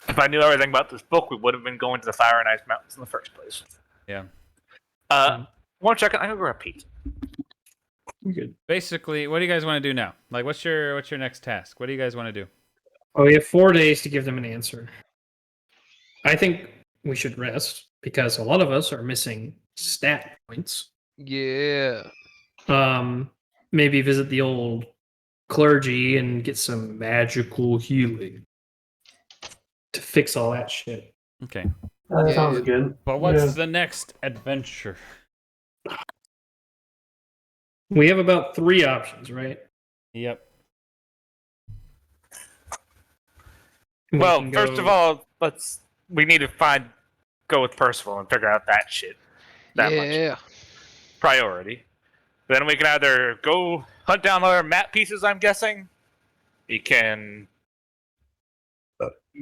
If I knew everything about this book, we would have been going to the Fire and Ice Mountains in the first place. Yeah. 1 second, I'm gonna grab Pete. Good. Basically, what do you guys want to do now? Like, what's your next task? What do you guys want to do? Oh, we have 4 days to give them an answer. I think we should rest because a lot of us are missing stat points. Yeah. Maybe visit the old clergy and get some magical healing to fix all that shit. Okay. That sounds good. But what's Yeah. the next adventure? We have about 3 options, right? Yep. We Well, can first go- of all, we need to go with Percival and figure out that shit. That Yeah. much priority. Then we can either go hunt down other map pieces, I'm guessing. We can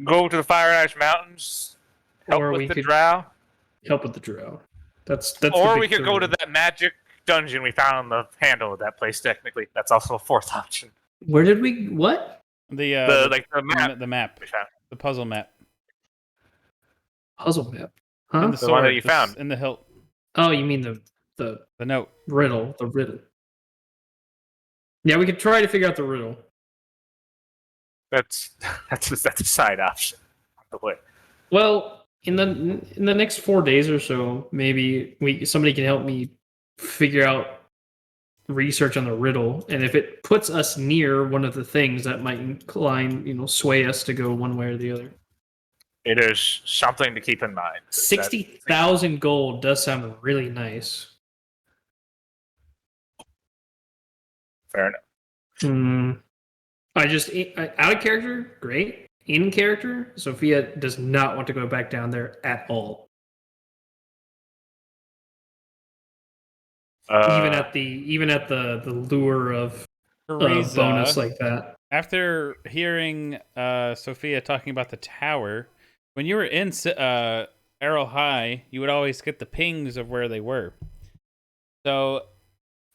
go to the Fire and Ice Mountains, help Or with we the could drow. help with the drow. That's the Or big we could go to three. that magic dungeon we found the handle of that place. Technically, that's also a fourth option. Where did we? What? The map. The map. We found. The puzzle map. Puzzle map. In Huh? the The one that sword, you found. in the hilt. Oh, you mean the The note. riddle? The riddle. Yeah, we could try to figure out the riddle. That's a side option. By the way. Well, in the next 4 days or so, maybe somebody can help me figure out research on the riddle, and if it puts us near one of the things, that might incline, sway us to go one way or the other. It is something to keep in mind. 60,000 gold does sound really nice. Fair enough. Out of character, great. In character, Sophia does not want to go back down there at all. Even at the lure of Teresa, bonus like that. After hearing Sophia talking about the tower, when you were in Arrow High, you would always get the pings of where they were. So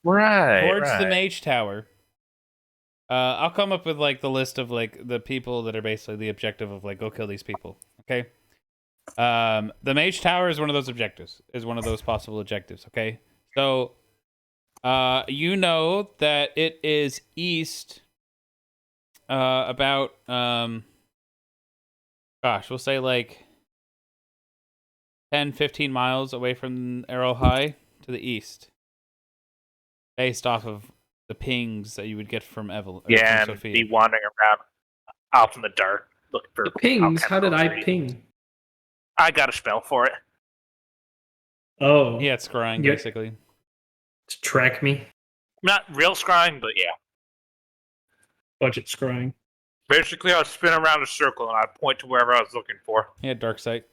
towards the Mage Tower, I'll come up with like the list of like the people that are basically the objective of like go kill these people. Okay. The Mage Tower is one of those objectives. Is one of those possible objectives. Okay. So, you know that it is east. About we'll say like 10, 15 miles away from Arrow High to the east, based off of the pings that you would get from Evelyn. Yeah, from and Sophia. be wandering around out in the dark looking for The pings? How did I read. ping? I got a spell for it. Oh. Yeah, it's scrying, Yeah. basically. To track me. Not real scrying, but yeah. Budget scrying. Basically, I'd spin around a circle and I'd point to wherever I was looking for. He had dark sight.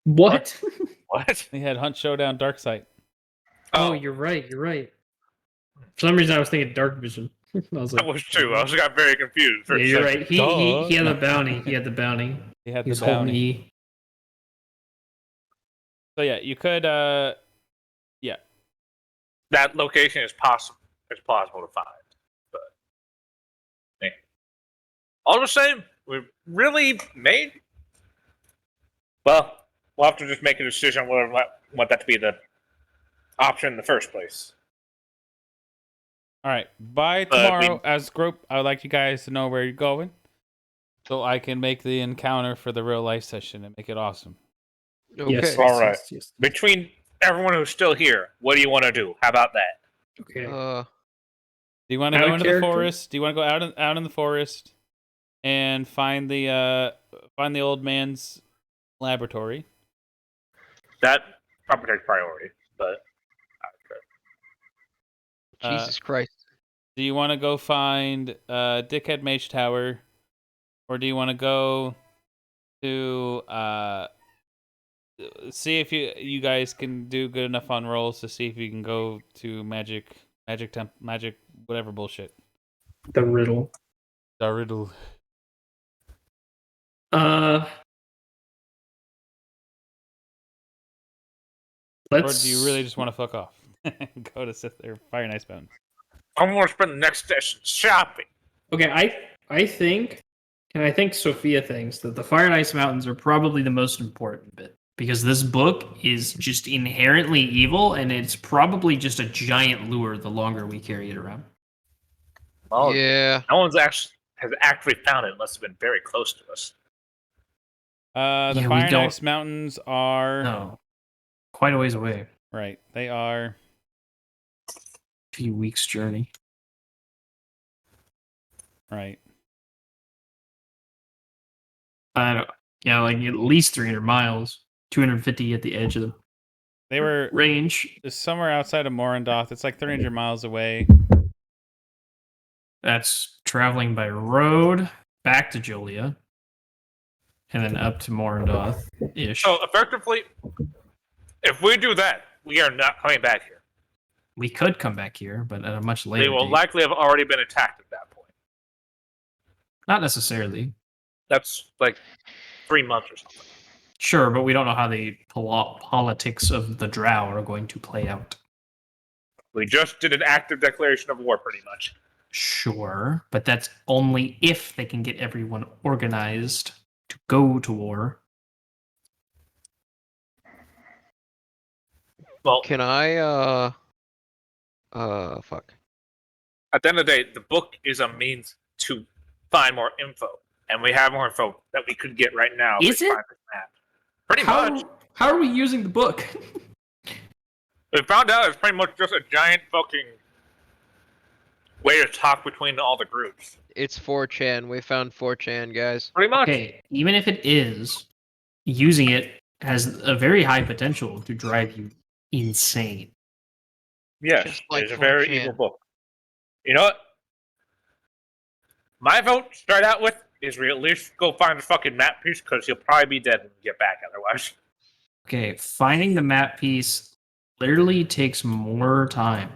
What? What? He had Hunt Showdown dark sight. Oh, you're right. For some reason, I was thinking dark vision. I was like, That was true. I got very confused. For yeah, a you're second. right. He had the bounty. He had the bounty. He had He was the holding bounty. E. So yeah, you could That location is possible. It's plausible to find, but all the same, we really made. Well, we'll have to just make a decision whether we want that to be the option in the first place. all right. By But tomorrow, as a group, I would like you guys to know where you're going, so I can make the encounter for the real life session and make it awesome. Okay. Yes, All right. yes. Between everyone who's still here, what do you want to do? How about that? Okay. Do you want to Out go of into character? the forest? Do you want to go out in the forest and find the old man's laboratory? That probably takes priority, but Jesus Christ. Do you want to go find Dickhead Mage Tower, or do you want to go to see if you guys can do good enough on rolls to see if you can go to magic whatever bullshit. The riddle. The riddle. Or Let's. do you really just want to fuck off? Go to sit there, Fire Nice Mountains. I'm going to spend the next session shopping. Okay, I think, and I think Sophia thinks that the Fire and Ice Mountains are probably the most important bit, because this book is just inherently evil, and it's probably just a giant lure the longer we carry it around. Well, Yeah. no one's has actually found it unless it's been very close to us. The Yeah, we Fire and don't- Ice Mountains are No, quite a ways away. right. They are A few weeks journey. right. I don't. Yeah, like at least 300 miles, 250 at the edge of the They were range. somewhere outside of Morindoth. It's like 300 miles away. That's traveling by road back to Julia, and then up to Morindoth ish. So effectively, if we do that, we are not coming back here. We could come back here, but at a much later They will date. likely have already been attacked at that point. Not necessarily. That's like 3 months or something. Sure, but we don't know how the politics of the Drow are going to play out. We just did an active declaration of war, pretty much. Sure, but that's only if they can get everyone organized to go to war. Well, Can I fuck. at the end of the day, the book is a means to find more info, and we have more info that we could get right now. Is we it? find this map. Pretty much. How are we using the book? We found out it's pretty much just a giant fucking way to talk between all the groups. It's 4chan. We found 4chan, guys. Pretty much. Okay, even if it is, using it has a very high potential to drive you insane. Yes, Just like it's a very 4chan. evil book. You know what? My vote, start out with, is we at least go find the fucking map piece, because he'll probably be dead when we get back otherwise. Okay, finding the map piece literally takes more time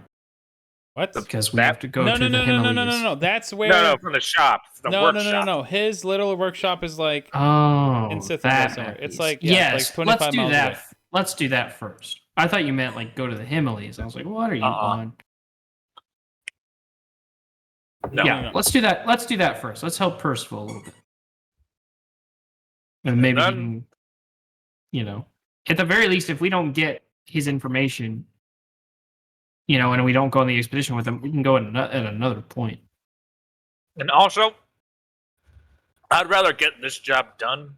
What? because we have to go No, to no, the no, no, Himalayas. no, no, no. That's where. No, from the shop. The no, workshop. no, no, no. His little workshop is like Oh, in Sithindale that somewhere. map It's piece. like, yeah, yes, it's like 25 let's do miles that. away. Let's do that first. I thought you meant like go to the Himalayas. I was like, what are you on? No. Yeah, no. let's do that. Let's do that first. Let's help Percival a little bit, and maybe he then- can, at the very least, if we don't get his information, and we don't go on the expedition with him, we can go at another point. And also, I'd rather get this job done,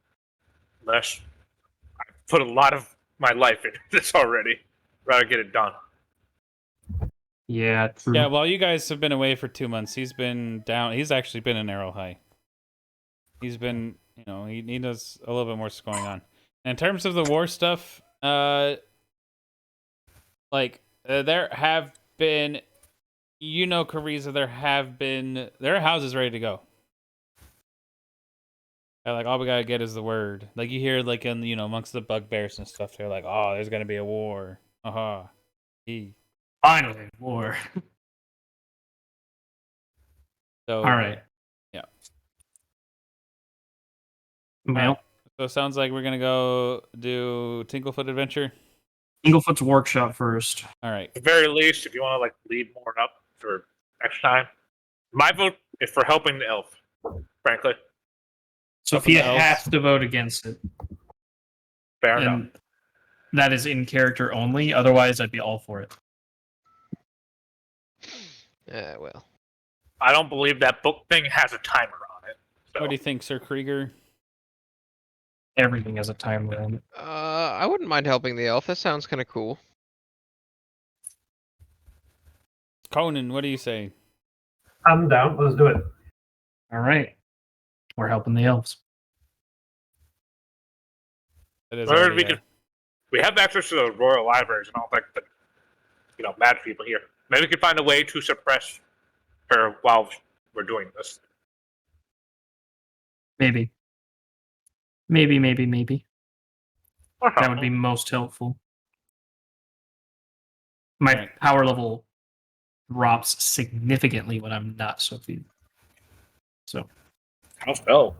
less. I put a lot of my life into this already. Rather get it done. Yeah, true. Yeah, while you guys have been away for 2 months, he's been down. He's actually been in Arrow High. He's been, he knows a little bit more what's going on. And in terms of the war stuff, there have been, Kariza, there are houses ready to go. And, all we gotta get is the word. Like you hear, in amongst the bugbears and stuff, they're like, "Oh, there's gonna be a war." Aha. Finally, war. So, All right. Yeah. Well, So it sounds like we're gonna go do Tinklefoot Adventure. Inglefoot's workshop first. All right. At the very least, if you want to lead more up for next time, my vote is for helping the elf. Frankly, Sophia else. has to vote against it. fair enough. And that is in character only. Otherwise, I'd be all for it. Well. I don't believe that book thing has a timer on it. So. What do you think, Sir Krieger? Everything has a time limit. I wouldn't mind helping the elf. That sounds kind of cool. Conan, what do you say? I'm down. Let's do it. All right. We're helping the elves. That is Or already we there. could. We have access to the royal libraries and all that, but mad people here. Maybe we could find a way to suppress her while we're doing this. Maybe. That would be most helpful. My Right. power level drops significantly when I'm not Sophie. So, How so?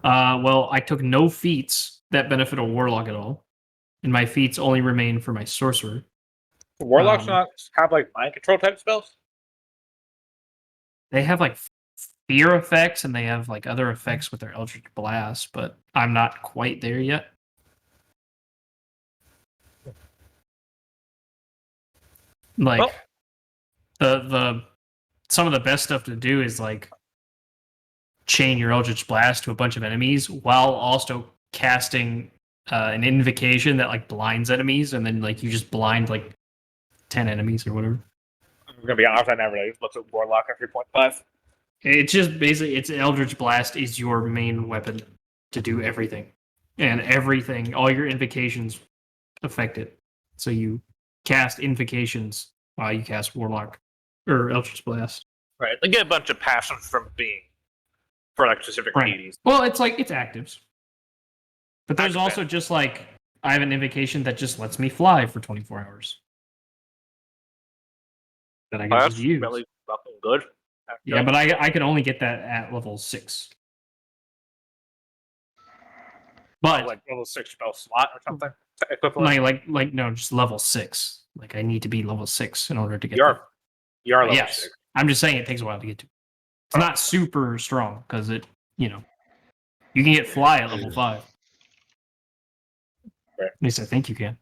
well, I took no feats that benefit a warlock at all, and my feats only remain for my sorcerer. Do warlocks Um, not have mind control type spells? They have fear effects, and they have other effects with their Eldritch Blast, but I'm not quite there yet. The some of the best stuff to do is chain your Eldritch Blast to a bunch of enemies while also casting an invocation that blinds enemies, and then you just blind 10 enemies or whatever. I'm gonna be honest, I never really looked at warlock at 3.5. It's just basically Eldritch Blast is your main weapon to do everything, and all your invocations affect it. So you cast invocations while you cast Warlock or Eldritch Blast. Right, they get a bunch of passions from being for specific Right. deities. Well, it's actives, but there's Active. also just I have an invocation that just lets me fly for 24 hours. That I can That's just use. really fucking good. Yeah, but I can only get that at level 6. But like level 6 spell slot or something. Equivalent. like no, just level 6. Like I need to be level 6 in order to get You're level yes. 6. I'm just saying it takes a while to get to. It's not super strong because it, you can get fly at level 5. Right. At least I think you can.